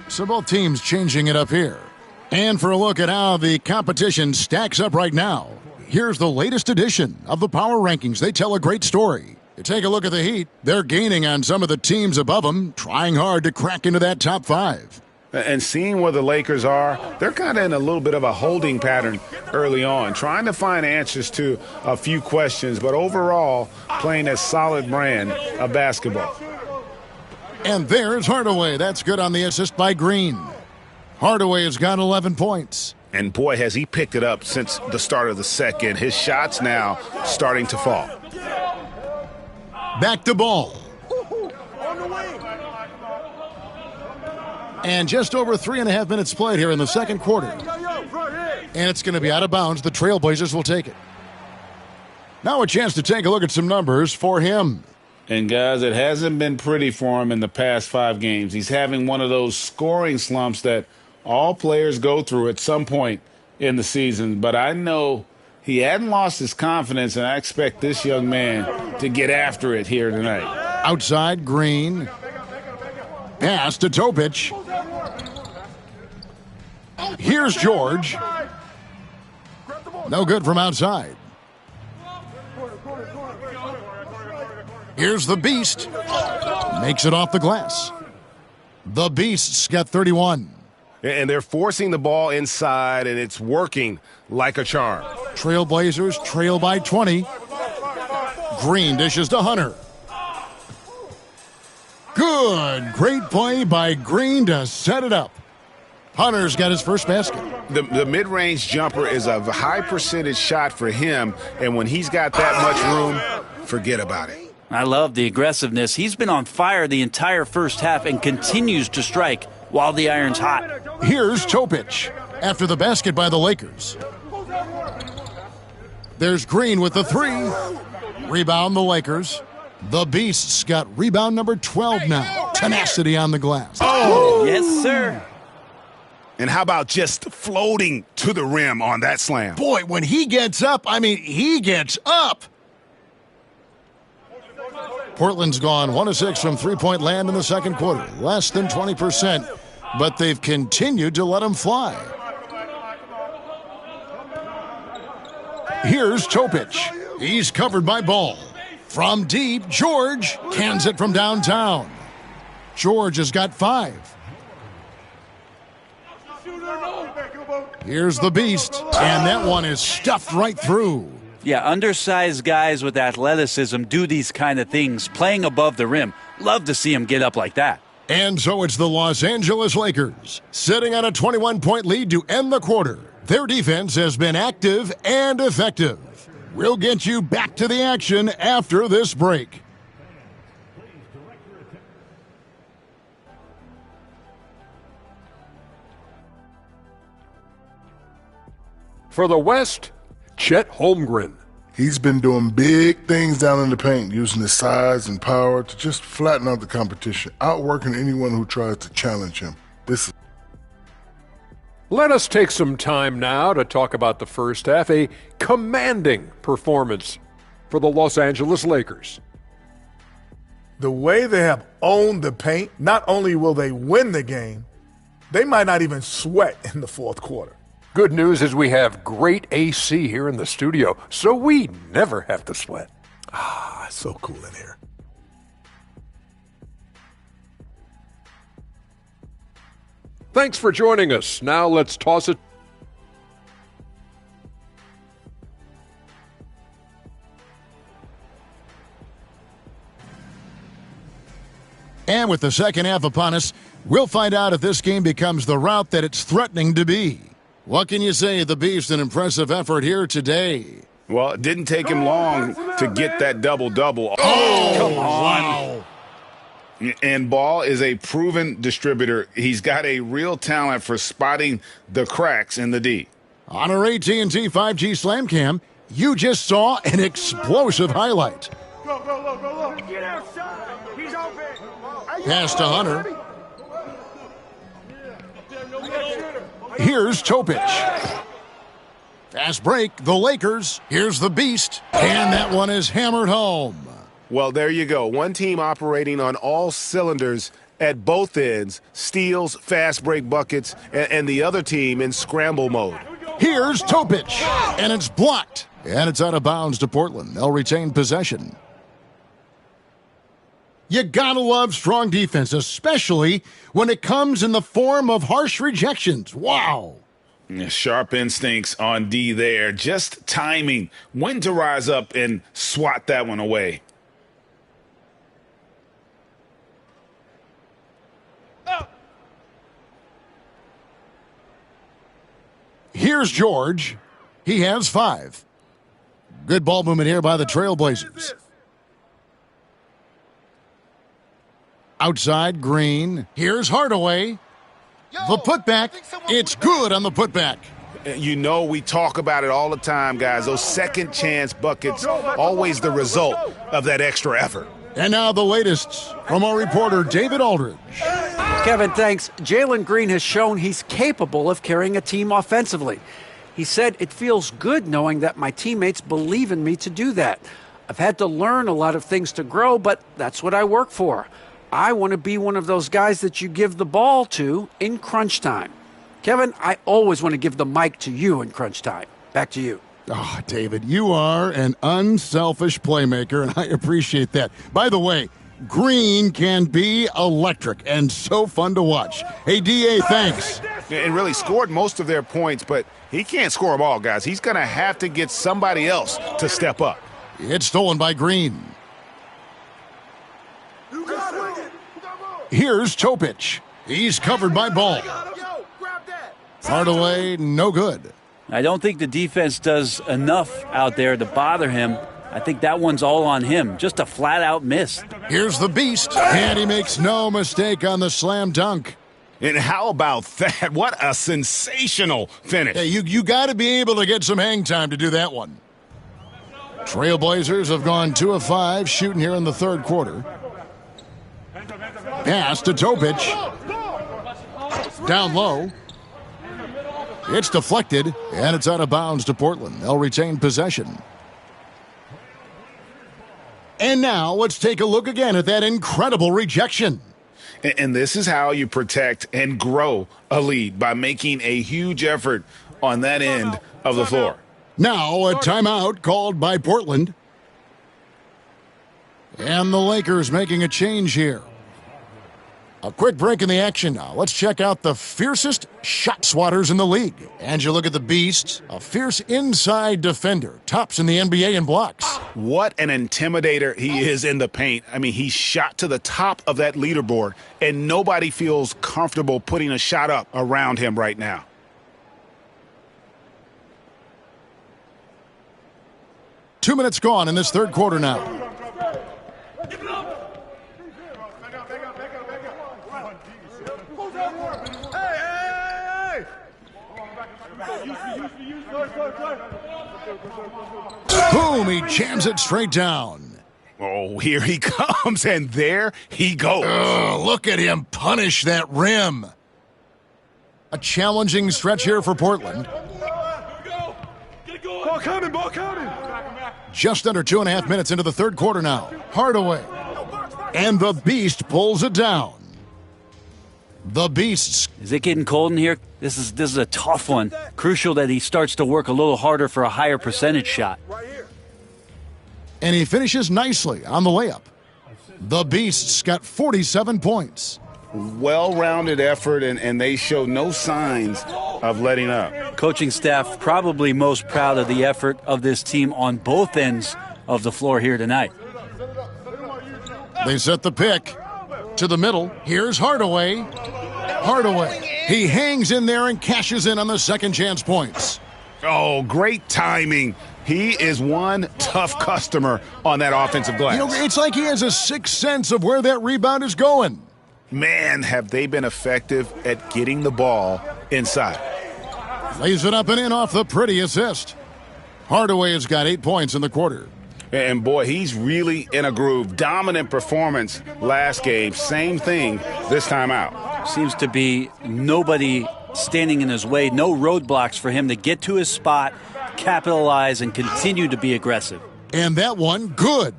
So both teams changing it up here. And for a look at how the competition stacks up right now, here's the latest edition of the Power Rankings. They tell a great story. You take a look at the Heat. They're gaining on some of the teams above them, trying hard to crack into that top 5. And seeing where the Lakers are, they're kind of in a little bit of a holding pattern early on, trying to find answers to a few questions, but overall playing a solid brand of basketball. And there's Hardaway. That's good on the assist by Green. Hardaway has got 11 points. And boy, has he picked it up since the start of the second. His shots now starting to fall. Back to Ball. And just over 3.5 minutes played here in the second quarter. And it's going to be out of bounds. The Trailblazers will take it. Now a chance to take a look at some numbers for him. And guys, it hasn't been pretty for him in the past 5 games. He's having one of those scoring slumps that all players go through at some point in the season. But I know he hadn't lost his confidence, and I expect this young man to get after it here tonight. Outside, Green. Pass to Topic. Here's George. No good from outside. Here's the Beast. Makes it off the glass. The Beast's got 31. And they're forcing the ball inside, and it's working like a charm. Trailblazers trail by 20. Green dishes to Hunter. Good. Great play by Green to set it up. Hunter's got his first basket. The mid-range jumper is a high percentage shot for him, and when he's got that much room, forget about it. I love the aggressiveness. He's been on fire the entire first half and continues to strike while the iron's hot. Here's Topic after the basket by the Lakers. There's Green with the 3. Rebound the Lakers. The Beast's got rebound number 12 now. Tenacity on the glass. Oh, yes, sir. And how about just floating to the rim on that slam? Boy, when he gets up, he gets up. Portland's gone 1 of 6 from three-point land in the second quarter. Less than 20%, but they've continued to let him fly. Here's Topic. He's covered by Ball. From deep, George cans it from downtown. George has got 5. Here's the Beast, and that one is stuffed right through. Yeah, undersized guys with athleticism do these kind of things, playing above the rim. Love to see him get up like that. And so it's the Los Angeles Lakers, sitting on a 21-point lead to end the quarter. Their defense has been active and effective. We'll get you back to the action after this break. For the West, Chet Holmgren. He's been doing big things down in the paint, using his size and power to just flatten out the competition, outworking anyone who tries to challenge him. Let us take some time now to talk about the first half, a commanding performance for the Los Angeles Lakers. The way they have owned the paint, not only will they win the game, they might not even sweat in the fourth quarter. Good news is we have great AC here in the studio, so we never have to sweat. Ah, it's so cool in here. Thanks for joining us. Now let's toss it. And with the second half upon us, we'll find out if this game becomes the route that it's threatening to be. What can you say of the Beast? An impressive effort here today. Well, it didn't take him long to get that double-double. Oh, come on. Wow. And Ball is a proven distributor. He's got a real talent for spotting the cracks in the D. On our AT&T 5G Slam Cam, you just saw an explosive highlight. Go. Get outside. He's open. Pass to Hunter. Here's Topic. Fast break, the Lakers. Here's the Beast. And that one is hammered home. Well, there you go. One team operating on all cylinders at both ends, steals, fast break buckets, and the other team in scramble mode. Here's Topic, and it's blocked. And it's out of bounds to Portland. They'll retain possession. You gotta love strong defense, especially when it comes in the form of harsh rejections. Wow. Sharp instincts on D there. Just timing when to rise up and swat that one away. Here's George. He has 5. Good ball movement here by the Trailblazers. Outside, Green. Here's Hardaway. The putback. It's good on the putback. You know, we talk about it all the time, guys. Those second chance buckets, always the result of that extra effort. And now the latest from our reporter, David Aldridge. Kevin, thanks. Jalen Green has shown he's capable of carrying a team offensively. He said, "It feels good knowing that my teammates believe in me to do that. I've had to learn a lot of things to grow, but that's what I work for. I want to be one of those guys that you give the ball to in crunch time." Kevin, I always want to give the mic to you in crunch time. Back to you. Oh, David, you are an unselfish playmaker, and I appreciate that. By the way, Green can be electric and so fun to watch. Hey, D.A., thanks. And really scored most of their points, but he can't score them all, guys. He's going to have to get somebody else to step up. It's stolen by Green. Here's Topic. He's covered by Ball. Hardaway, no good. I don't think the defense does enough out there to bother him. I think that one's all on him. Just a flat-out miss. Here's the Beast, and he makes no mistake on the slam dunk. And how about that? What a sensational finish. Hey, you got to be able to get some hang time to do that one. Trailblazers have gone 2 of 5 shooting here in the third quarter. Pass to Topic. Down low. It's deflected, and it's out of bounds to Portland. They'll retain possession. And now let's take a look again at that incredible rejection. And this is how you protect and grow a lead, by making a huge effort on that end of the floor. Now a timeout called by Portland. And the Lakers making a change here. A quick break in the action now. Let's check out the fiercest shot swatters in the league. And you look at the Beast, a fierce inside defender, tops in the NBA in blocks. What an intimidator he is in the paint. I mean, he shot to the top of that leaderboard, and nobody feels comfortable putting a shot up around him right now. Two minutes gone in this third quarter now. Boom, he jams it straight down. Oh, here he comes, and there he goes. Look at him punish that rim. A challenging stretch here for Portland. Ball coming. Just under 2.5 minutes into the third quarter now. Hardaway. And the Beast pulls it down. The Beasts. Is it getting cold in here? This is a tough one. Crucial that he starts to work a little harder for a higher percentage shot. And he finishes nicely on the layup. The Beasts got 47 points. Well-rounded effort, and they show no signs of letting up. Coaching staff probably most proud of the effort of this team on both ends of the floor here tonight. They set the pick. To the middle. Here's Hardaway. Hardaway. He hangs in there and cashes in on the second chance points. Oh, great timing. He is one tough customer on that offensive glass. You know, it's like he has a sixth sense of where that rebound is going. Man, have they been effective at getting the ball inside. Lays it up and in off the pretty assist. Hardaway has got 8 points in the quarter. And boy, he's really in a groove. Dominant performance last game. Same thing this time out. Seems to be nobody standing in his way. No roadblocks for him to get to his spot, capitalize, and continue to be aggressive. And that one, good.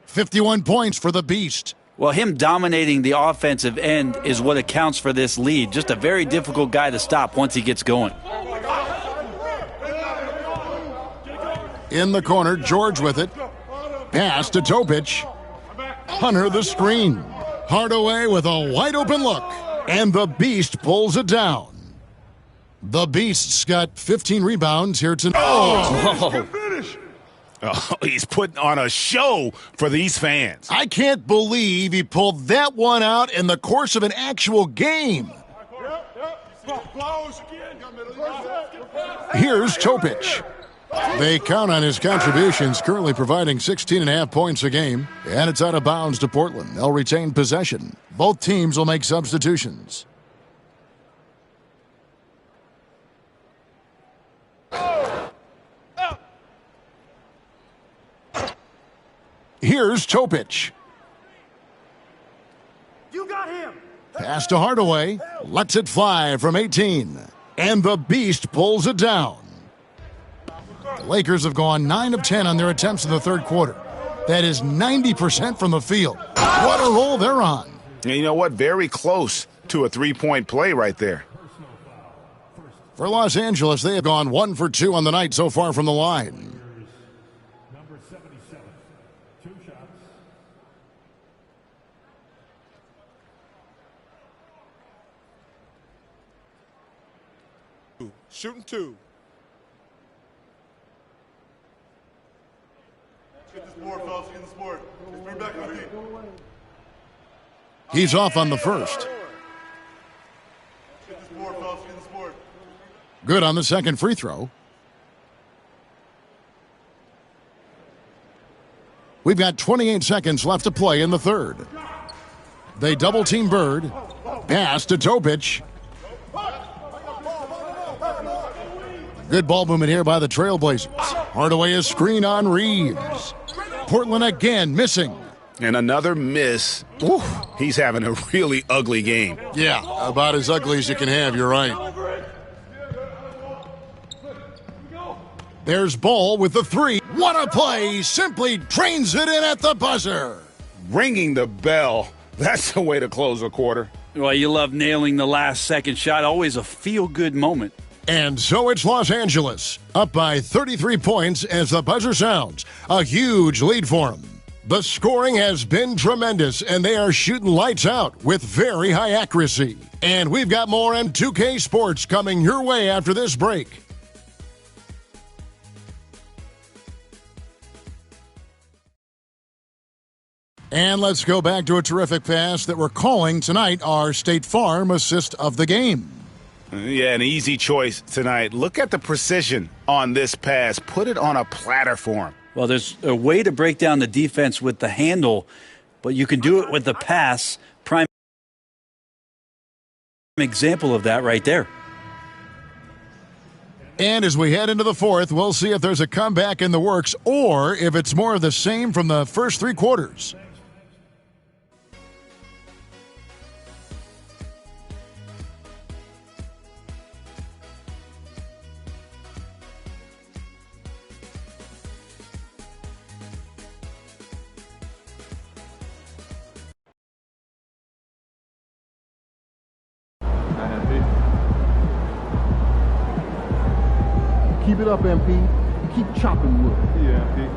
51 points for the Beast. Well, him dominating the offensive end is what accounts for this lead. Just a very difficult guy to stop once he gets going. In the corner, George with it. Pass to Topic. Hunter the screen. Hardaway with a wide open look. And the Beast pulls it down. The Beast's got 15 rebounds here tonight. Oh, he's putting on a show for these fans. I can't believe he pulled that one out in the course of an actual game. Here's Topic. They count on his contributions, currently providing 16.5 points a game. And it's out of bounds to Portland. They'll retain possession. Both teams will make substitutions. Here's Topic. You got him. Pass to Hardaway. Lets it fly from 18. And the Beast pulls it down. The Lakers have gone 9 of 10 on their attempts in the third quarter. That is 90% from the field. What a roll they're on. And you know what? Very close to a three-point play right there. For Los Angeles, they have gone 1 for 2 on the night so far from the line. Number 77, 2 shots. Shooting 2. Get this board, fellas. Get this board. Just bring back on me. He's off on the first. Get this board, fellas. Get this board. Good on the second free throw. We've got 28 seconds left to play in the third. They double-team Bird. Pass to Topic. Good ball movement here by the Trailblazers. Hardaway is screen on Reeves. Portland again missing. And another miss. Ooh, he's having a really ugly game. Yeah, about as ugly as you can have, you're right. There's Ball with the 3. What a play! Simply drains it in at the buzzer. Ringing the bell. That's the way to close a quarter. Well, you love nailing the last second shot. Always a feel-good moment. And so it's Los Angeles, up by 33 points as the buzzer sounds. A huge lead for them. The scoring has been tremendous, and they are shooting lights out with very high accuracy. And we've got more M2K Sports coming your way after this break. And let's go back to a terrific pass that we're calling tonight our State Farm assist of the game. Yeah, an easy choice tonight. Look at the precision on this pass. Put it on a platter for him. Well, there's a way to break down the defense with the handle, but you can do it with the pass. Prime example of that right there. And as we head into the fourth, we'll see if there's a comeback in the works or if it's more of the same from the first 3 quarters. Keep it up, MP. Keep chopping wood. Yeah, MP.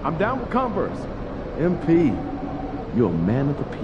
I'm down with Converse. MP, you're a man of the people.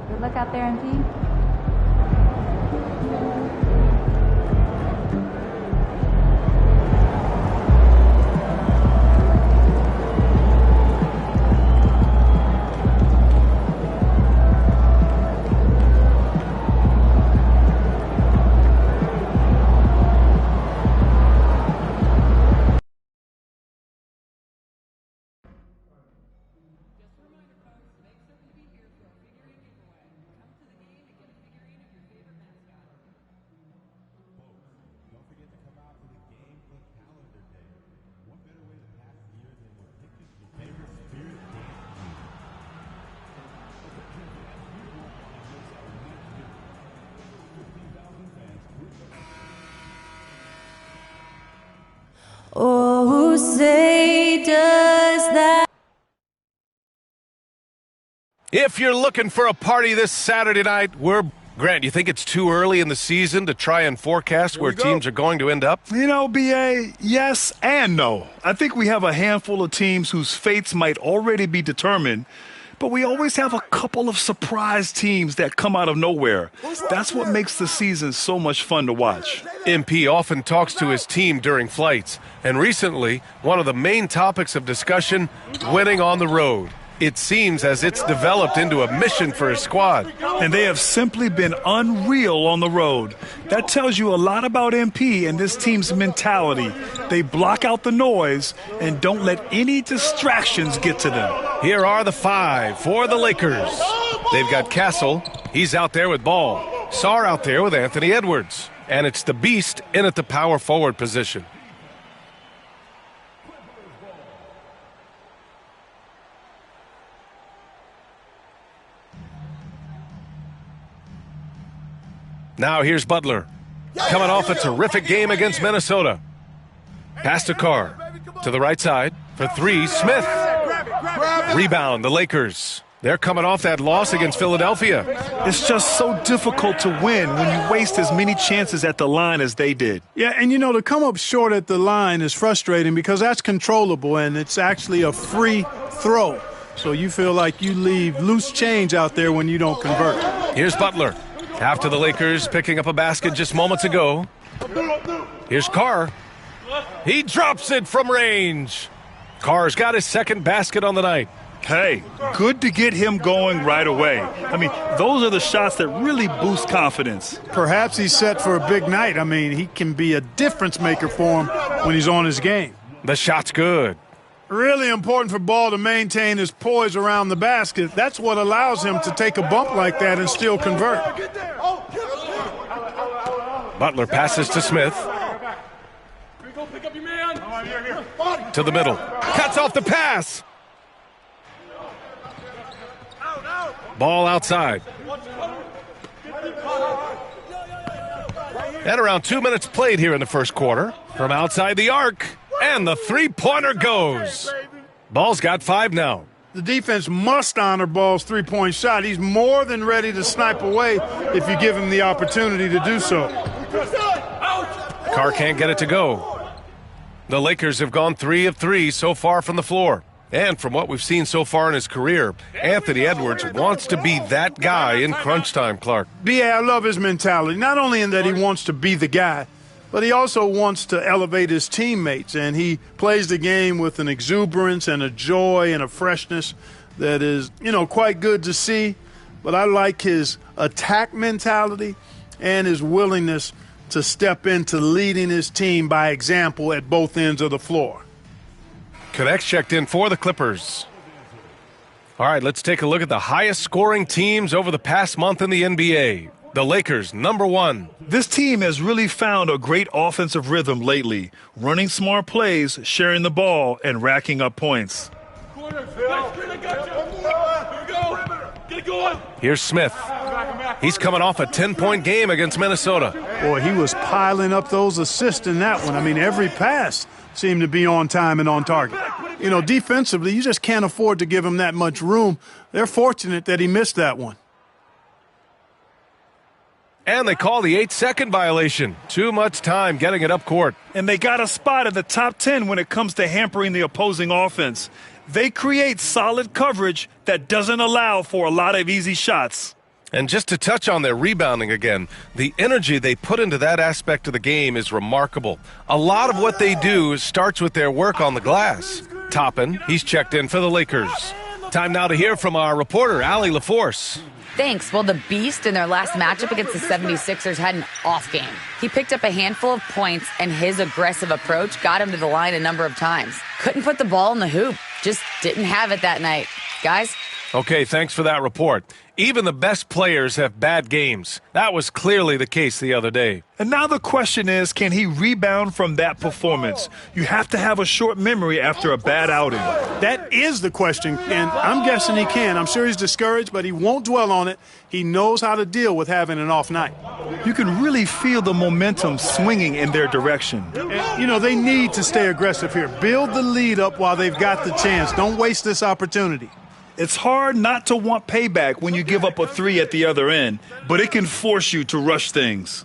Good luck out there, MP. Oh, who say does that? If you're looking for a party this Saturday night, Grant, you think it's too early in the season to try and forecast where teams are going to end up? You know, BA, yes and no. I think we have a handful of teams whose fates might already be determined, but we always have a couple of surprise teams that come out of nowhere. That's what makes the season so much fun to watch. MP often talks to his team during flights, and recently, one of the main topics of discussion, winning on the road. It seems as it's developed into a mission for his squad. And they have simply been unreal on the road. That tells you a lot about MP and this team's mentality. They block out the noise and don't let any distractions get to them. Here are the 5 for the Lakers. They've got Castle. He's out there with Ball. Sarr out there with Anthony Edwards. And it's the Beast in at the power forward position. Now here's Butler, coming off a terrific game against Minnesota. Pass to Carr, to the right side, for 3, Smith. Rebound, the Lakers. They're coming off that loss against Philadelphia. It's just so difficult to win when you waste as many chances at the line as they did. Yeah, and you know, to come up short at the line is frustrating because that's controllable and it's actually a free throw. So you feel like you leave loose change out there when you don't convert. Here's Butler. After the Lakers picking up a basket just moments ago. Here's Carr. He drops it from range. Carr's got his second basket on the night. Hey, good to get him going right away. I mean, those are the shots that really boost confidence. Perhaps he's set for a big night. I mean, he can be a difference maker for him when he's on his game. The shot's good. Really important for Ball to maintain his poise around the basket. That's what allows him to take a bump like that and still convert. Butler passes to Smith. To the middle. Cuts off the pass. Ball outside. And around 2 minutes played here in the first quarter. From outside the arc. And the three-pointer goes. Ball's got 5 now. The defense must honor Ball's three-point shot. He's more than ready to snipe away if you give him the opportunity to do so. Carr can't get it to go. The Lakers have gone 3 of 3 so far from the floor. And from what we've seen so far in his career, Anthony Edwards wants to be that guy in crunch time, Clark. B.A., I love his mentality. Not only in that he wants to be the guy, but he also wants to elevate his teammates, and he plays the game with an exuberance and a joy and a freshness that is, you know, quite good to see. But I like his attack mentality and his willingness to step into leading his team by example at both ends of the floor. Connects checked in for the Clippers. All right, let's take a look at the highest scoring teams over the past month in the NBA. The Lakers, number 1. This team has really found a great offensive rhythm lately, running smart plays, sharing the ball, and racking up points. Here's Smith. He's coming off a 10-point game against Minnesota. Boy, he was piling up those assists in that one. I mean, every pass seemed to be on time and on target. You know, defensively, you just can't afford to give him that much room. They're fortunate that he missed that one. And they call the 8-second violation. Too much time getting it up court. And they got a spot in the top 10 when it comes to hampering the opposing offense. They create solid coverage that doesn't allow for a lot of easy shots. And just to touch on their rebounding again, the energy they put into that aspect of the game is remarkable. A lot of what they do starts with their work on the glass. Toppin, he's checked in for the Lakers. Time now to hear from our reporter, Allie LaForce. Thanks. Well, the Beast in their last matchup against the 76ers had an off game. He picked up a handful of points, and his aggressive approach got him to the line a number of times. Couldn't put the ball in the hoop. Just didn't have it that night. Guys? Okay, thanks for that report. Even the best players have bad games. That was clearly the case the other day. And now the question is, can he rebound from that performance? You have to have a short memory after a bad outing. That is the question, and I'm guessing he can. I'm sure he's discouraged, but he won't dwell on it. He knows how to deal with having an off night. You can really feel the momentum swinging in their direction. And, you know, they need to stay aggressive here. Build the lead up while they've got the chance. Don't waste this opportunity. It's hard not to want payback when you give up a 3 at the other end, but it can force you to rush things.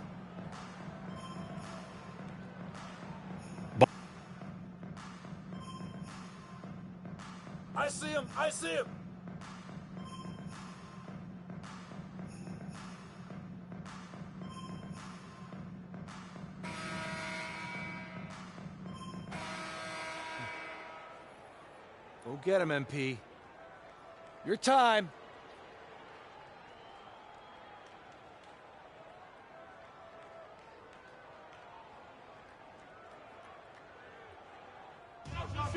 I see him. I see him. Go get him, MP. Your time.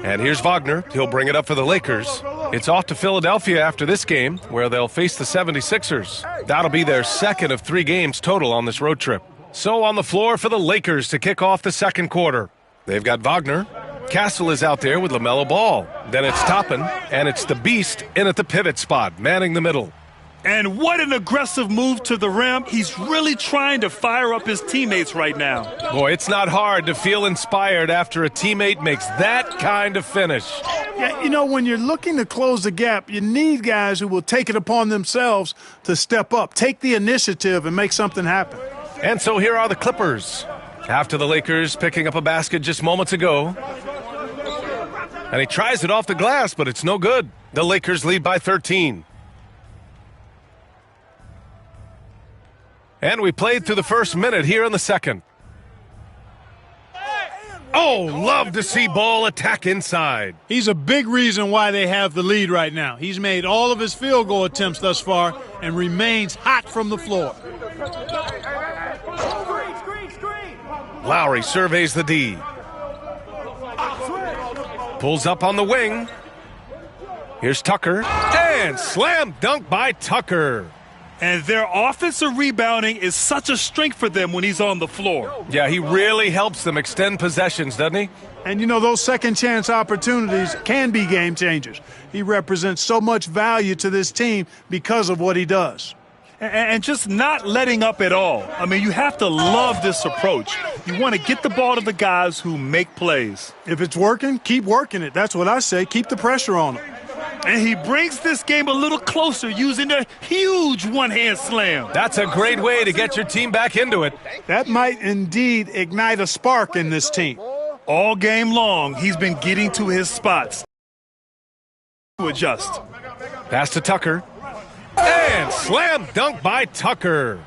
And here's Wagner. He'll bring it up for the Lakers. It's off to Philadelphia after this game, where they'll face the 76ers. That'll be their second of 3 games total on this road trip. So on the floor for the Lakers to kick off the second quarter. They've got Wagner. Castle is out there with LaMelo Ball. Then it's Toppin, and it's the Beast in at the pivot spot, manning the middle. And what an aggressive move to the rim. He's really trying to fire up his teammates right now. Boy, it's not hard to feel inspired after a teammate makes that kind of finish. Yeah, you know, when you're looking to close the gap, you need guys who will take it upon themselves to step up, take the initiative, and make something happen. And so here are the Clippers. After the Lakers picking up a basket just moments ago. And he tries it off the glass, but it's no good. The Lakers lead by 13. And we played through the first minute here in the second. Oh, love to see Ball attack inside. He's a big reason why they have the lead right now. He's made all of his field goal attempts thus far and remains hot from the floor. Lowry surveys the D. Pulls up on the wing. Here's Tucker. And slam dunk by Tucker. And their offensive rebounding is such a strength for them when he's on the floor. Yeah, he really helps them extend possessions, doesn't he? And, you know, those second chance opportunities can be game changers. He represents so much value to this team because of what he does. And just not letting up at all. I mean, you have to love this approach. You want to get the ball to the guys who make plays. If it's working, keep working it. That's what I say. Keep the pressure on him. And he brings this game a little closer using a huge one-hand slam. That's a great way to get your team back into it. That might indeed ignite a spark in this team. All game long, he's been getting to his spots. To adjust. Pass to Tucker. And slam dunk by Tucker.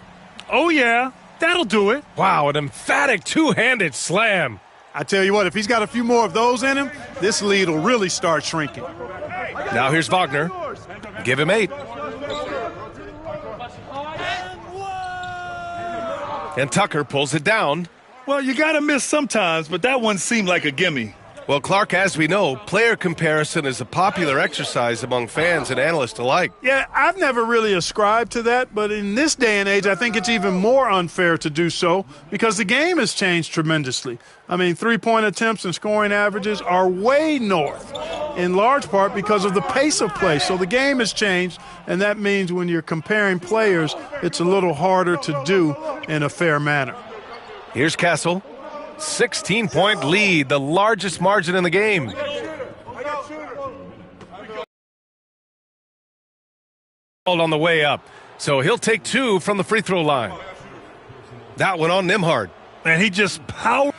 Oh, yeah. That'll do it. Wow, an emphatic two-handed slam. I tell you what, if he's got a few more of those in him, this lead will really start shrinking. Now here's Wagner. Give him 8. And Tucker pulls it down. Well, you got to miss sometimes, but that one seemed like a gimme. Well, Clark, as we know, player comparison is a popular exercise among fans and analysts alike. Yeah, I've never really ascribed to that, but in this day and age, I think it's even more unfair to do so because the game has changed tremendously. I mean, three-point attempts and scoring averages are way north, in large part because of the pace of play. So the game has changed, and that means when you're comparing players, it's a little harder to do in a fair manner. Here's Castle. 16-point lead, the largest margin in the game. On the way up, so he'll take 2 from the free throw line. That one on Nimhard. And he just powered.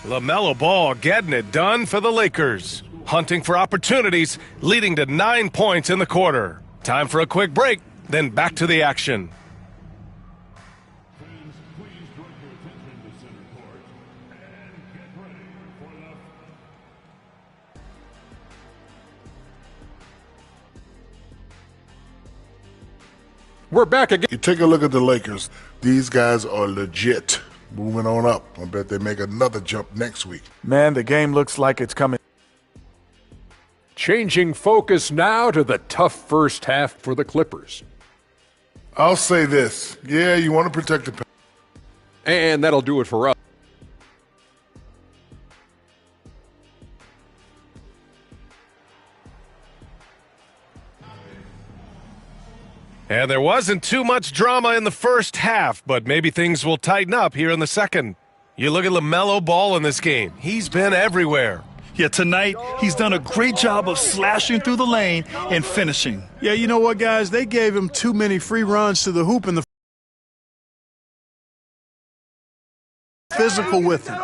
LaMelo Ball getting it done for the Lakers. Hunting for opportunities, leading to 9 points in the quarter. Time for a quick break, then back to the action. We're back again. You take a look at the Lakers. These guys are legit. Moving on up. I bet they make another jump next week. Man, the game looks like it's coming. Changing focus now to the tough first half for the Clippers. I'll say this. Yeah, you want to protect the paint. And that'll do it for us. And there wasn't too much drama in the first half, but maybe things will tighten up here in the second. You look at LaMelo Ball in this game. He's been everywhere. Yeah, tonight he's done a great job of slashing through the lane and finishing. Yeah, you know what, guys? They gave him too many free runs to the hoop in the physical with him.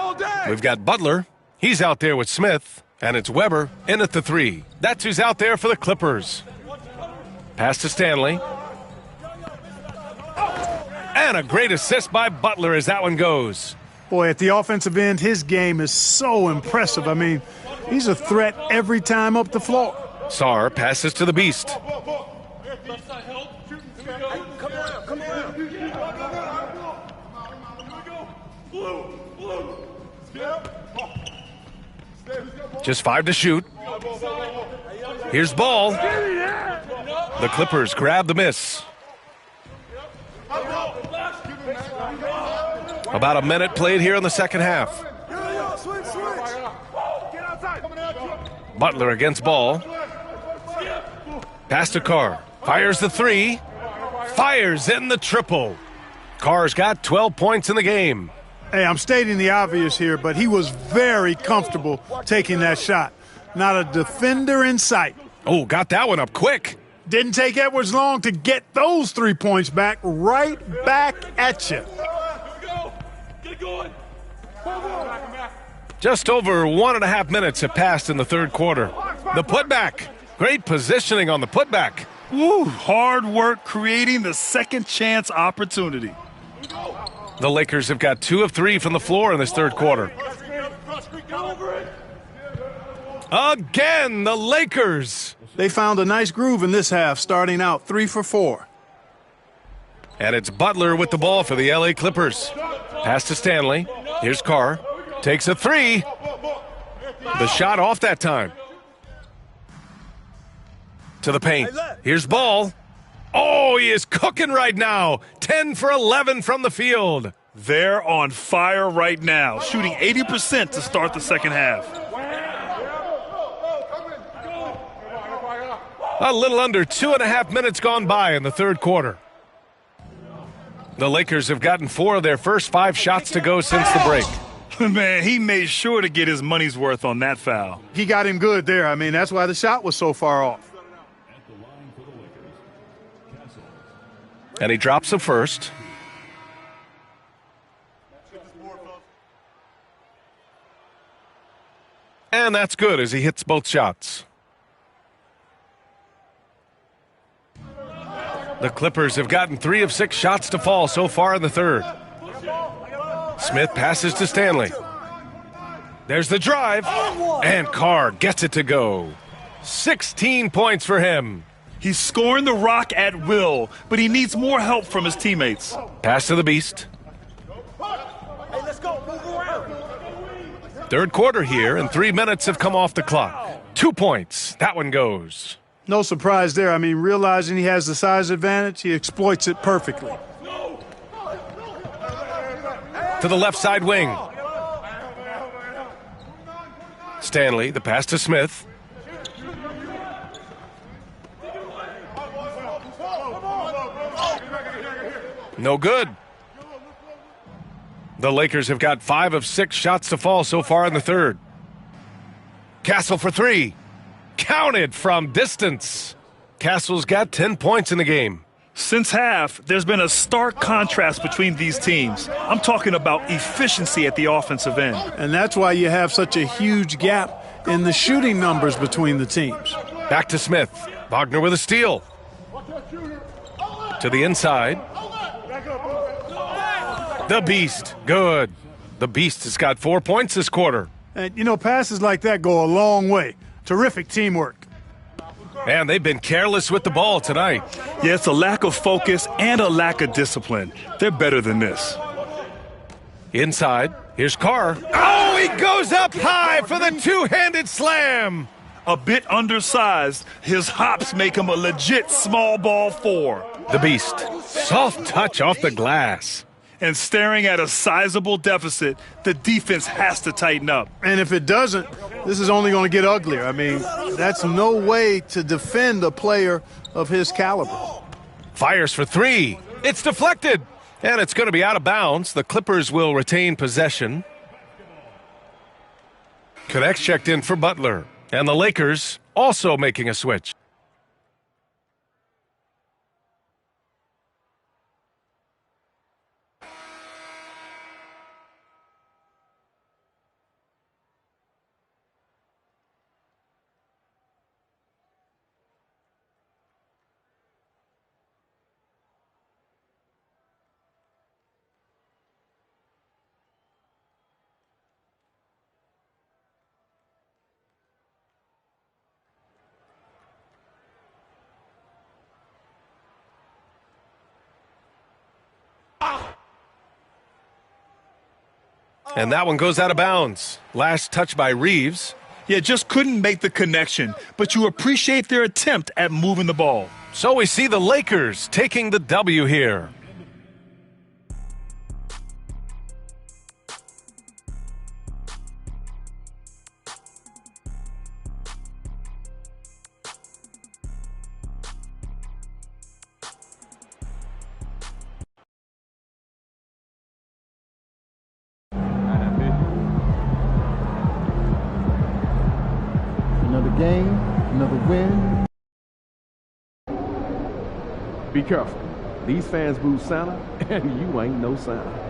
We've got Butler. He's out there with Smith. And it's Weber in at the 3. That's who's out there for the Clippers. Pass to Stanley. And a great assist by Butler as that one goes. Boy, at the offensive end, his game is so impressive. I mean, he's a threat every time up the floor. Sarr passes to the Beast. Just 5 to shoot. Here's Ball. The Clippers grab the miss. About a minute played here in the second half. Butler against Ball. Pass to Carr. Fires the 3. Fires in the triple. Carr's got 12 points in the game. Hey, I'm stating the obvious here, but he was very comfortable taking that shot. Not a defender in sight. Oh, got that one up quick. Didn't take Edwards long to get those 3 points back. Right back at you. Just over 1.5 minutes have passed in the third quarter. The putback. Great positioning on the putback. Woo, hard work creating the second chance opportunity. The Lakers have got 2 of 3 from the floor in this third quarter. Again, the Lakers. They found a nice groove in this half, starting out 3 for 4. And it's Butler with the ball for the LA Clippers. Pass to Stanley. Here's Carr. Takes a 3. The shot off that time. To the paint. Here's Ball. Oh, he is cooking right now. 10 for 11 from the field. They're on fire right now, shooting 80% to start the second half. A little under 2.5 minutes gone by in the third quarter. The Lakers have gotten 4 of their first 5 shots to go since the break. Man, he made sure to get his money's worth on that foul. He got him good there. I mean, that's why the shot was so far off. And he drops the first. And that's good as he hits both shots. The Clippers have gotten 3 of 6 shots to fall so far in the third. Smith passes to Stanley. There's the drive. And Carr gets it to go. 16 points for him. He's scoring the rock at will, but he needs more help from his teammates. Pass to the Beast. Hey, let's go. Move around. Third quarter here, and 3 minutes have come off the clock. 2 points. That one goes. No surprise there. I mean, realizing he has the size advantage, he exploits it perfectly. To the left side wing. Stanley, the pass to Smith. No good. The Lakers have got 5 of 6 shots to fall so far in the third. Castle for 3. Counted from distance. Castle's got 10 points in the game. Since half, there's been a stark contrast between these teams. I'm talking about efficiency at the offensive end. And that's why you have such a huge gap in the shooting numbers between the teams. Back to Smith. Wagner with a steal. To the inside. The Beast. Good. The Beast has got 4 points this quarter. And, you know, passes like that go a long way. Terrific teamwork. And they've been careless with the ball tonight. Yeah, it's a lack of focus and a lack of discipline. They're better than this. Inside, here's Carr. Oh, he goes up high for the two-handed slam. A bit undersized, his hops make him a legit small ball 4. The Beast, soft touch off the glass. And staring at a sizable deficit, the defense has to tighten up. And if it doesn't, this is only going to get uglier. I mean, that's no way to defend a player of his caliber. Fires for 3. It's deflected. And it's going to be out of bounds. The Clippers will retain possession. Connects checked in for Butler. And the Lakers also making a switch. And that one goes out of bounds. Last touch by Reeves. Yeah, just couldn't make the connection, but you appreciate their attempt at moving the ball. So we see the Lakers taking the W here. Another game, another win. Be careful. These fans boo Santa, and you ain't no Santa.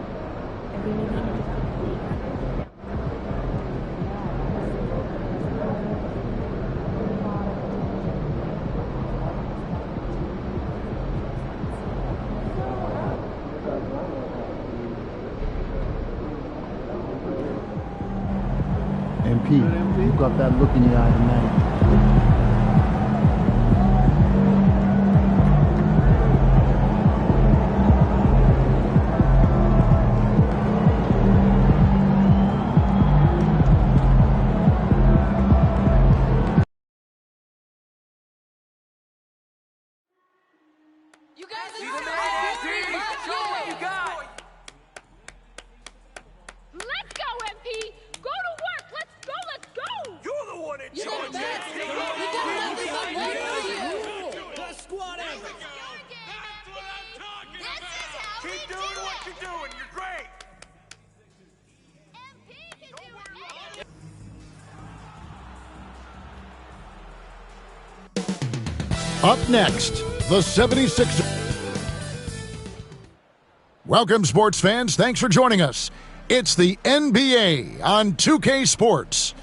MP, you got that look in your eye tonight. Up next, the 76ers. Welcome, sports fans. Thanks for joining us. It's the NBA on 2K Sports.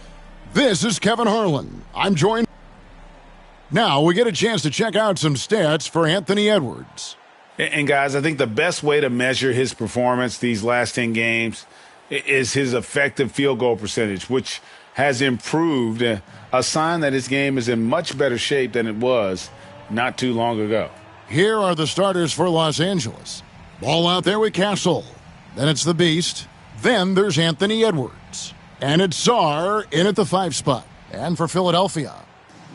This is Kevin Harlan. I'm joined. Now we get a chance to check out some stats for Anthony Edwards. And guys, I think the best way to measure his performance these last 10 games is his effective field goal percentage, which has improved, a sign that his game is in much better shape than it was not too long ago. Here are the starters for Los Angeles. Ball out there with Castle. Then it's the Beast. Then there's Anthony Edwards. And it's Czar in at the 5 spot. And for Philadelphia,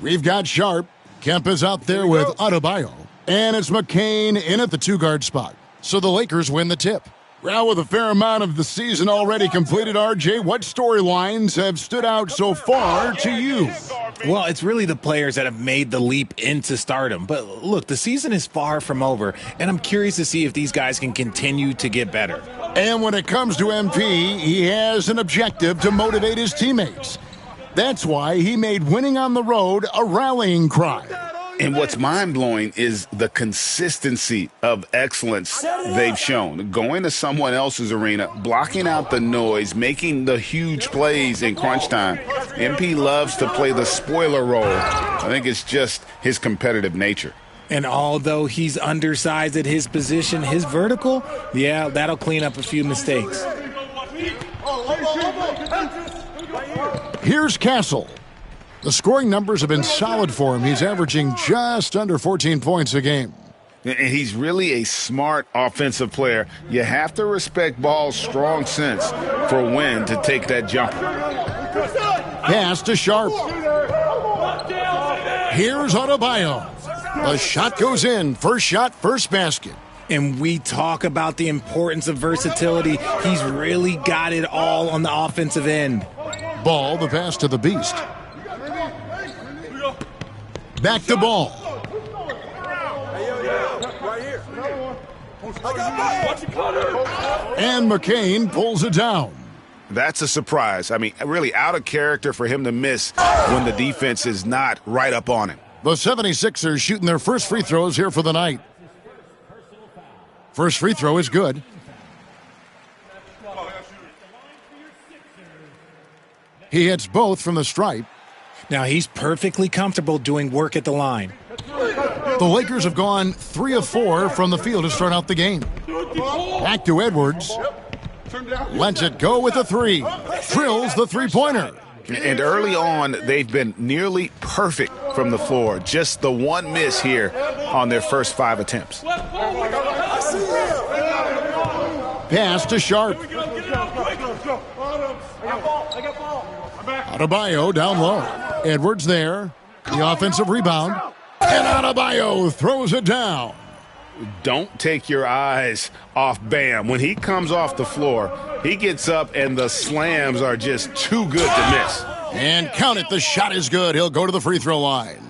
we've got Sharp. Kemp is out there with Adebayo. And it's McCain in at the 2-guard spot. So the Lakers win the tip. Well, with a fair amount of the season already completed, RJ, what storylines have stood out so far to you? Well, it's really the players that have made the leap into stardom. But look, the season is far from over, and I'm curious to see if these guys can continue to get better. And when it comes to MP, he has an objective to motivate his teammates. That's why he made winning on the road a rallying cry. And what's mind-blowing is the consistency of excellence they've shown. Going to someone else's arena, blocking out the noise, making the huge plays in crunch time. MP loves to play the spoiler role. I think it's just his competitive nature. And although he's undersized at his position, his vertical, yeah, that'll clean up a few mistakes. Here's Castle. The scoring numbers have been solid for him. He's averaging just under 14 points a game. And he's really a smart offensive player. You have to respect Ball's strong sense for when to take that jumper. Pass to Sharp. Here's Adebayo. The shot goes in. First shot, first basket. And we talk about the importance of versatility. He's really got it all on the offensive end. Ball, the pass to the Beast. Back to Ball. And McCain pulls it down. That's a surprise. I mean, really out of character for him to miss when the defense is not right up on him. The 76ers shooting their first free throws here for the night. First free throw is good. He hits both from the stripe. Now he's perfectly comfortable doing work at the line. The Lakers have gone 3 of 4 from the field to start out the game. Back to Edwards. Lets it go with a 3. Drills the three-pointer. And early on, they've been nearly perfect from the floor. Just the one miss here on their first 5 attempts. Pass to Sharp. Adebayo down low. Edwards there. The offensive rebound. And Adebayo throws it down. Don't take your eyes off Bam. When he comes off the floor, he gets up and the slams are just too good to miss. And count it, the shot is good. He'll go to the free throw line.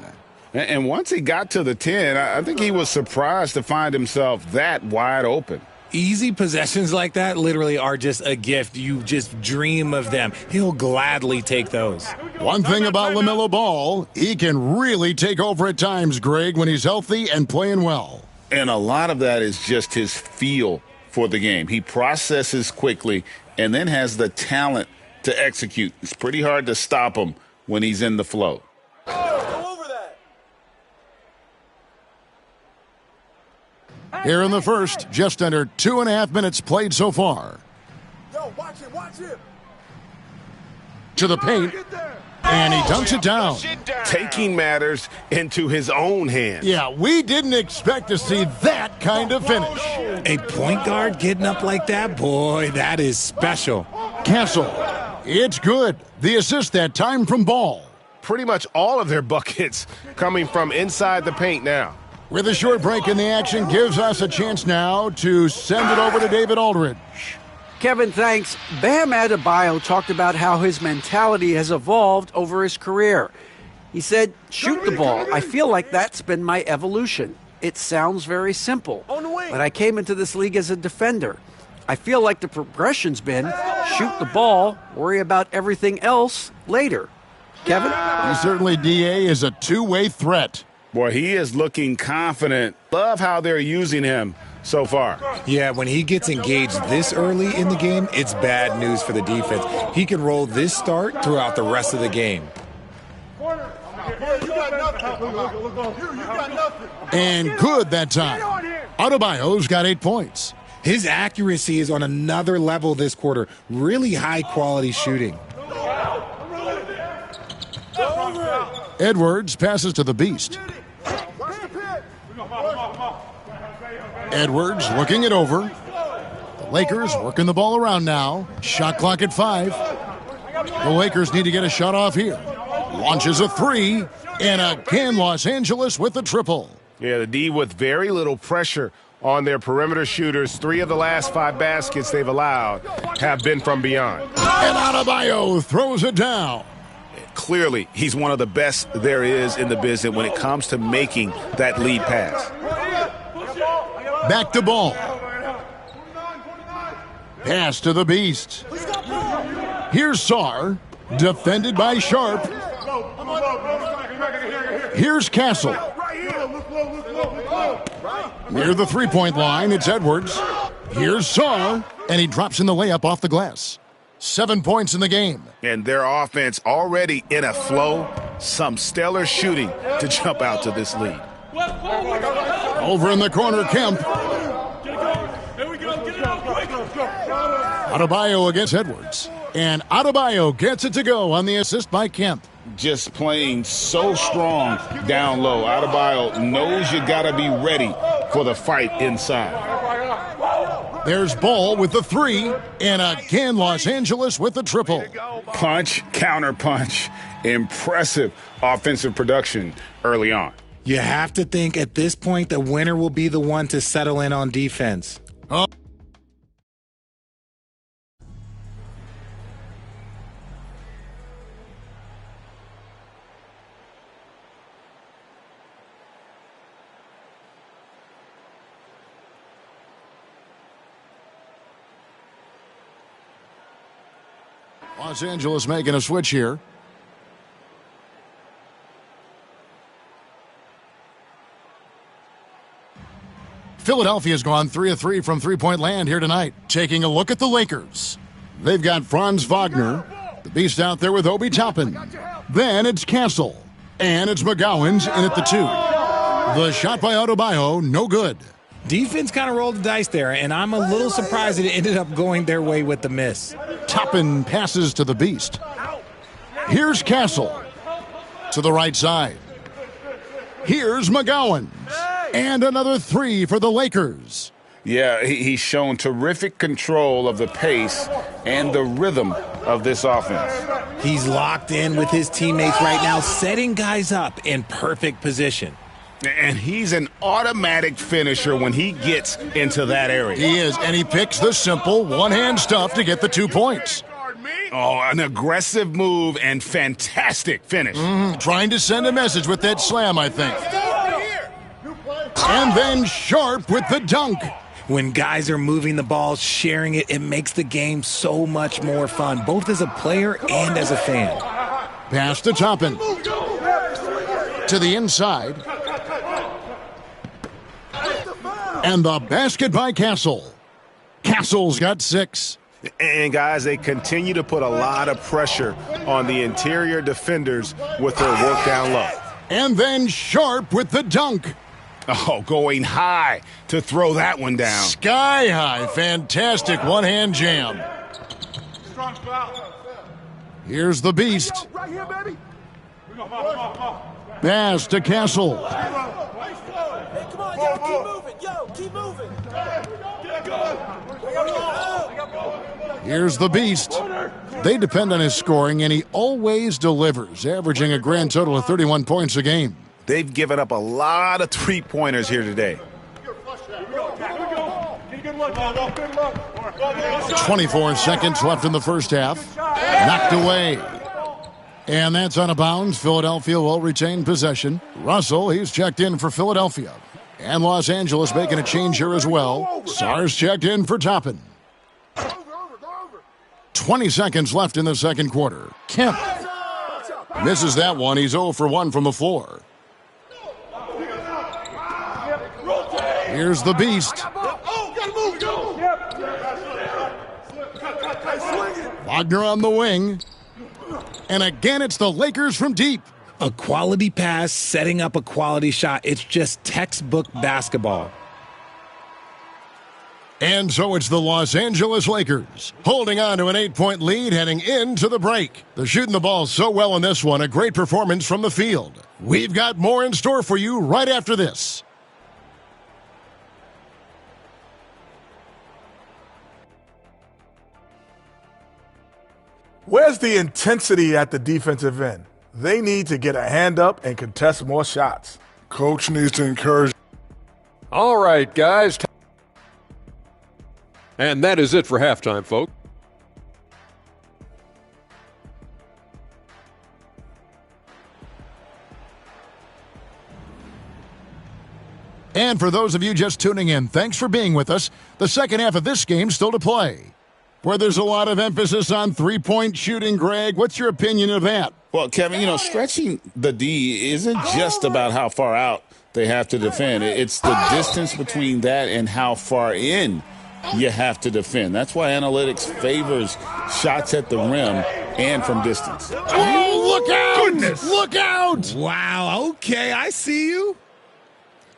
And once he got to the 10, I think he was surprised to find himself that wide open. Easy possessions like that literally are just a gift. You just dream of them. He'll gladly take those. One thing about LaMelo Ball, he can really take over at times, Greg, when he's healthy and playing well. And a lot of that is just his feel for the game. He processes quickly and then has the talent to execute. It's pretty hard to stop him when he's in the flow. Here in the first, just under 2.5 minutes played so far. Yo, watch it. To the paint, and he dunks it down. Taking matters into his own hands. Yeah, we didn't expect to see that kind of finish. A point guard getting up like that, boy, that is special. Castle, it's good. The assist that time from Ball. Pretty much all of their buckets coming from inside the paint now. With a short break in the action, gives us a chance now to send it over to David Aldridge. Kevin, thanks. Bam Adebayo talked about how his mentality has evolved over his career. He said, shoot the ball. I feel like that's been my evolution. It sounds very simple, but I came into this league as a defender. I feel like the progression's been shoot the ball, worry about everything else later. Kevin? Certainly, DA is a two-way threat. Boy, he is looking confident. Love how they're using him so far. Yeah, when he gets engaged this early in the game, it's bad news for the defense. He can roll this start throughout the rest of the game. And good that time. Adebayo's got 8 points. His accuracy is on another level this quarter. Really high-quality shooting. Edwards passes to the Beast. Edwards looking it over. The Lakers working the ball around now. Shot clock at 5. The Lakers need to get a shot off here. Launches a 3. And again, Los Angeles with the triple. Yeah, the D with very little pressure on their perimeter shooters. 3 of the last 5 baskets they've allowed have been from beyond. And Adebayo throws it down. Clearly, he's one of the best there is in the business when it comes to making that lead pass. Back to ball. Pass to the Beast. Here's Sarr, defended by Sharp. Here's Castle. Near the three-point line, it's Edwards. Here's Sarr, and he drops in the layup off the glass. 7 points in the game. And their offense already in a flow. Some stellar shooting to jump out to this lead. Over in the corner, Kemp. Adebayo against Edwards. And Adebayo gets it to go on the assist by Kemp. Just playing so strong down low. Adebayo knows you got to be ready for the fight inside. There's Ball with the 3, and again Los Angeles with the triple. Punch, counter punch, impressive offensive production early on. You have to think at this point the winner will be the one to settle in on defense. Oh. Los Angeles making a switch here. Philadelphia's gone 3 of 3 from three-point land here tonight. Taking a look at the Lakers. They've got Franz Wagner, the Beast out there with Obi Toppin. Then it's Castle, and it's McGowan's in at the 2. The shot by Adebayo, no good. Defense kind of rolled the dice there, and I'm a little surprised that it ended up going their way with the miss. Toppin passes to the Beast. Here's Castle to the right side. Here's McGowan. And another 3 for the Lakers. Yeah, he's shown terrific control of the pace and the rhythm of this offense. He's locked in with his teammates right now, setting guys up in perfect position. And he's an automatic finisher when he gets into that area. He is, and he picks the simple one-hand stuff to get the 2 points. Oh, an aggressive move and fantastic finish. Trying to send a message with that slam, I think. And then Sharp with the dunk. When guys are moving the ball, sharing it, it makes the game so much more fun, both as a player and as a fan. Pass to Toppin. To the inside. And the basket by Castle. Castle's got 6. And, guys, they continue to put a lot of pressure on the interior defenders with their work down low. And then Sharp with the dunk. Oh, going high to throw that one down. Sky high. Fantastic one-hand jam. Here's the Beast. Pass to Castle. Come on, yo, keep moving. Yo, keep moving. Here's the Beast. They depend on his scoring, and he always delivers, averaging a grand total of 31 points a game. They've given up a lot of three-pointers here today. 24 seconds left in the first half. Knocked away. And that's out of bounds. Philadelphia will retain possession. Russell, he's checked in for Philadelphia. And Los Angeles making a change here as well. Sarr's checked in for Toppin. 20 seconds left in the second quarter. Kemp misses that one. He's 0 for 1 from the floor. Here's the Beast. Wagner on the wing. And again, it's the Lakers from deep. A quality pass, setting up a quality shot. It's just textbook basketball. And so it's the Los Angeles Lakers holding on to an 8-point lead heading into the break. They're shooting the ball so well in this one, a great performance from the field. We've got more in store for you right after this. Where's the intensity at the defensive end? They need to get a hand up and contest more shots. Coach needs to encourage. All right, guys. And that is it for halftime, folks. And for those of you just tuning in, thanks for being with us. The second half of this game still to play, where there's a lot of emphasis on three-point shooting. Greg, what's your opinion of that? Well, Kevin, stretching the D isn't just about how far out they have to defend. It's the distance between that and how far in you have to defend. That's why analytics favors shots at the rim and from distance. Oh, look out! Goodness. Look out! Wow, okay, I see you.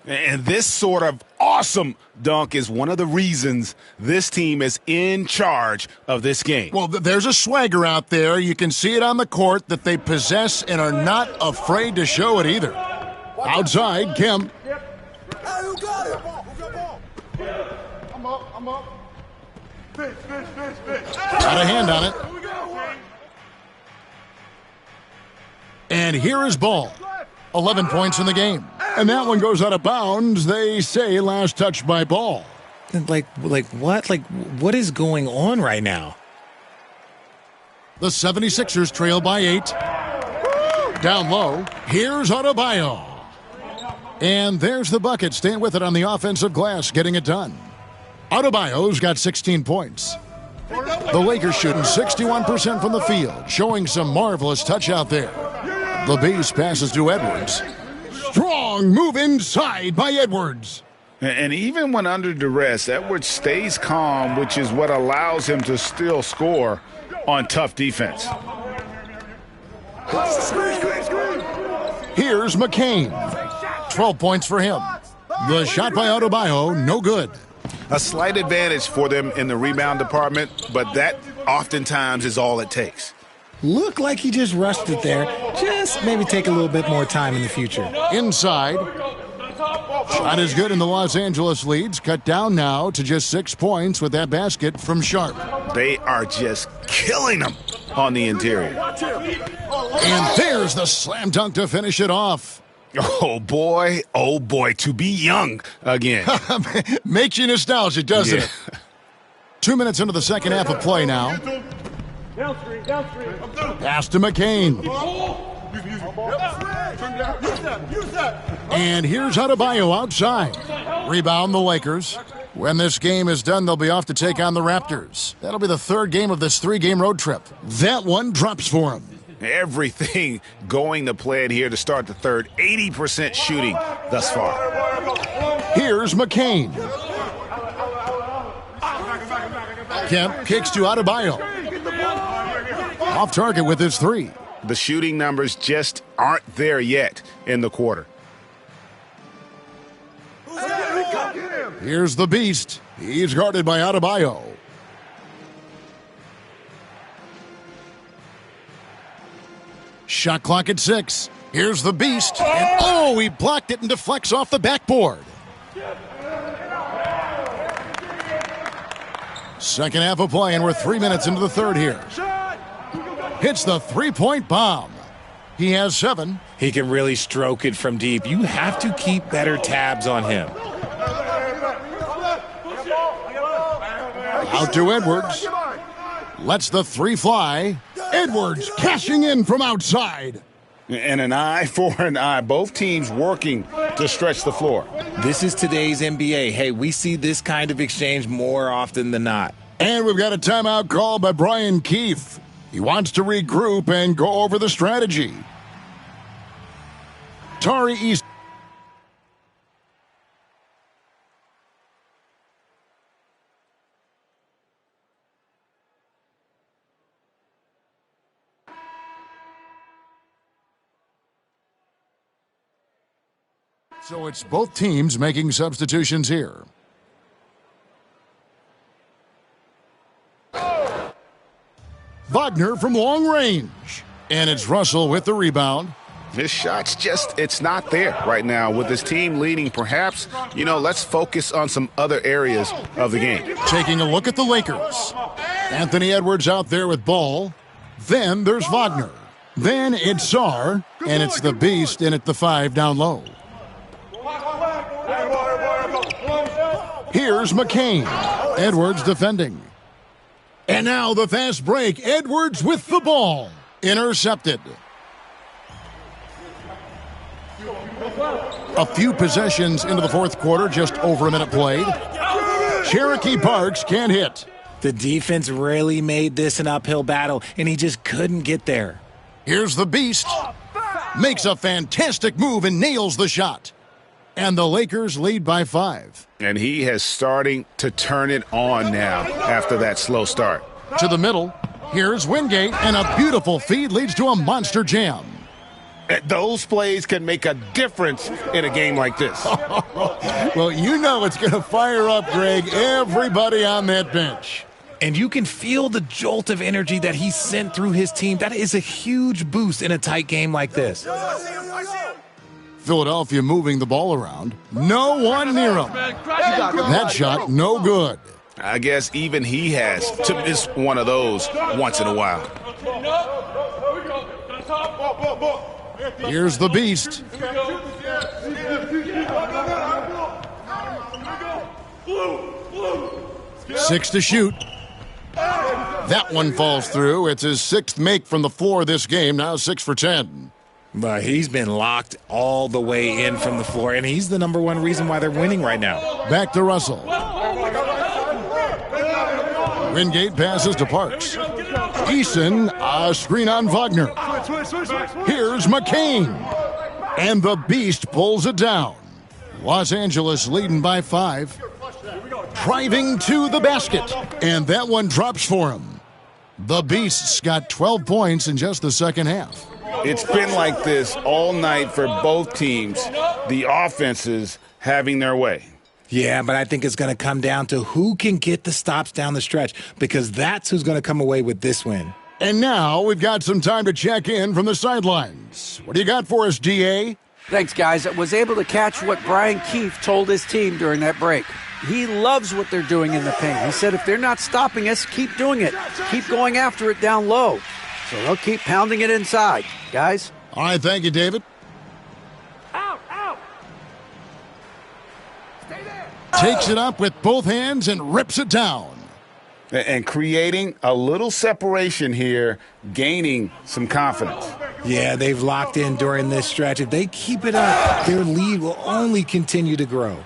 And this sort of awesome dunk is one of the reasons this team is in charge of this game. Well, there's a swagger out there. You can see it on the court that they possess and are not afraid to show it either. Outside, Kemp. I'm up. Fish. Got a hand on it. And here is Ball. 11 points in the game. And that one goes out of bounds. They say last touch by Ball. Like what? Like, what is going on right now? The 76ers trail by 8. Down low, here's Adebayo. And there's the bucket. Staying with it on the offensive glass, getting it done. Adebayo's got 16 points. The Lakers shooting 61% from the field, showing some marvelous touch out there. The Beast passes to Edwards. Strong move inside by Edwards. And even when under duress, Edwards stays calm, which is what allows him to still score on tough defense. Here's McCain. 12 points for him. The shot by Adebayo, no good. A slight advantage for them in the rebound department, but that oftentimes is all it takes. Look like he just rushed it there. Just maybe take a little bit more time in the future. Inside. Shot is good, and the Los Angeles leads cut down now to just 6 points with that basket from Sharp. They are just killing them on the interior. And there's the slam dunk to finish it off. Oh boy, to be young again. Makes you nostalgic, doesn't it? 2 minutes into the second half of play now. Pass to McCain. And here's Adebayo outside. Rebound the Lakers. When this game is done, they'll be off to take on the Raptors. That'll be the third game of this 3-game road trip. That one drops for them. Everything going to plan here to start the third. 80% shooting thus far. Here's McCain. Kemp kicks to Adebayo. Off target with his 3. The shooting numbers just aren't there yet in the quarter. Here's the Beast. He's guarded by Adebayo. Shot clock at 6. Here's the Beast. And he blocked it and deflects off the backboard. Second half of play, and we're 3 minutes into the third here. Hits the three-point bomb. He has 7. He can really stroke it from deep. You have to keep better tabs on him. Out to Edwards. Lets the 3 fly. Edwards cashing in from outside. And an eye for an eye. Both teams working to stretch the floor. This is today's NBA. Hey, we see this kind of exchange more often than not. And we've got a timeout call by Brian Keefe. He wants to regroup and go over the strategy. Tari East. So it's both teams making substitutions here. Wagner from long range. And it's Russell with the rebound. His shot's it's not there right now. With his team leading, perhaps, let's focus on some other areas of the game. Taking a look at the Lakers. Anthony Edwards out there with ball. Then there's Wagner. Then it's Czar. And it's the Beast in at the 5 down low. Here's McCain. Edwards defending. And now the fast break. Edwards with the ball. Intercepted. A few possessions into the fourth quarter, just over a minute played. Cherokee Parks can't hit. The defense really made this an uphill battle, and he just couldn't get there. Here's the Beast. Makes a fantastic move and nails the shot. And the Lakers lead by 5. And he has starting to turn it on now after that slow start. To the middle. Here's Wingate, and a beautiful feed leads to a monster jam. Those plays can make a difference in a game like this. Well, it's going to fire up, Greg, everybody on that bench. And you can feel the jolt of energy that he sent through his team. That is a huge boost in a tight game like this. Philadelphia moving the ball around. No one near him. That shot, no good. I guess even he has to miss one of those once in a while. Here's the Beast. 6 to shoot. That one falls through. It's his 6th make from the floor this game, now 6 for 10. But he's been locked all the way in from the floor, and he's the number one reason why they're winning right now. Back to Russell. Wingate passes to Parks. Eason, a screen on Wagner. Here's McCain. And the Beast pulls it down. Los Angeles leading by 5. Driving to the basket. And that one drops for him. The Beast's got 12 points in just the second half. It's been like this all night for both teams. The offenses having their way. Yeah, but I think it's going to come down to who can get the stops down the stretch, because that's who's going to come away with this win. And now we've got some time to check in from the sidelines. What do you got for us, DA? Thanks, guys. I was able to catch what Brian Keefe told his team during that break. He loves what they're doing in the paint. He said if they're not stopping us, keep doing it. Keep going after it down low. So they'll keep pounding it inside, guys. All right, thank you, David. Takes it up with both hands and rips it down. And creating a little separation here, gaining some confidence. Yeah, they've locked in during this stretch. If they keep it up, their lead will only continue to grow.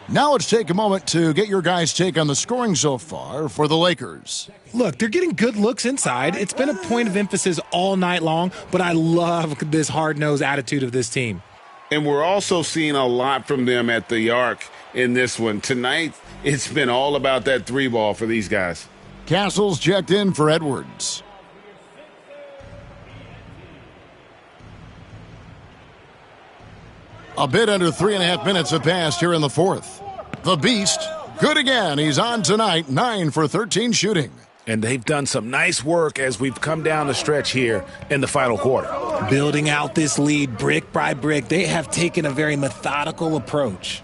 Now let's take a moment to get your guys' take on the scoring so far for the Lakers. Look, they're getting good looks inside. It's been a point of emphasis all night long, but I love this hard-nosed attitude of this team. And we're also seeing a lot from them at the arc in this one. Tonight, it's been all about that 3-ball for these guys. Castle's checked in for Edwards. A bit under 3.5 minutes have passed here in the fourth. The Beast, good again. He's on tonight, 9 for 13 shooting. And they've done some nice work as we've come down the stretch here in the final quarter. Building out this lead brick by brick, they have taken a very methodical approach.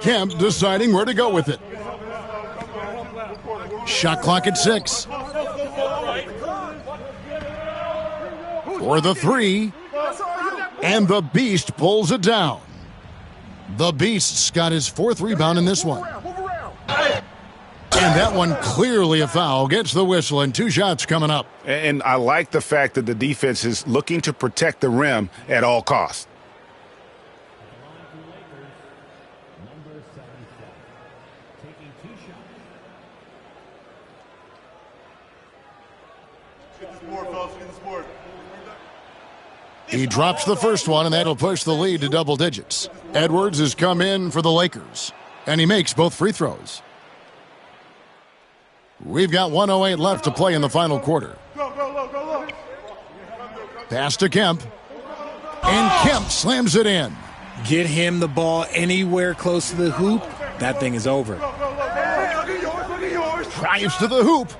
Kemp deciding where to go with it. Shot clock at 6. For the 3. And the Beast pulls it down. The Beast's got his 4th rebound in this one. And that one clearly a foul. Gets the whistle, and 2 shots coming up. And I like the fact that the defense is looking to protect the rim at all costs. He drops the first one, and that'll push the lead to double digits. Edwards has come in for the Lakers, and he makes both free throws. We've got 1:08 left to play in the final quarter. Pass to Kemp, and Kemp slams it in. Get him the ball anywhere close to the hoop, that thing is over. Drives to the hoop.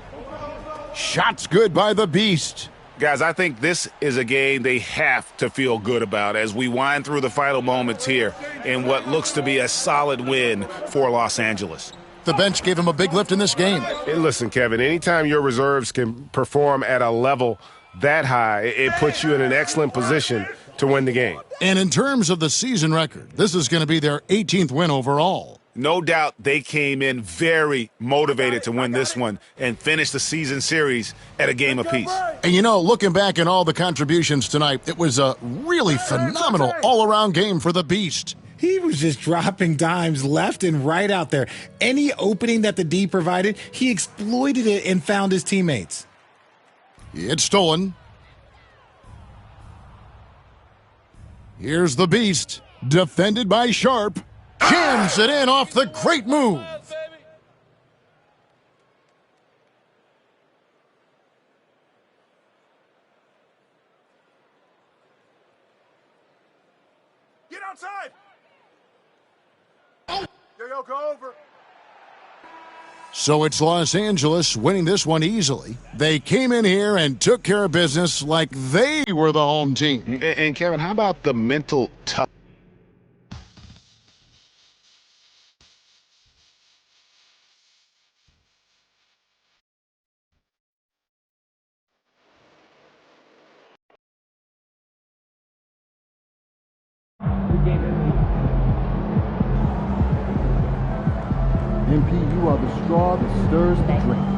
Shots good by the Beast. Guys, I think this is a game they have to feel good about as we wind through the final moments here in what looks to be a solid win for Los Angeles. The bench gave him a big lift in this game. Hey, listen, Kevin, anytime your reserves can perform at a level that high, it puts you in an excellent position to win the game. And in terms of the season record, this is going to be their 18th win overall. No doubt they came in very motivated to win this one and finish the season series at a game apiece. And you know, looking back at all the contributions tonight, it was a really phenomenal all-around game for the Beast. He was just dropping dimes left and right out there. Any opening that the D provided, he exploited it and found his teammates. It's stolen. Here's the Beast, defended by Sharp. Jams it in off the great move. Get outside. Yo, go over. So it's Los Angeles winning this one easily. They came in here and took care of business like they were the home team. And Kevin, how about the mental tough? MP, you are the straw that stirs the drink.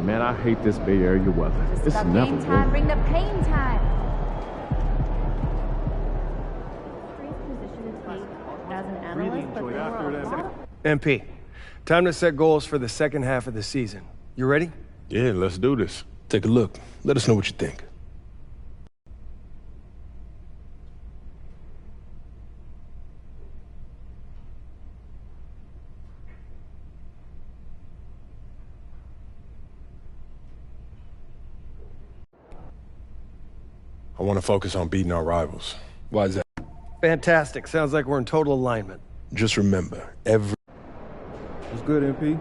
Man, I hate this Bay Area weather. It's never Game time, bring the pain time. As an analyst, MP, time to set goals for the second half of the season. You ready? Yeah, let's do this. Take a look. Let us know what you think. I want to focus on beating our rivals. Why is that? Fantastic. Sounds like we're in total alignment. Just remember, every... What's good, MP?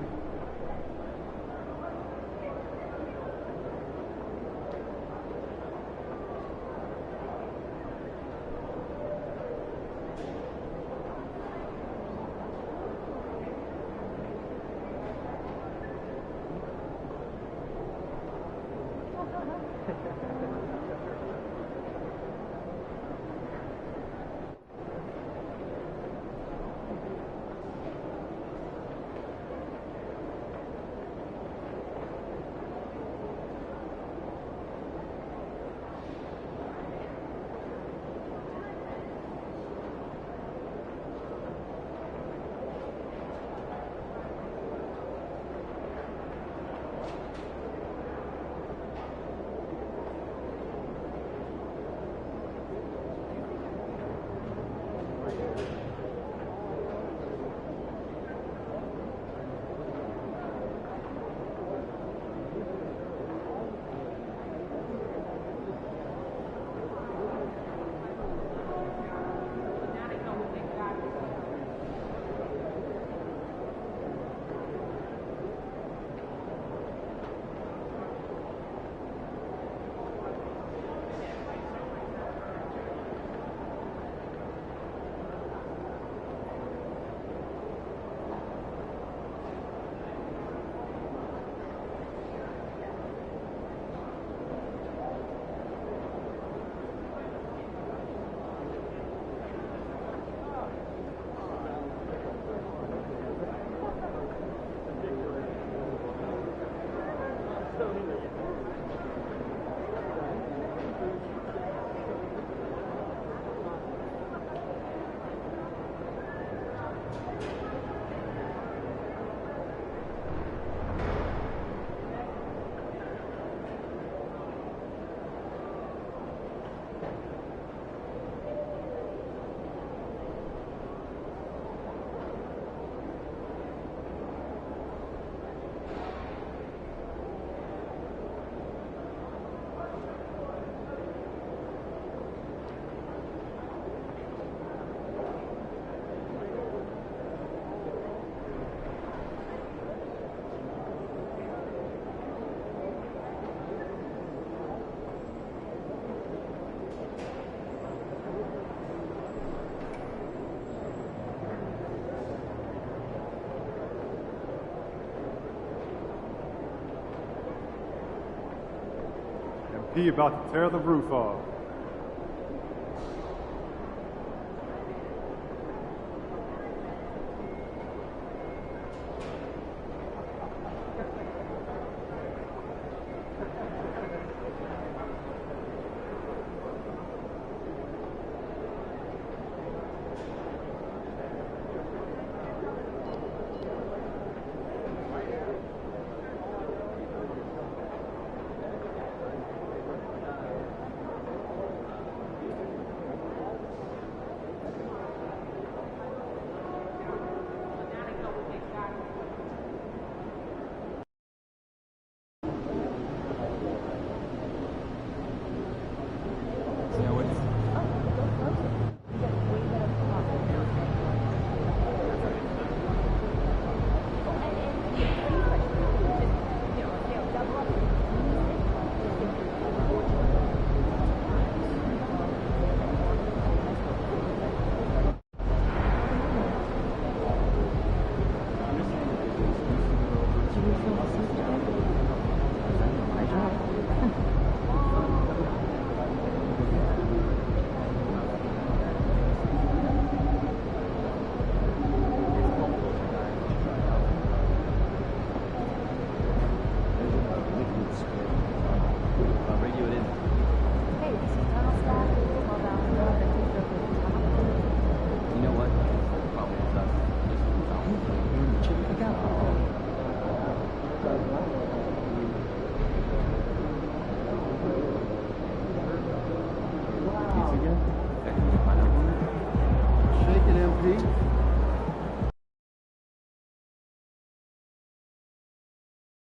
He about to tear the roof off. Shake it, MP.